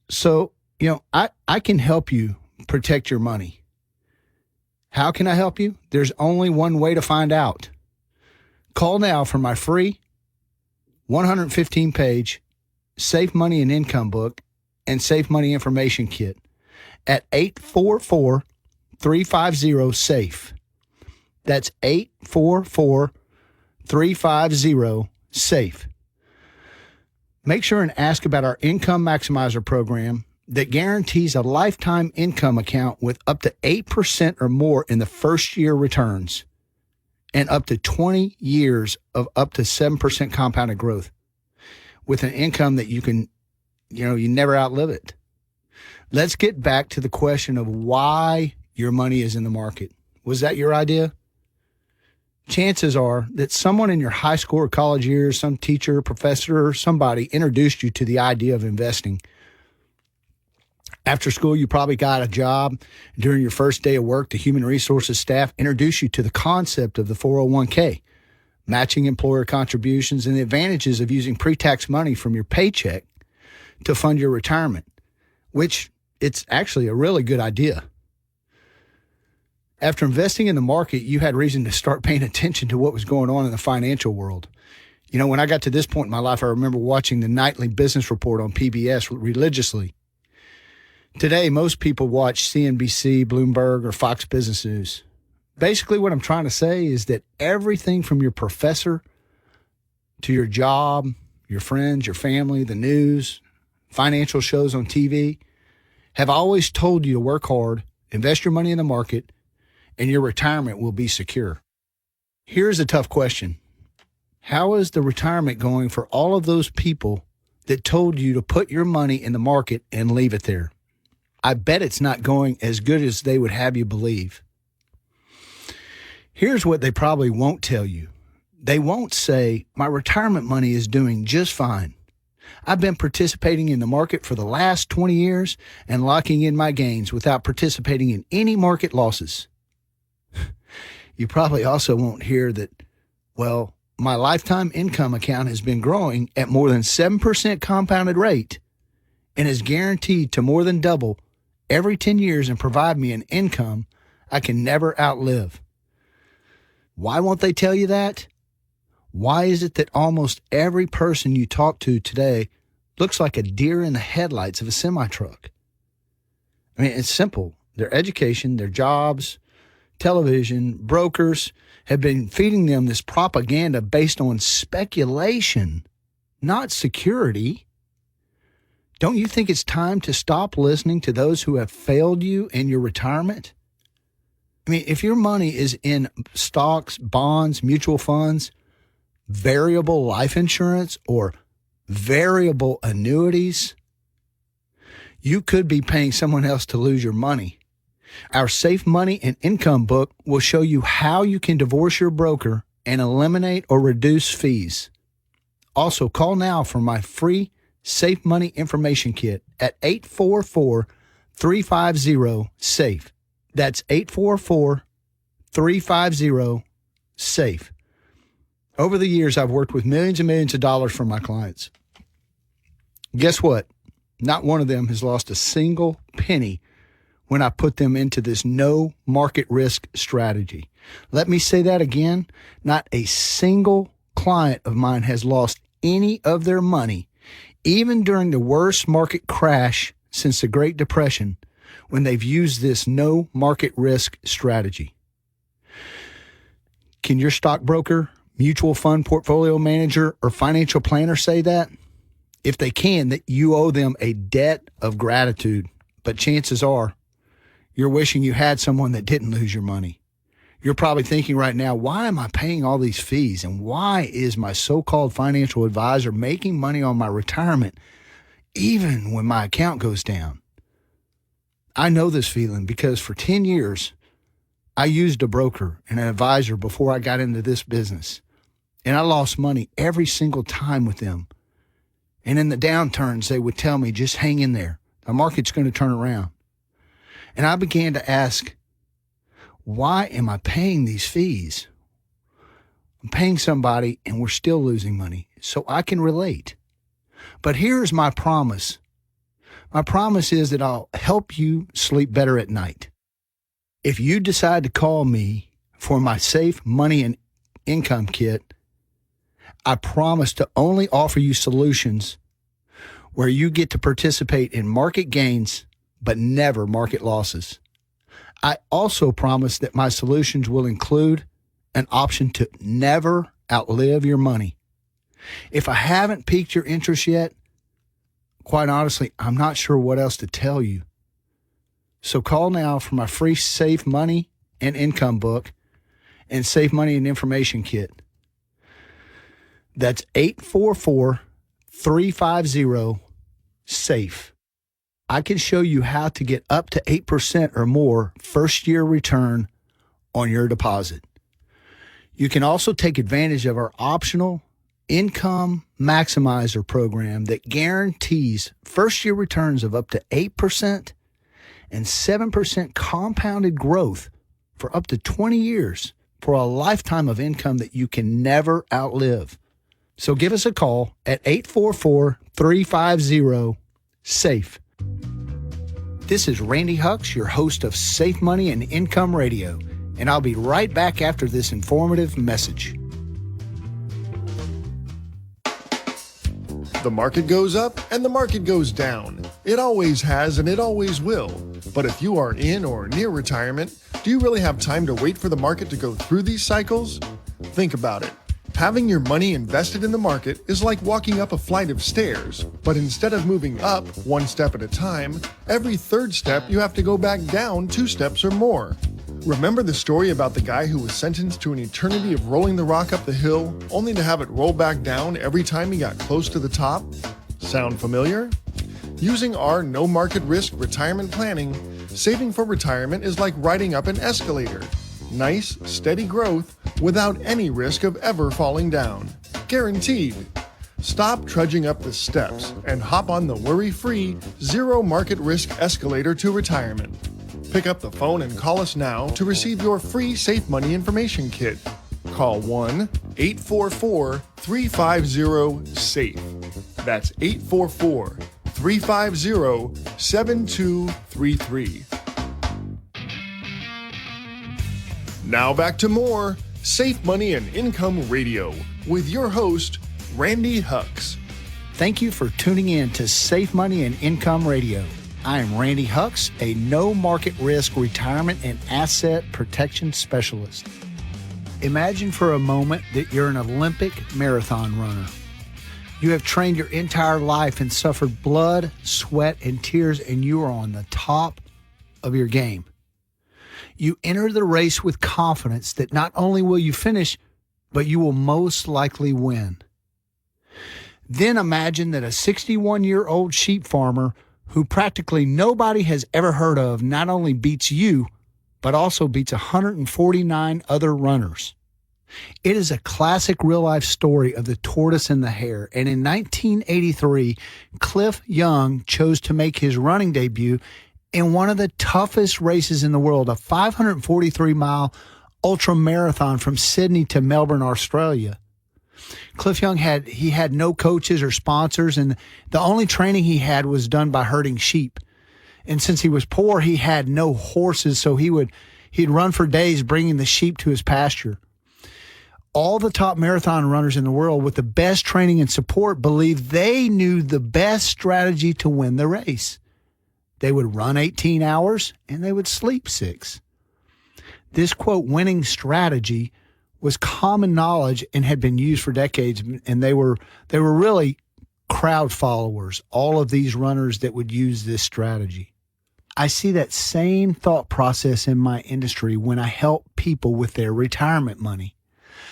So, you know, I can help you protect your money. How can I help you? There's only one way to find out. Call now for my free 115-page Safe Money and Income book and Safe Money Information Kit at 844-350-SAFE. That's 844-350-SAFE. Make sure and ask about our Income Maximizer program that guarantees a lifetime income account with up to 8% or more in the first year returns and up to 20 years of up to 7% compounded growth with an income that you can, you never outlive it. Let's get back to the question of why your money is in the market. Was that your idea? Chances are that someone in your high school or college years, some teacher, professor, or somebody introduced you to the idea of investing. After school, you probably got a job. During your first day of work, the human resources staff introduced you to the concept of the 401k, matching employer contributions, and the advantages of using pre-tax money from your paycheck to fund your retirement, which it's actually a really good idea. After investing in the market, you had reason to start paying attention to what was going on in the financial world. You know, when I got to this point in my life, I remember watching the nightly business report on PBS religiously. Today, most people watch CNBC, Bloomberg, or Fox Business News. Basically, what I'm trying to say is that everything from your professor to your job, your friends, your family, the news, financial shows on TV have always told you to work hard, invest your money in the market, and your retirement will be secure. Here's a tough question. How is the retirement going for all of those people that told you to put your money in the market and leave it there? I bet it's not going as good as they would have you believe. Here's what they probably won't tell you. They won't say, my retirement money is doing just fine. I've been participating in the market for the last 20 years and locking in my gains without participating in any market losses. You probably also won't hear that, well, my lifetime income account has been growing at more than 7% compounded rate and is guaranteed to more than double every 10 years and provide me an income I can never outlive. Why won't they tell you that? Why is it that almost every person you talk to today looks like a deer in the headlights of a semi-truck? I mean, it's simple. Their education, their jobs, television, brokers have been feeding them this propaganda based on speculation, not security. Don't you think it's time to stop listening to those who have failed you in your retirement? I mean, if your money is in stocks, bonds, mutual funds, variable life insurance, or variable annuities, you could be paying someone else to lose your money. Our Safe Money and Income book will show you how you can divorce your broker and eliminate or reduce fees. Also, call now for my free Safe Money Information Kit at 844-350-SAFE. That's 844-350-SAFE. Over the years, I've worked with millions and millions of dollars for my clients. Guess what? Not one of them has lost a single penny when I put them into this no market risk strategy. Let me say that again. Not a single client of mine has lost any of their money, even during the worst market crash since the Great Depression, when they've used this no market risk strategy. Can your stockbroker mutual fund portfolio manager, or financial planner say that? If they can, that you owe them a debt of gratitude. But chances are you're wishing you had someone that didn't lose your money. You're probably thinking right now, why am I paying all these fees? And why is my so-called financial advisor making money on my retirement even when my account goes down? I know this feeling because for 10 years, I used a broker and an advisor before I got into this business. And I lost money every single time with them. And in the downturns, they would tell me, just hang in there. The market's going to turn around. And I began to ask, why am I paying these fees? I'm paying somebody and we're still losing money. So I can relate. But here's my promise. My promise is that I'll help you sleep better at night. If you decide to call me for my Safe Money and Income Kit, I promise to only offer you solutions where you get to participate in market gains, but never market losses. I also promise that my solutions will include an option to never outlive your money. If I haven't piqued your interest yet, quite honestly, I'm not sure what else to tell you. So call now for my free Safe Money and Income book and Safe Money and Information Kit. That's 844-350-SAFE. I can show you how to get up to 8% or more first-year return on your deposit. You can also take advantage of our optional Income Maximizer program that guarantees first-year returns of up to 8% and 7% compounded growth for up to 20 years for a lifetime of income that you can never outlive. So give us a call at 844-350-SAFE. This is Randy Hucks, your host of Safe Money and Income Radio, and I'll be right back after this informative message. The market goes up and the market goes down. It always has and it always will. But if you are in or near retirement, do you really have time to wait for the market to go through these cycles? Think about it. Having your money invested in the market is like walking up a flight of stairs, but instead of moving up one step at a time, every third step you have to go back down 2 steps or more. Remember the story about the guy who was sentenced to an eternity of rolling the rock up the hill, only to have it roll back down every time he got close to the top? Sound familiar? Using our no market risk retirement planning, saving for retirement is like riding up an escalator. Nice, steady growth without any risk of ever falling down. Guaranteed. Stop trudging up the steps and hop on the worry-free, zero market risk escalator to retirement. Pick up the phone and call us now to receive your free Safe Money Information Kit. Call 1-844-350-SAFE. That's 844-350-7233. Now back to more Safe Money and Income Radio with your host, Randy Hucks. Thank you for tuning in to Safe Money and Income Radio. I am Randy Hucks, a no market risk retirement and asset protection specialist. Imagine for a moment that you're an Olympic marathon runner. You have trained your entire life and suffered blood, sweat, and tears, and you are on the top of your game. You enter the race with confidence that not only will you finish, but you will most likely win. Then imagine that a 61-year-old sheep farmer who practically nobody has ever heard of not only beats you, but also beats 149 other runners. It is a classic real-life story of the tortoise and the hare, and in 1983, Cliff Young chose to make his running debut in one of the toughest races in the world, a 543-mile ultramarathon from Sydney to Melbourne, Australia. Cliff Young had no coaches or sponsors, and the only training he had was done by herding sheep. And since he was poor, he had no horses, so he'd run for days bringing the sheep to his pasture. All the top marathon runners in the world with the best training and support believed they knew the best strategy to win the race. They would run 18 hours and they would sleep 6. This, quote, winning strategy was common knowledge and had been used for decades, and they were really crowd followers, all of these runners that would use this strategy. I see that same thought process in my industry when I help people with their retirement money.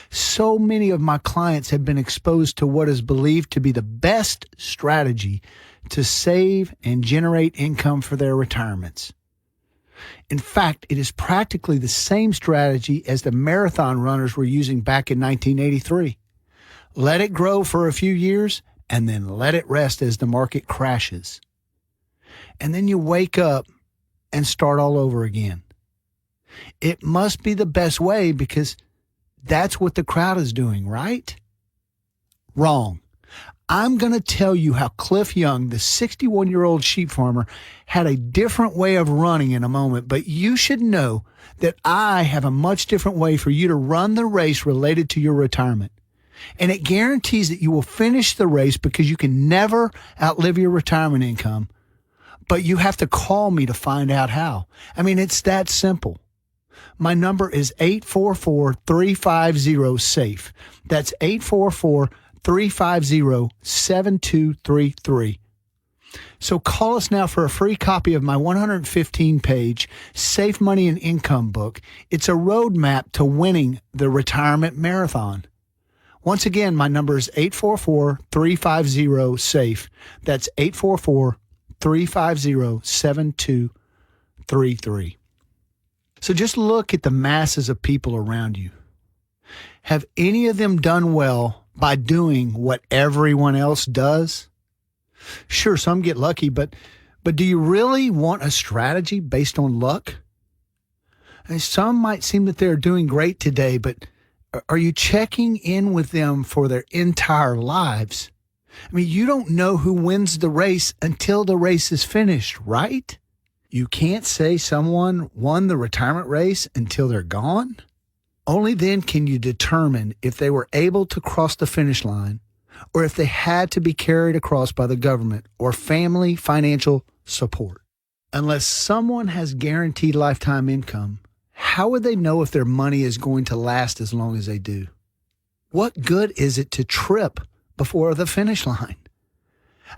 So many of my clients have been exposed to what is believed to be the best strategy to save and generate income for their retirements. In fact, it is practically the same strategy as the marathon runners were using back in 1983. Let it grow for a few years and then let it rest as the market crashes. And then you wake up and start all over again. It must be the best way because that's what the crowd is doing, right? Wrong. I'm going to tell you how Cliff Young, the 61-year-old sheep farmer, had a different way of running in a moment, but you should know that I have a much different way for you to run the race related to your retirement. And it guarantees that you will finish the race because you can never outlive your retirement income, but you have to call me to find out how. I mean, it's that simple. My number is 844-350-SAFE. That's 844-350-7233. So call us now for a free copy of my 115-page Safe Money and Income book. It's a roadmap to winning the retirement marathon. Once again, my number is 844-350-SAFE. That's 844-350-7233. So just look at the masses of people around you. Have any of them done well by doing what everyone else does? Sure, some get lucky, but do you really want a strategy based on luck? I mean, some might seem that they're doing great today, but are you checking in with them for their entire lives? I mean, you don't know who wins the race until the race is finished, right? You can't say someone won the retirement race until they're gone. Only then can you determine if they were able to cross the finish line or if they had to be carried across by the government or family financial support. Unless someone has guaranteed lifetime income, how would they know if their money is going to last as long as they do? What good is it to trip before the finish line?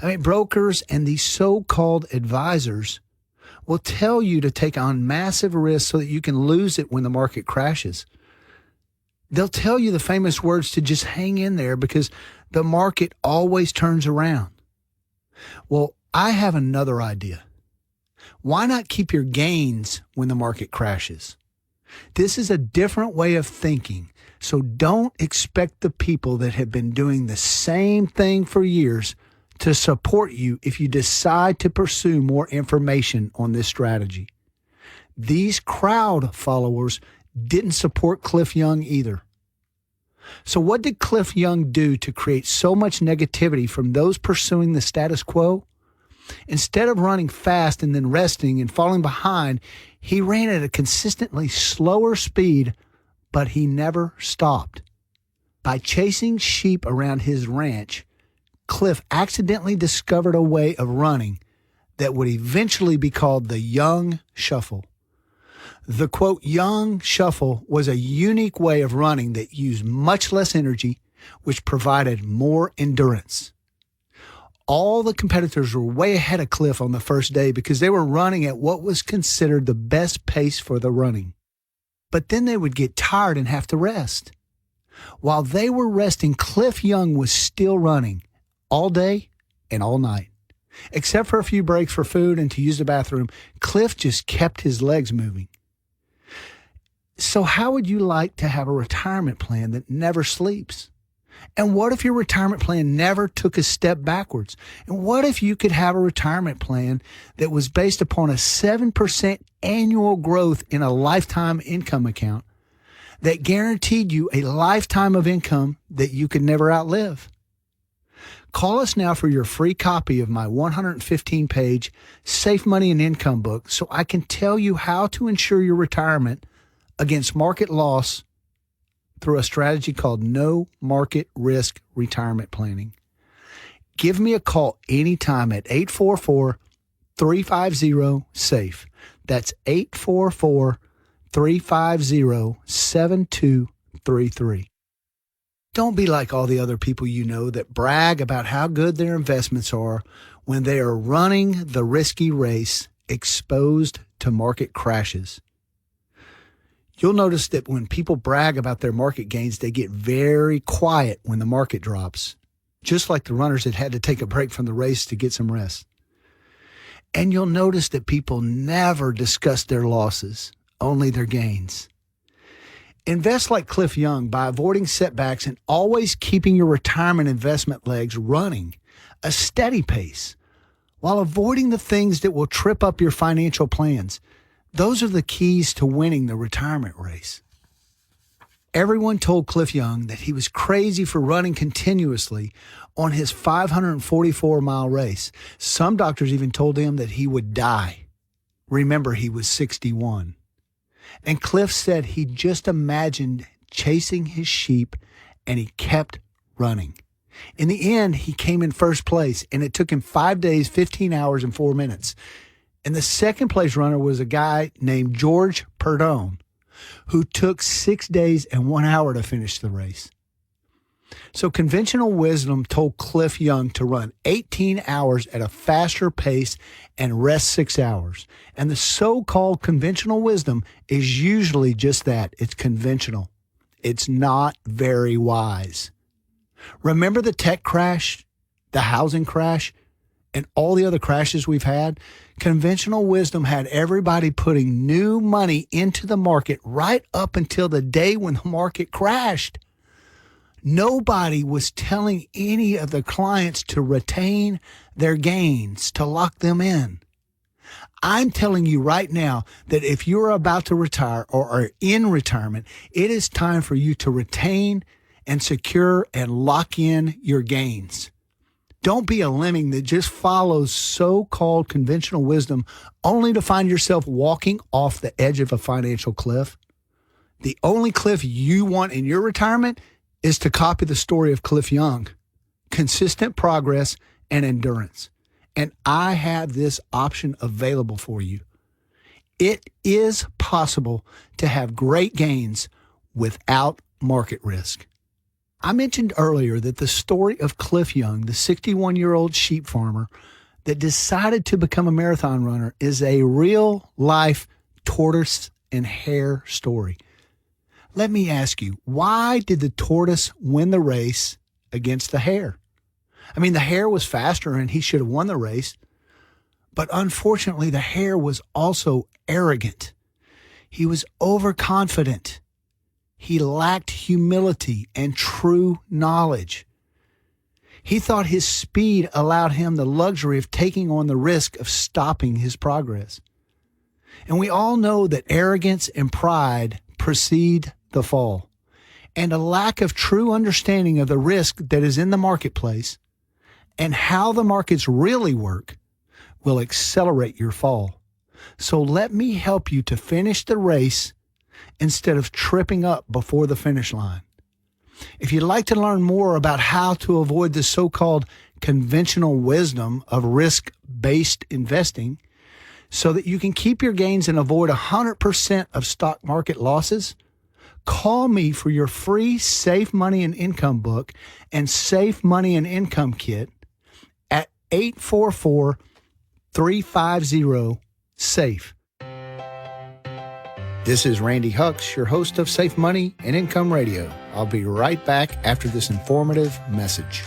I mean, brokers and these so-called advisors will tell you to take on massive risks so that you can lose it when the market crashes. They'll tell you the famous words to just hang in there because the market always turns around. Well, I have another idea. Why not keep your gains when the market crashes? This is a different way of thinking, so don't expect the people that have been doing the same thing for years to support you if you decide to pursue more information on this strategy. These crowd followers didn't support Cliff Young either. So what did Cliff Young do to create so much negativity from those pursuing the status quo? Instead of running fast and then resting and falling behind, he ran at a consistently slower speed, but he never stopped. By chasing sheep around his ranch, Cliff accidentally discovered a way of running that would eventually be called the Young Shuffle. The, quote, Young Shuffle was a unique way of running that used much less energy, which provided more endurance. All the competitors were way ahead of Cliff on the first day because they were running at what was considered the best pace for the running. But then they would get tired and have to rest. While they were resting, Cliff Young was still running all day and all night. Except for a few breaks for food and to use the bathroom, Cliff just kept his legs moving. So how would you like to have a retirement plan that never sleeps? And what if your retirement plan never took a step backwards? And what if you could have a retirement plan that was based upon a 7% annual growth in a lifetime income account that guaranteed you a lifetime of income that you could never outlive? Call us now for your free copy of my 115-page Safe Money and Income book so I can tell you how to ensure your retirement against market loss through a strategy called No Market Risk Retirement Planning. Give me a call anytime at 844-350-SAFE. That's 844-350-7233. 888-848-3433. Don't be like all the other people you know that brag about how good their investments are when they are running the risky race exposed to market crashes. You'll notice that when people brag about their market gains, they get very quiet when the market drops, just like the runners that had to take a break from the race to get some rest. And you'll notice that people never discuss their losses, only their gains. Invest like Cliff Young by avoiding setbacks and always keeping your retirement investment legs running a steady pace while avoiding the things that will trip up your financial plans. Those are the keys to winning the retirement race. Everyone told Cliff Young that he was crazy for running continuously on his 544-mile race. Some doctors even told him that he would die. Remember, he was 61. And Cliff said he just imagined chasing his sheep, and he kept running. In the end, he came in first place, and it took him 5 days, 15 hours, and 4 minutes. And the second place runner was a guy named George Perdone, who took 6 days and 1 hour to finish the race. So conventional wisdom told Cliff Young to run 18 hours at a faster pace and rest 6 hours. And the so-called conventional wisdom is usually just that. It's conventional. It's not very wise. Remember the tech crash, the housing crash, and all the other crashes we've had? Conventional wisdom had everybody putting new money into the market right up until the day when the market crashed. Nobody was telling any of the clients to retain their gains, to lock them in. I'm telling you right now that if you're about to retire or are in retirement, it is time for you to retain and secure and lock in your gains. Don't be a lemming that just follows so-called conventional wisdom only to find yourself walking off the edge of a financial cliff. The only cliff you want in your retirement is to copy the story of Cliff Young, consistent progress and endurance. And I have this option available for you. It is possible to have great gains without market risk. I mentioned earlier that the story of Cliff Young, the 61-year-old sheep farmer that decided to become a marathon runner, is a real-life tortoise and hare story. Let me ask you, why did the tortoise win the race against the hare? I mean, the hare was faster and he should have won the race. But unfortunately, the hare was also arrogant. He was overconfident. He lacked humility and true knowledge. He thought his speed allowed him the luxury of taking on the risk of stopping his progress. And we all know that arrogance and pride precede the fall. And a lack of true understanding of the risk that is in the marketplace and how the markets really work will accelerate your fall. So let me help you to finish the race instead of tripping up before the finish line. If you'd like to learn more about how to avoid the so-called conventional wisdom of risk-based investing so that you can keep your gains and avoid 100% of stock market losses, call me for your free Safe Money and Income book and Safe Money and Income kit at 844-350-SAFE. This is Randy Hucks, your host of Safe Money and Income Radio. I'll be right back after this informative message.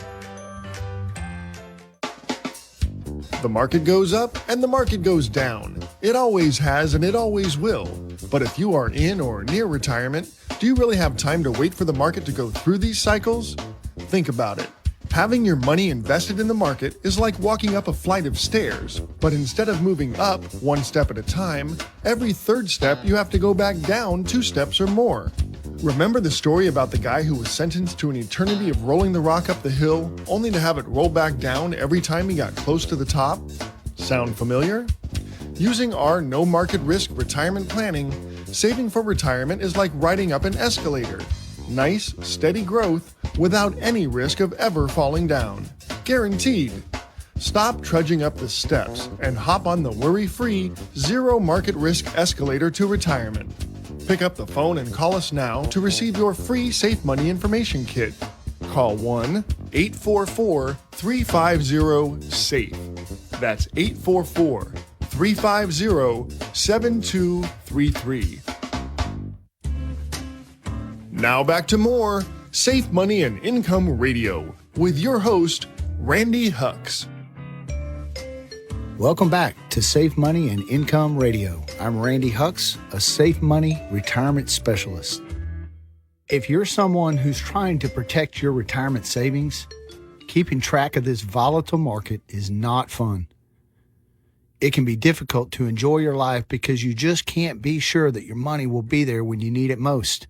The market goes up and the market goes down. It always has and it always will. But if you are in or near retirement, do you really have time to wait for the market to go through these cycles? Think about it. Having your money invested in the market is like walking up a flight of stairs, but instead of moving up one step at a time, every third step you have to go back down 2 steps or more. Remember the story about the guy who was sentenced to an eternity of rolling the rock up the hill, only to have it roll back down every time he got close to the top? Sound familiar? Using our no market risk retirement planning, saving for retirement is like riding up an escalator. Nice, steady growth without any risk of ever falling down. Guaranteed. Stop trudging up the steps and hop on the worry-free, zero market risk escalator to retirement. Pick up the phone and call us now to receive your free Safe Money Information Kit. Call 1-844-350-SAFE. That's 844-350-7233. Now back to more Safe Money and Income Radio with your host, Randy Hux. Welcome back to Safe Money and Income Radio. I'm Randy Hux, a Safe Money retirement specialist. If you're someone who's trying to protect your retirement savings, keeping track of this volatile market is not fun. It can be difficult to enjoy your life because you just can't be sure that your money will be there when you need it most.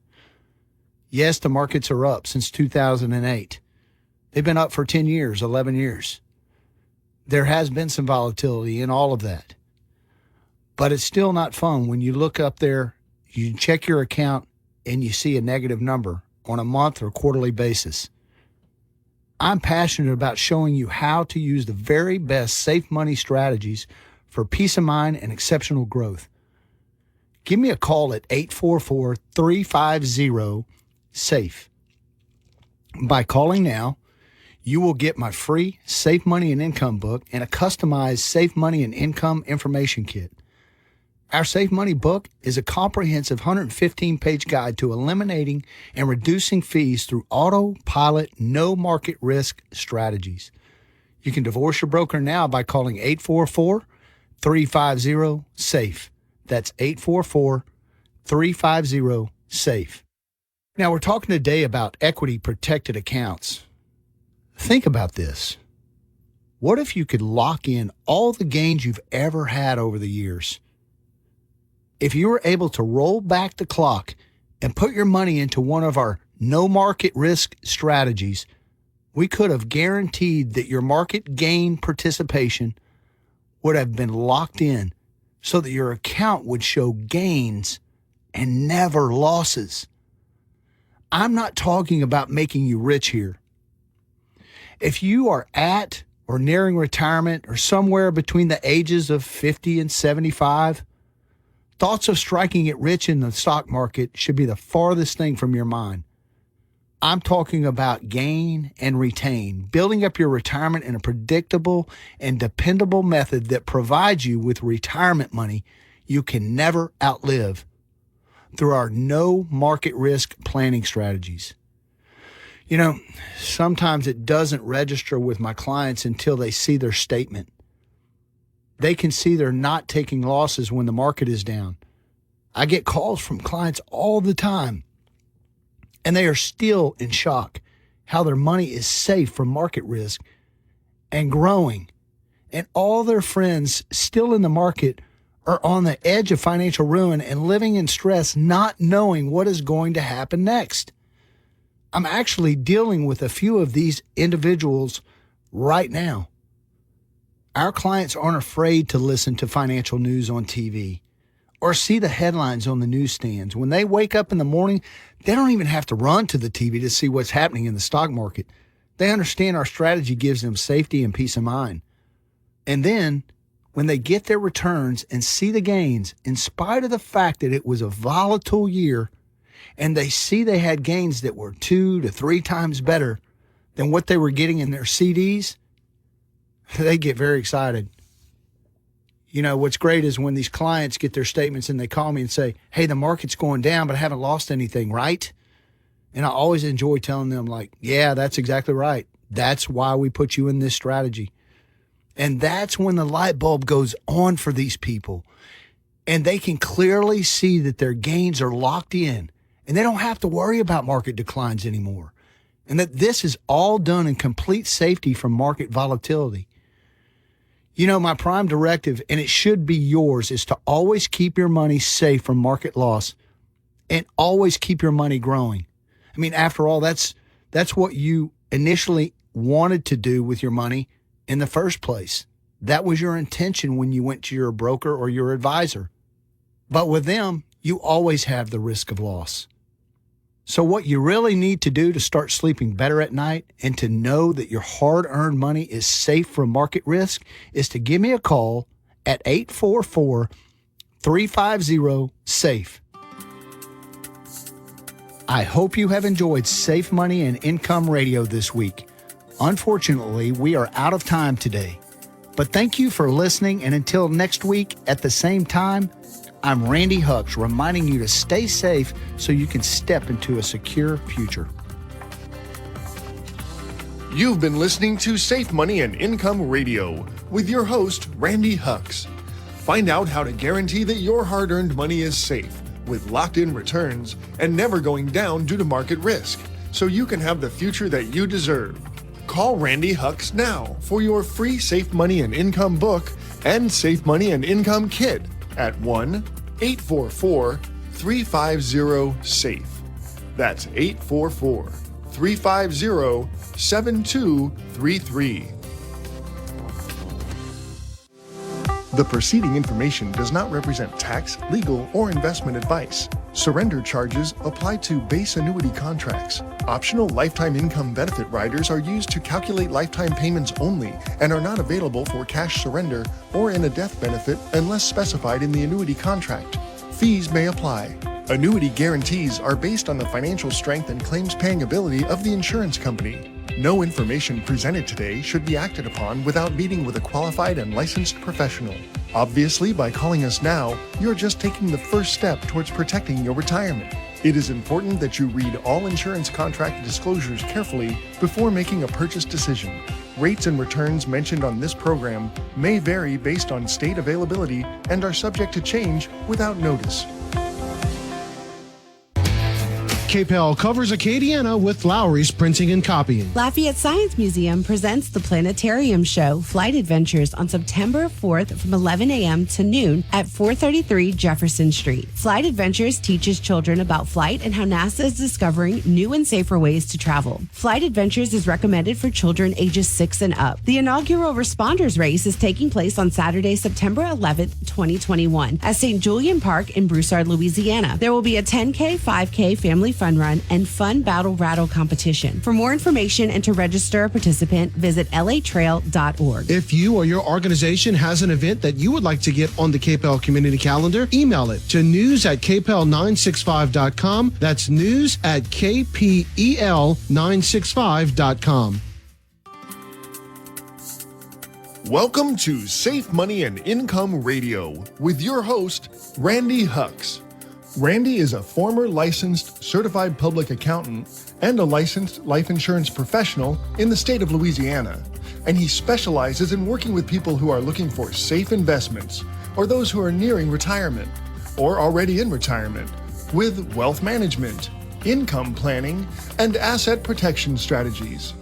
Yes, the markets are up since 2008. They've been up for 10 years, 11 years. There has been some volatility in all of that. But it's still not fun when you look up there, you check your account, and you see a negative number on a month or quarterly basis. I'm passionate about showing you how to use the very best safe money strategies for peace of mind and exceptional growth. Give me a call at 844-350-SAFE. By calling now, you will get my free Safe Money and Income book and a customized Safe Money and Income information kit. Our Safe Money book is a comprehensive 115-page guide to eliminating and reducing fees through autopilot, no market risk strategies. You can divorce your broker now by calling 844-350-SAFE. That's 844-350-SAFE. Now, we're talking today about equity protected accounts. Think about this. What if you could lock in all the gains you've ever had over the years? If you were able to roll back the clock and put your money into one of our no market risk strategies, we could have guaranteed that your market gain participation would have been locked in so that your account would show gains and never losses. I'm not talking about making you rich here. If you are at or nearing retirement or somewhere between the ages of 50 and 75, thoughts of striking it rich in the stock market should be the farthest thing from your mind. I'm talking about gain and retain, building up your retirement in a predictable and dependable method that provides you with retirement money you can never outlive through our no market risk planning strategies. You know, sometimes it doesn't register with my clients until they see their statement. They can see they're not taking losses when the market is down. I get calls from clients all the time, and they are still in shock how their money is safe from market risk and growing, and all their friends still in the market are on the edge of financial ruin and living in stress, not knowing what is going to happen next. I'm actually dealing with a few of these individuals right now. Our clients aren't afraid to listen to financial news on TV or see the headlines on the newsstands. When they wake up in the morning, they don't even have to run to the TV to see what's happening in the stock market. They understand our strategy gives them safety and peace of mind. And then when they get their returns and see the gains, in spite of the fact that it was a volatile year, and they see they had gains that were 2 to 3 times better than what they were getting in their CDs, they get very excited. You know, what's great is when these clients get their statements and they call me and say, hey, the market's going down, but I haven't lost anything, right? And I always enjoy telling them, like, yeah, that's exactly right. That's why we put you in this strategy. And that's when the light bulb goes on for these people. And they can clearly see that their gains are locked in. And they don't have to worry about market declines anymore. And that this is all done in complete safety from market volatility. You know, my prime directive, and it should be yours, is to always keep your money safe from market loss and always keep your money growing. I mean, after all, that's what you initially wanted to do with your money in the first place. That was your intention when you went to your broker or your advisor. But with them, you always have the risk of loss. So what you really need to do to start sleeping better at night and to know that your hard-earned money is safe from market risk is to give me a call at 844-350-SAFE. I hope you have enjoyed Safe Money and Income Radio this week. Unfortunately, we are out of time today. But thank you for listening, and until next week at the same time, I'm Randy Hux, reminding you to stay safe so you can step into a secure future. You've been listening to Safe Money and Income Radio with your host, Randy Hux. Find out how to guarantee that your hard-earned money is safe with locked-in returns and never going down due to market risk, so you can have the future that you deserve. Call Randy Hux now for your free Safe Money and Income book and Safe Money and Income kit at 1-844-350-SAFE. That's 844-350-7233. The preceding information does not represent tax, legal, or investment advice. Surrender charges apply to base annuity contracts. Optional lifetime income benefit riders are used to calculate lifetime payments only and are not available for cash surrender or in a death benefit unless specified in the annuity contract. Fees may apply. Annuity guarantees are based on the financial strength and claims paying ability of the insurance company. No information presented today should be acted upon without meeting with a qualified and licensed professional. Obviously, by calling us now, you're just taking the first step towards protecting your retirement. It is important that you read all insurance contract disclosures carefully before making a purchase decision. Rates and returns mentioned on this program may vary based on state availability and are subject to change without notice. KPEL covers Acadiana with Lowry's Printing and Copying. Lafayette Science Museum presents the Planetarium Show, Flight Adventures, on September 4th from 11 a.m. to noon at 433 Jefferson Street. Flight Adventures teaches children about flight and how NASA is discovering new and safer ways to travel. Flight Adventures is recommended for children ages 6 and up. The inaugural Responders Race is taking place on Saturday, September 11th, 2021 at St. Julian Park in Broussard, Louisiana. There will be a 10K, 5K family fun run and fun battle rattle competition. For more information and to register a participant, visit latrail.org. If you or your organization has an event that you would like to get on the KPEL community calendar, email it to news@kpel965.com. That's news@kpel965.com. Welcome to Safe Money and Income Radio with your host, Randy Hux. Randy is a former licensed certified public accountant and a licensed life insurance professional in the state of Louisiana, and he specializes in working with people who are looking for safe investments or those who are nearing retirement or already in retirement with wealth management, income planning, and asset protection strategies.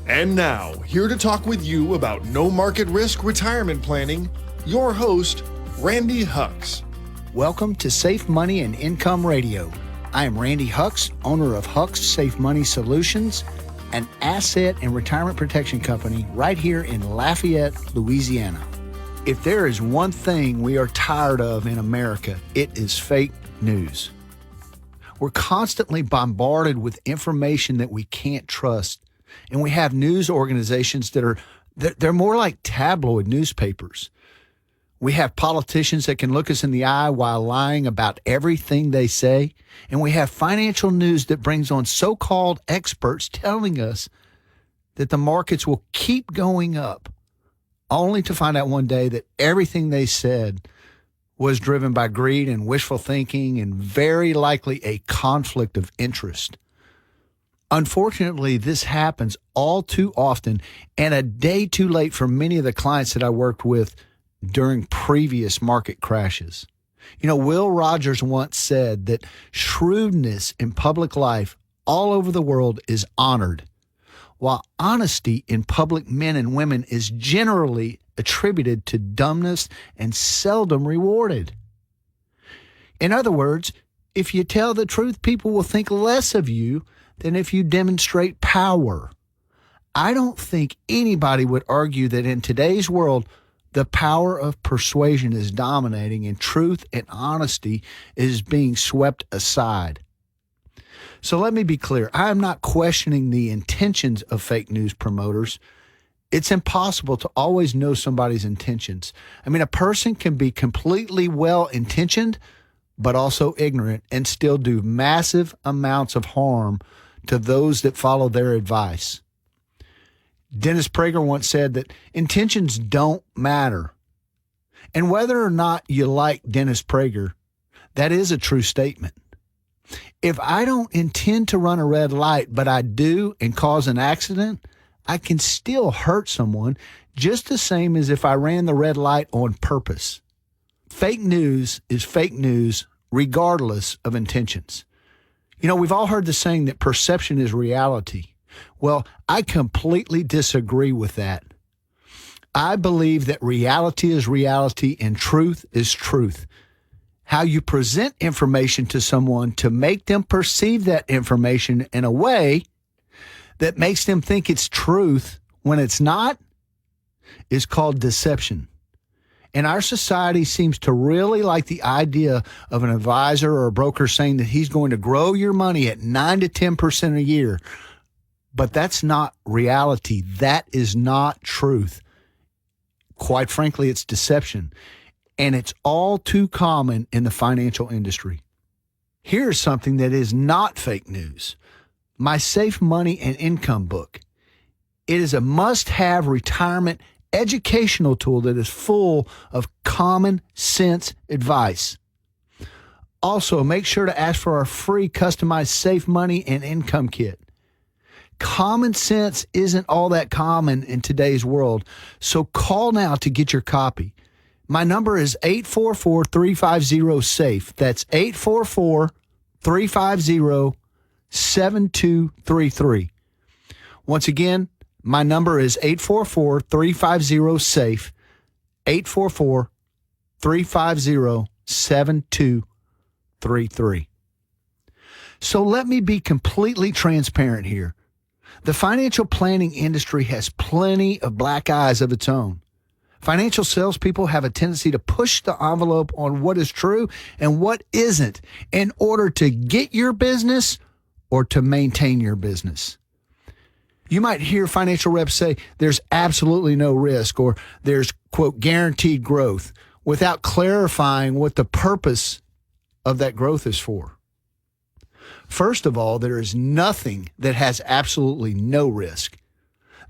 And now, here to talk with you about no market risk retirement planning, your host, Randy Hux. Welcome to Safe Money and Income Radio. I am Randy Hux, owner of Hux Safe Money Solutions, an asset and retirement protection company right here in Lafayette, Louisiana. If there is one thing we are tired of in America, it is fake news. We're constantly bombarded with information that we can't trust, and we have news organizations they're more like tabloid newspapers. We have politicians that can look us in the eye while lying about everything they say. And we have financial news that brings on so-called experts telling us that the markets will keep going up, only to find out one day that everything they said was driven by greed and wishful thinking and very likely a conflict of interest. Unfortunately, this happens all too often and a day too late for many of the clients that I worked with during previous market crashes. You know, Will Rogers once said that shrewdness in public life all over the world is honored, while honesty in public men and women is generally attributed to dumbness and seldom rewarded. In other words, if you tell the truth, people will think less of you than if you demonstrate power. I don't think anybody would argue that in today's world, the power of persuasion is dominating and truth and honesty is being swept aside. So let me be clear. I am not questioning the intentions of fake news promoters. It's impossible to always know somebody's intentions. I mean, a person can be completely well-intentioned, but also ignorant, and still do massive amounts of harm to those that follow their advice. Dennis Prager once said that intentions don't matter. And whether or not you like Dennis Prager, that is a true statement. If I don't intend to run a red light, but I do and cause an accident, I can still hurt someone just the same as if I ran the red light on purpose. Fake news is fake news regardless of intentions. You know, we've all heard the saying that perception is reality. Well, I completely disagree with that. I believe that reality is reality and truth is truth. How you present information to someone to make them perceive that information in a way that makes them think it's truth when it's not is called deception. And our society seems to really like the idea of an advisor or a broker saying that he's going to grow your money at 9 to 10% a year. But that's not reality. That is not truth. Quite frankly, it's deception. And it's all too common in the financial industry. Here's something that is not fake news. My Safe Money and Income book. It is a must-have retirement educational tool that is full of common sense advice. Also, make sure to ask for our free customized Safe Money and Income kit. Common sense isn't all that common in today's world, so call now to get your copy. My number is 844-350-SAFE. That's 844-350-7233. Once again, my number is 844-350-SAFE, 844-350-7233. So let me be completely transparent here. The financial planning industry has plenty of black eyes of its own. Financial salespeople have a tendency to push the envelope on what is true and what isn't in order to get your business or to maintain your business. You might hear financial reps say there's absolutely no risk or there's, quote, guaranteed growth without clarifying what the purpose of that growth is for. First of all, there is nothing that has absolutely no risk.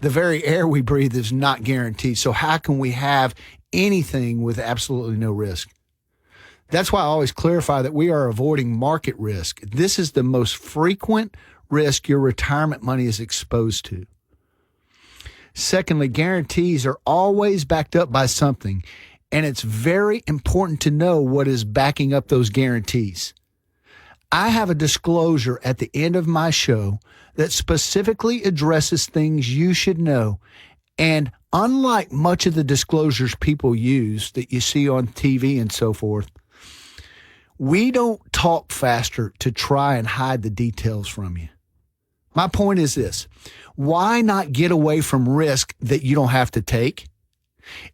The very air we breathe is not guaranteed. So how can we have anything with absolutely no risk? That's why I always clarify that we are avoiding market risk. This is the most frequent risk your retirement money is exposed to. Secondly, guarantees are always backed up by something, and it's very important to know what is backing up those guarantees. I have a disclosure at the end of my show that specifically addresses things you should know. And unlike much of the disclosures people use that you see on TV and so forth, we don't talk faster to try and hide the details from you. My point is this: why not get away from risk that you don't have to take?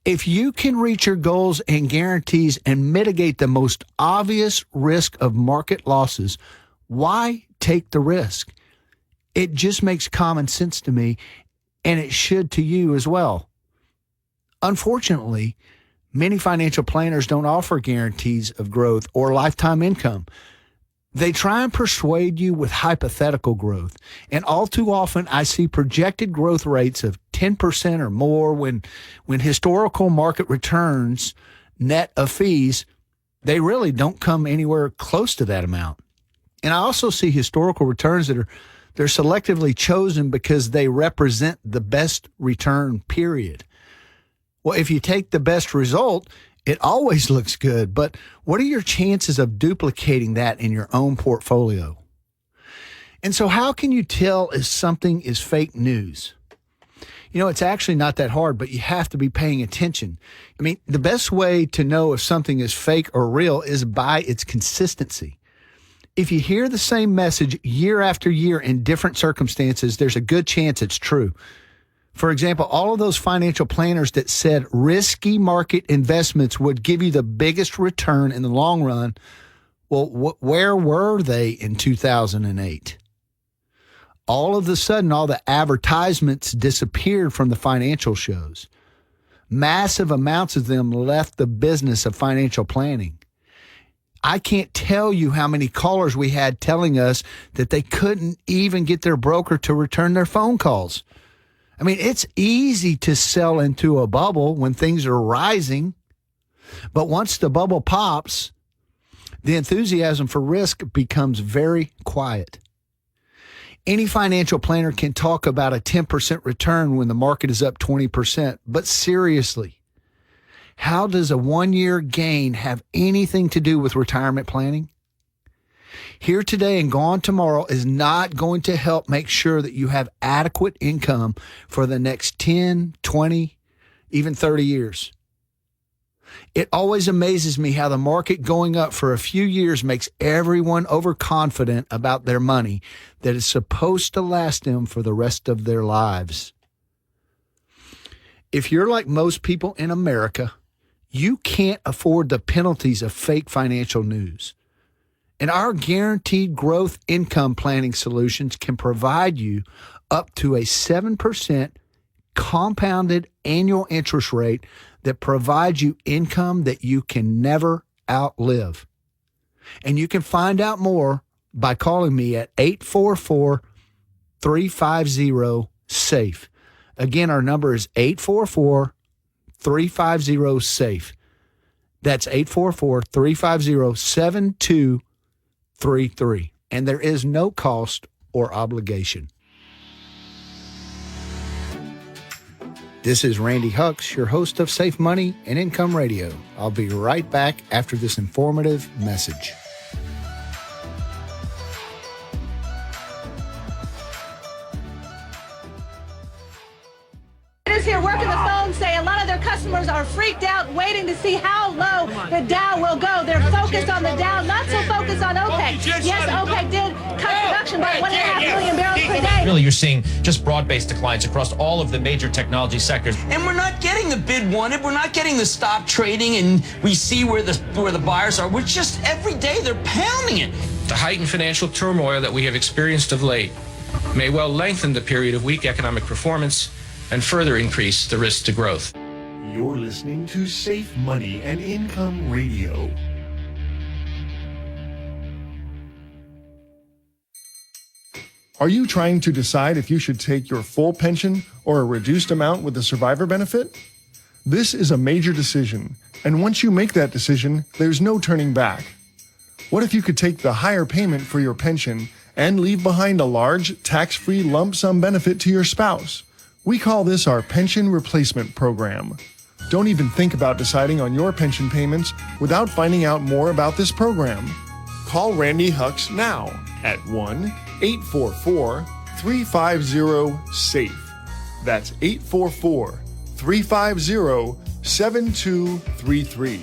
If you can reach your goals and guarantees and mitigate the most obvious risk of market losses, why take the risk? It just makes common sense to me, and it should to you as well. Unfortunately, many financial planners don't offer guarantees of growth or lifetime income. They try and persuade you with hypothetical growth. And all too often, I see projected growth rates of 10% or more when historical market returns, net of fees, they really don't come anywhere close to that amount. And I also see historical returns they're selectively chosen because they represent the best return period. Well, if you take the best result, it always looks good, but what are your chances of duplicating that in your own portfolio? And so how can you tell if something is fake news? You know, it's actually not that hard, but you have to be paying attention. I mean, the best way to know if something is fake or real is by its consistency. If you hear the same message year after year in different circumstances, there's a good chance it's true. For example, all of those financial planners that said risky market investments would give you the biggest return in the long run, well, where were they in 2008? All of a sudden, all the advertisements disappeared from the financial shows. Massive amounts of them left the business of financial planning. I can't tell you how many callers we had telling us that they couldn't even get their broker to return their phone calls. I mean, it's easy to sell into a bubble when things are rising, but once the bubble pops, the enthusiasm for risk becomes very quiet. Any financial planner can talk about a 10% return when the market is up 20%, but seriously, how does a 1-year gain have anything to do with retirement planning? Here today and gone tomorrow is not going to help make sure that you have adequate income for the next 10, 20, even 30 years. It always amazes me how the market going up for a few years makes everyone overconfident about their money that is supposed to last them for the rest of their lives. If you're like most people in America, you can't afford the penalties of fake financial news. And our guaranteed growth income planning solutions can provide you up to a 7% compounded annual interest rate that provides you income that you can never outlive. And you can find out more by calling me at 844-350-SAFE. Again, our number is 844-350-SAFE. That's 844-350-7233. And there is no cost or obligation. This is Randy Hucks, your host of Safe Money and Income Radio. I'll be right back after this informative message. Here working the phone say a lot of their customers are freaked out waiting to see how low the Dow will go. They're focused on the Dow, not so focused on OPEC. Yes, OPEC did cut production by 1.5 million barrels per day. Really, you're seeing just broad-based declines across all of the major technology sectors. And we're not getting the bid wanted. We're not getting the stop trading, and we see where the buyers are. We're just, every day, they're pounding it. The heightened financial turmoil that we have experienced of late may well lengthen the period of weak economic performance and further increase the risk to growth. You're listening to Safe Money and Income Radio. Are you trying to decide if you should take your full pension or a reduced amount with the survivor benefit? This is a major decision, and once you make that decision, there's no turning back. What if you could take the higher payment for your pension and leave behind a large, tax-free lump sum benefit to your spouse? We call this our Pension Replacement Program. Don't even think about deciding on your pension payments without finding out more about this program. Call Randy Hucks now at 1-844-350-SAFE. That's 844-350-7233.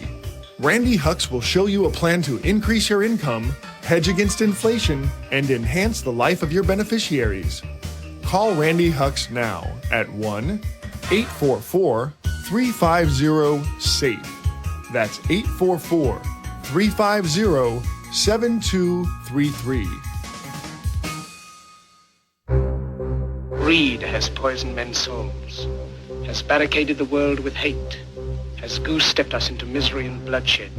Randy Hucks will show you a plan to increase your income, hedge against inflation, and enhance the life of your beneficiaries. Call Randy Hucks now at 1-844-350-SAFE. That's 844-350-7233. Greed has poisoned men's souls, has barricaded the world with hate, has goose-stepped us into misery and bloodshed.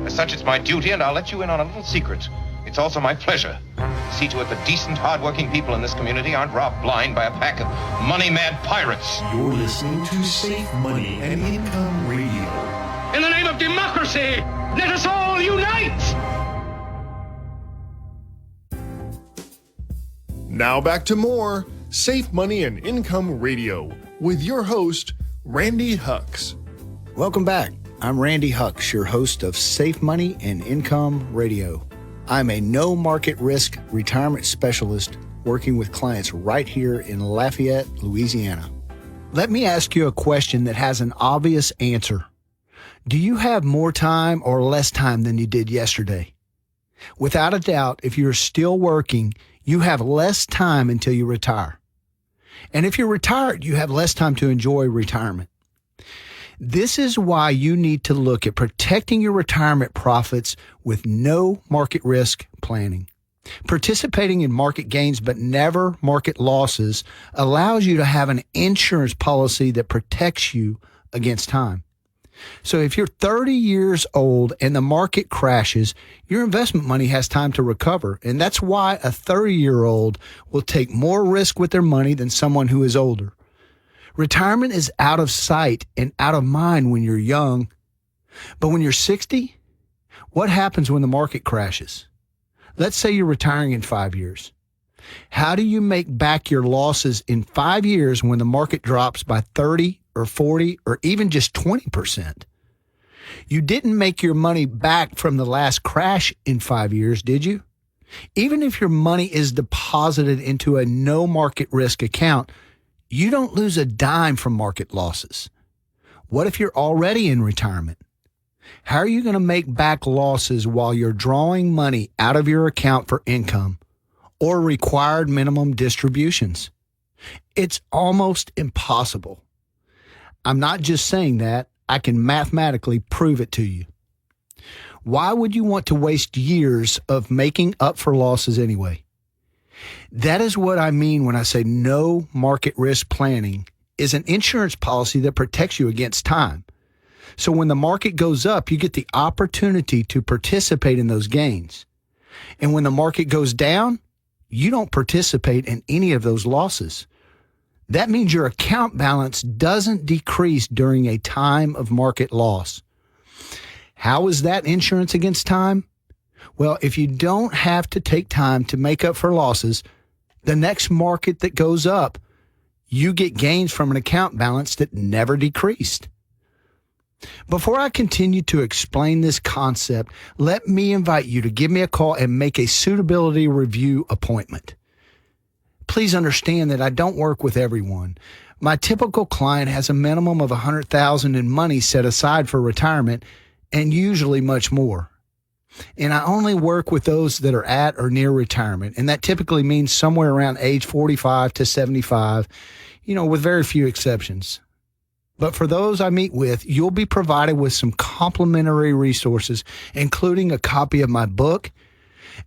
As such, it's my duty, and I'll let you in on a little secret. It's also my pleasure to see to it that decent, hard-working people in this community aren't robbed blind by a pack of money-mad pirates. You're listening to Safe Money and Income Radio. In the name of democracy, let us all unite! Now back to more Safe Money and Income Radio with your host, Randy Hucks. Welcome back. I'm Randy Hucks, your host of Safe Money and Income Radio. I'm a no market risk retirement specialist working with clients right here in Lafayette, Louisiana. Let me ask you a question that has an obvious answer. Do you have more time or less time than you did yesterday? Without a doubt, if you're still working, you have less time until you retire. And if you're retired, you have less time to enjoy retirement. This is why you need to look at protecting your retirement profits with no market risk planning. Participating in market gains but never market losses allows you to have an insurance policy that protects you against time. So if you're 30 years old and the market crashes, your investment money has time to recover. And that's why a 30-year-old will take more risk with their money than someone who is older. Retirement is out of sight and out of mind when you're young. But when you're 60, what happens when the market crashes? Let's say you're retiring in 5 years. How do you make back your losses in 5 years when the market drops by 30 or 40 or even just 20%? You didn't make your money back from the last crash in 5 years, did you? Even if your money is deposited into a no market risk account, you don't lose a dime from market losses. What if you're already in retirement? How are you going to make back losses while you're drawing money out of your account for income or required minimum distributions? It's almost impossible. I'm not just saying that. I can mathematically prove it to you. Why would you want to waste years of making up for losses anyway? That is what I mean when I say no market risk planning is an insurance policy that protects you against time. So when the market goes up, you get the opportunity to participate in those gains. And when the market goes down, you don't participate in any of those losses. That means your account balance doesn't decrease during a time of market loss. How is that insurance against time? Well, if you don't have to take time to make up for losses, the next market that goes up, you get gains from an account balance that never decreased. Before I continue to explain this concept, let me invite you to give me a call and make a suitability review appointment. Please understand that I don't work with everyone. My typical client has a minimum of $100,000 in money set aside for retirement and usually much more. And I only work with those that are at or near retirement, and that typically means somewhere around age 45 to 75, with very few exceptions. But for those I meet with, you'll be provided with some complimentary resources, including a copy of my book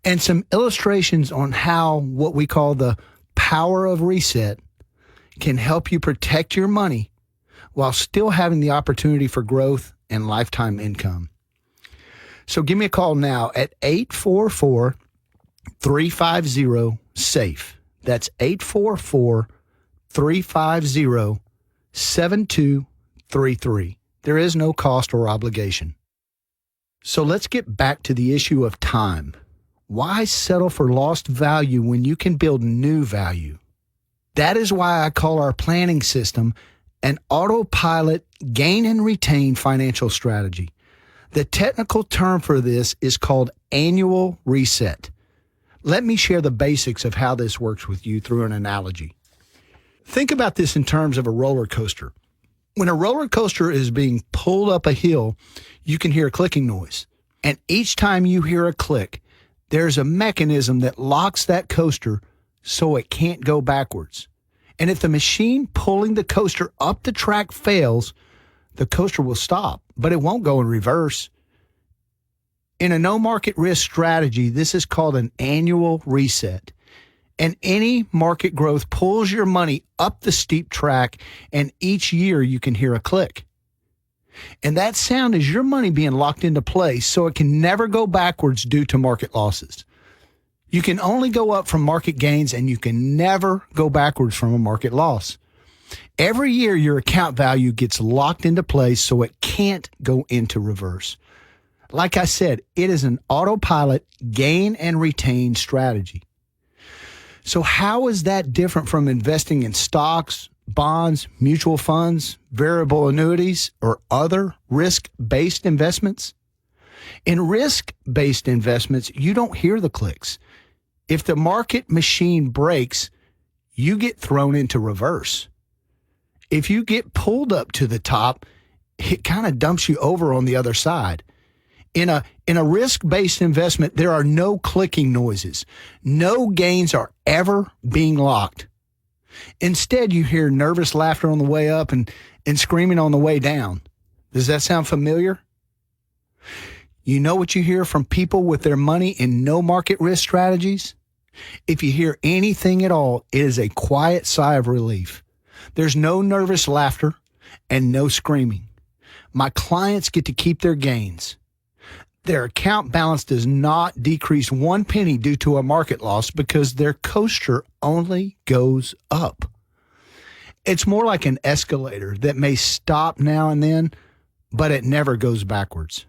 and some illustrations on how what we call the power of reset can help you protect your money while still having the opportunity for growth and lifetime income. So give me a call now at 844-350-SAFE. That's 844-350-7233. There is no cost or obligation. So let's get back to the issue of time. Why settle for lost value when you can build new value? That is why I call our planning system an autopilot gain and retain financial strategy. The technical term for this is called annual reset. Let me share the basics of how this works with you through an analogy. Think about this in terms of a roller coaster. When a roller coaster is being pulled up a hill, you can hear a clicking noise. And each time you hear a click, there's a mechanism that locks that coaster so it can't go backwards. And if the machine pulling the coaster up the track fails, the coaster will stop, but it won't go in reverse. In a no market risk strategy, this is called an annual reset. And any market growth pulls your money up the steep track, and each year you can hear a click. And that sound is your money being locked into place so it can never go backwards due to market losses. You can only go up from market gains, and you can never go backwards from a market loss. Every year your account value gets locked into place so it can't go into reverse. Like I said, it is an autopilot gain and retain strategy. So how is that different from investing in stocks, bonds, mutual funds, variable annuities, or other risk-based investments? In risk-based investments, you don't hear the clicks. If the market machine breaks, you get thrown into reverse. If you get pulled up to the top, it kind of dumps you over on the other side. In a risk-based investment, there are no clicking noises. No gains are ever being locked. Instead, you hear nervous laughter on the way up and screaming on the way down. Does that sound familiar? You know what you hear from people with their money in no market risk strategies? If you hear anything at all, it is a quiet sigh of relief. There's no nervous laughter and no screaming. My clients get to keep their gains. Their account balance does not decrease 1 penny due to a market loss because their coaster only goes up. It's more like an escalator that may stop now and then, but it never goes backwards.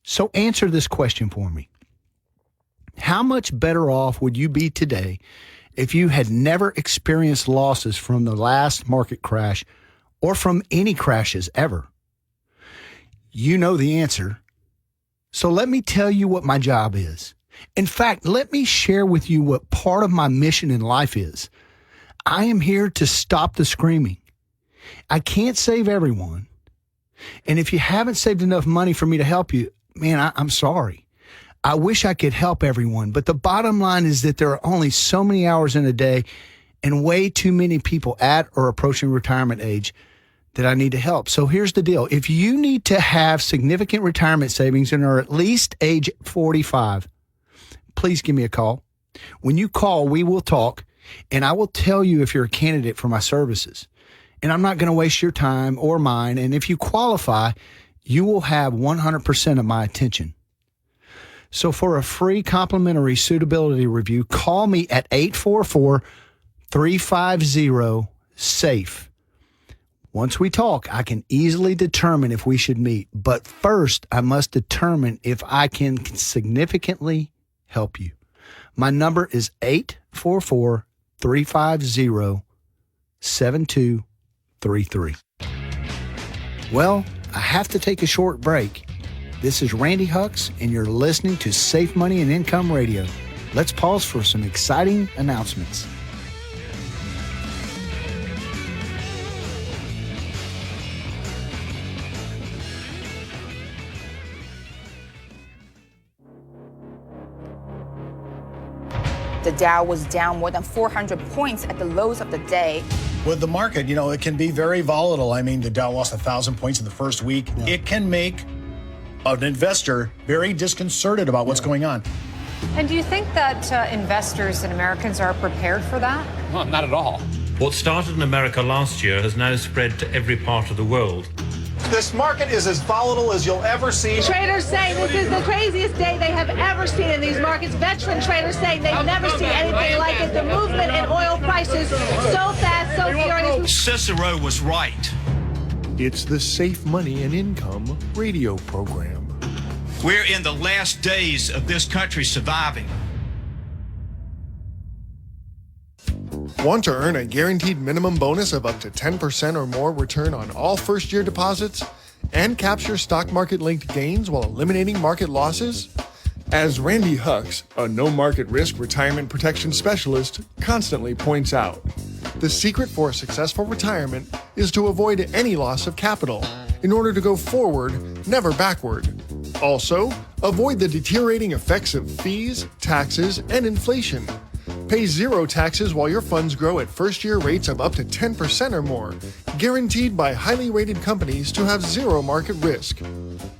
So answer this question for me. How much better off would you be today if you had never experienced losses from the last market crash or from any crashes ever? You know the answer. So let me tell you what my job is. In fact, let me share with you what part of my mission in life is. I am here to stop the screaming. I can't save everyone. And if you haven't saved enough money for me to help you, man, I'm sorry. I wish I could help everyone, but the bottom line is that there are only so many hours in a day and way too many people at or approaching retirement age that I need to help. So here's the deal. If you need to have significant retirement savings and are at least age 45, please give me a call. When you call, we will talk, and I will tell you if you're a candidate for my services. And I'm not going to waste your time or mine. And if you qualify, you will have 100% of my attention. So for a free complimentary suitability review, call me at 844-350-SAFE. Once we talk, I can easily determine if we should meet. But first, I must determine if I can significantly help you. My number is 844-350-7233. Well, I have to take a short break. This is Randy Hucks, and you're listening to Safe Money and Income Radio. Let's pause for some exciting announcements. The Dow was down more than 400 points at the lows of the day. With the market, it can be very volatile. I mean, the Dow lost 1,000 points in the first week. Yeah. It can make an investor very disconcerted about what's going on. And do you think that investors and Americans are prepared for that? No, not at all. What started in America last year has now spread to every part of the world. This market is as volatile as you'll ever see. Traders say this is the craziest day they have ever seen in these markets. Veteran traders say they've never seen anything like it. The movement in oil prices so fast, so furious. Cicero was right. It's the Safe Money and Income radio program. We're in the last days of this country surviving. Want to earn a guaranteed minimum bonus of up to 10% or more return on all first-year deposits and capture stock market-linked gains while eliminating market losses? As Randy Hucks, a no-market risk retirement protection specialist, constantly points out, the secret for a successful retirement is to avoid any loss of capital in order to go forward, never backward. Also, avoid the deteriorating effects of fees, taxes, and inflation. Pay zero taxes while your funds grow at first-year rates of up to 10% or more, guaranteed by highly rated companies to have zero market risk.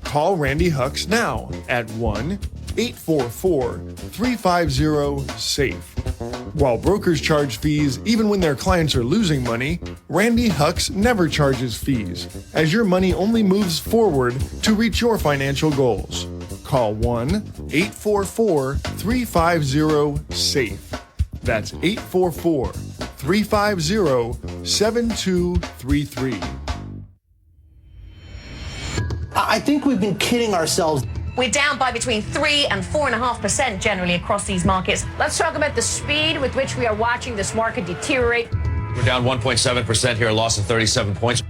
Call Randy Hucks now at 1-844-350-SAFE. While brokers charge fees even when their clients are losing money, Randy Hucks never charges fees, as your money only moves forward to reach your financial goals. Call 1-844-350-SAFE. That's 844-350-7233. I think we've been kidding ourselves. We're down by between 3 and 4.5% generally across these markets. Let's talk about the speed with which we are watching this market deteriorate. We're down 1.7% here, a loss of 37 points.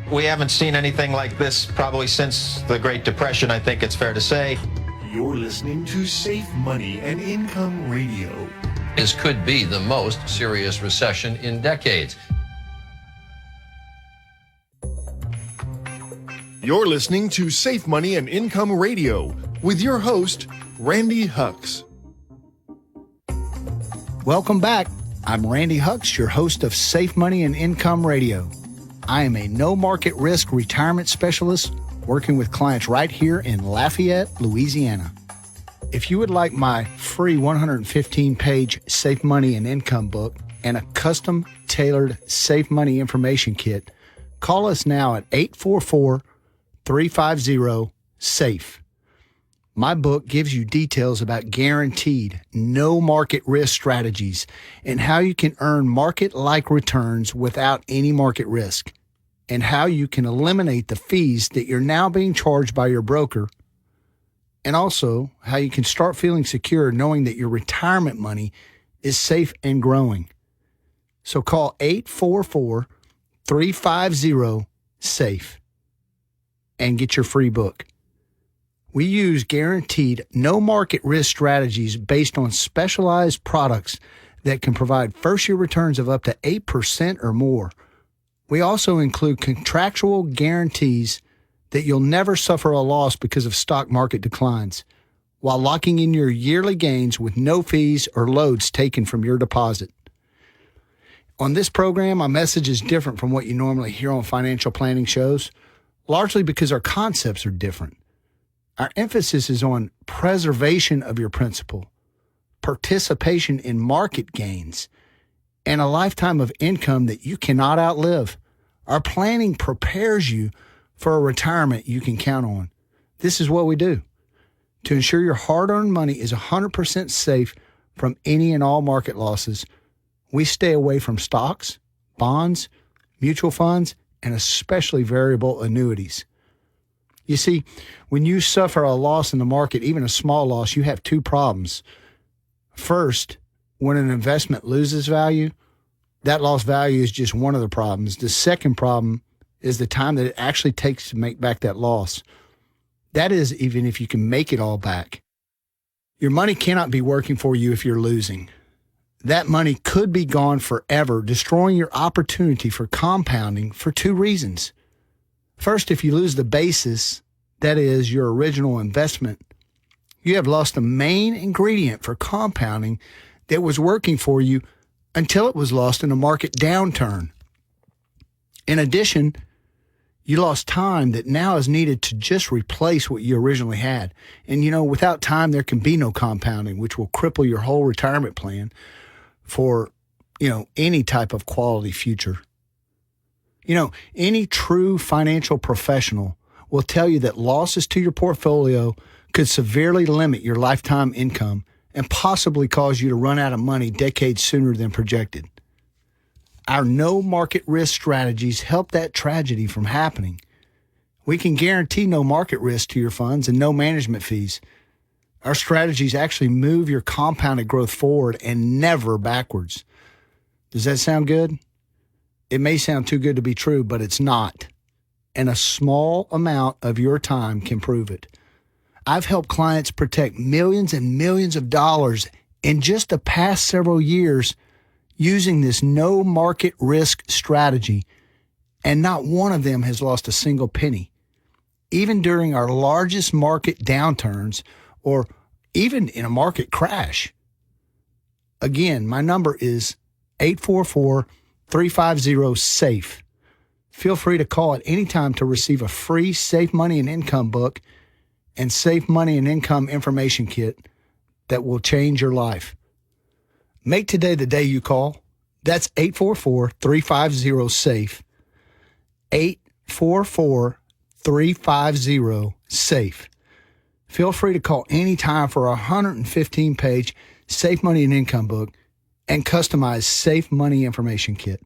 We haven't seen anything like this probably since the Great Depression, I think it's fair to say. You're listening to Safe Money and Income Radio. This could be the most serious recession in decades. You're listening to Safe Money and Income Radio with your host, Randy Hucks. Welcome back. I'm Randy Hucks, your host of Safe Money and Income Radio. I am a no-market risk retirement specialist working with clients right here in Lafayette, Louisiana. If you would like my free 115-page Safe Money and Income book and a custom-tailored Safe Money information kit, call us now at 844 844-350-SAFE. My book gives you details about guaranteed, no market risk strategies and how you can earn market-like returns without any market risk, and how you can eliminate the fees that you're now being charged by your broker, and also how you can start feeling secure knowing that your retirement money is safe and growing. So call 844-350-SAFE and get your free book. We use guaranteed no market risk strategies based on specialized products that can provide first-year returns of up to 8% or more. We also include contractual guarantees that you'll never suffer a loss because of stock market declines, while locking in your yearly gains with no fees or loads taken from your deposit. On this program, my message is different from what you normally hear on financial planning shows, largely because our concepts are different. Our emphasis is on preservation of your principal, participation in market gains, and a lifetime of income that you cannot outlive. Our planning prepares you for a retirement you can count on. This is what we do to ensure your hard-earned money is 100% safe from any and all market losses. We stay away from stocks, bonds, mutual funds, and especially variable annuities. You see, when you suffer a loss in the market, even a small loss, you have two problems. First, when an investment loses value, that lost value is just one of the problems. The second problem is the time that it actually takes to make back that loss. That is, even if you can make it all back. Your money cannot be working for you if you're losing. That money could be gone forever, destroying your opportunity for compounding for two reasons. First, if you lose the basis, that is your original investment, you have lost the main ingredient for compounding that was working for you until it was lost in a market downturn. In addition, you lost time that now is needed to just replace what you originally had. And without time, there can be no compounding, which will cripple your whole retirement plan for, any type of quality future. Any true financial professional will tell you that losses to your portfolio could severely limit your lifetime income and possibly cause you to run out of money decades sooner than projected. Our no market risk strategies help that tragedy from happening. We can guarantee no market risk to your funds and no management fees. Our strategies actually move your compounded growth forward and never backwards. Does that sound good? It may sound too good to be true, but it's not. And a small amount of your time can prove it. I've helped clients protect millions and millions of dollars in just the past several years using this no market risk strategy, and not one of them has lost a single penny. Even during our largest market downturns or even in a market crash. Again, my number is 844-350-SAFE. Feel free to call at any time to receive a free Safe Money and Income book and Safe Money and Income information kit that will change your life. Make today the day you call. That's 844-350-SAFE. 844-350-SAFE. Feel free to call anytime for a 115-page Safe Money and Income book and customized Safe Money information kit.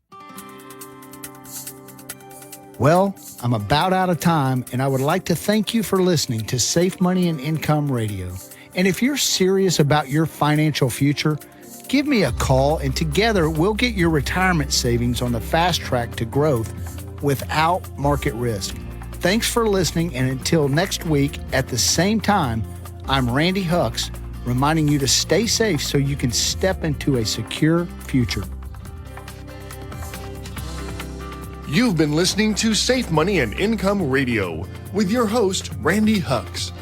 Well, I'm about out of time, and I would like to thank you for listening to Safe Money and Income Radio. And if you're serious about your financial future, give me a call, and together we'll get your retirement savings on the fast track to growth without market risk. Thanks for listening, and until next week at the same time, I'm Randy Hucks, reminding you to stay safe so you can step into a secure future. You've been listening to Safe Money and Income Radio with your host, Randy Hucks.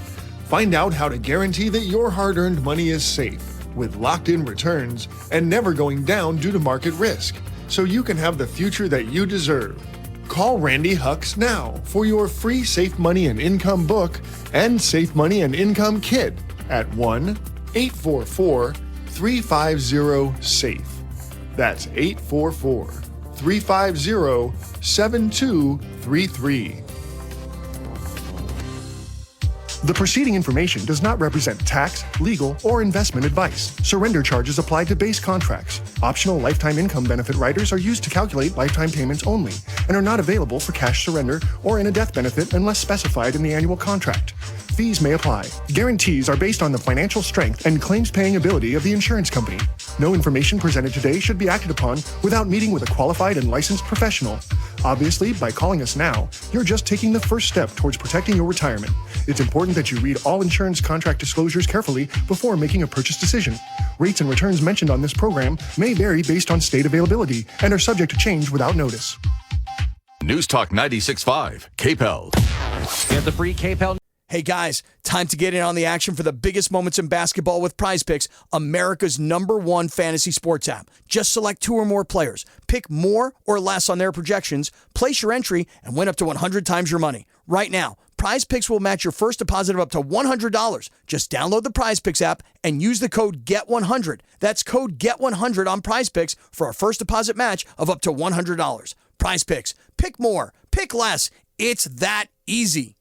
Find out how to guarantee that your hard-earned money is safe with locked-in returns and never going down due to market risk, so you can have the future that you deserve. Call Randy Hucks now for your free Safe Money and Income book and Safe Money and Income kit at 1-844-350-SAFE. That's 844-350-7233. The preceding information does not represent tax, legal, or investment advice. Surrender charges apply to base contracts. Optional lifetime income benefit riders are used to calculate lifetime payments only and are not available for cash surrender or in a death benefit unless specified in the annual contract. Fees may apply. Guarantees are based on the financial strength and claims-paying ability of the insurance company. No information presented today should be acted upon without meeting with a qualified and licensed professional. Obviously, by calling us now, you're just taking the first step towards protecting your retirement. It's important that you read all insurance contract disclosures carefully before making a purchase decision. Rates and returns mentioned on this program may vary based on state availability and are subject to change without notice. News Talk 96.5, KPEL. Get the free KPEL. Hey guys, time to get in on the action for the biggest moments in basketball with Prize Picks, America's #1 fantasy sports app. Just select 2 or more players, pick more or less on their projections, place your entry, and win up to 100 times your money. Right now, Prize Picks will match your first deposit of up to $100. Just download the Prize Picks app and use the code GET100. That's code GET100 on Prize Picks for a first deposit match of up to $100. Prize Picks. Pick more. Pick less. It's that easy.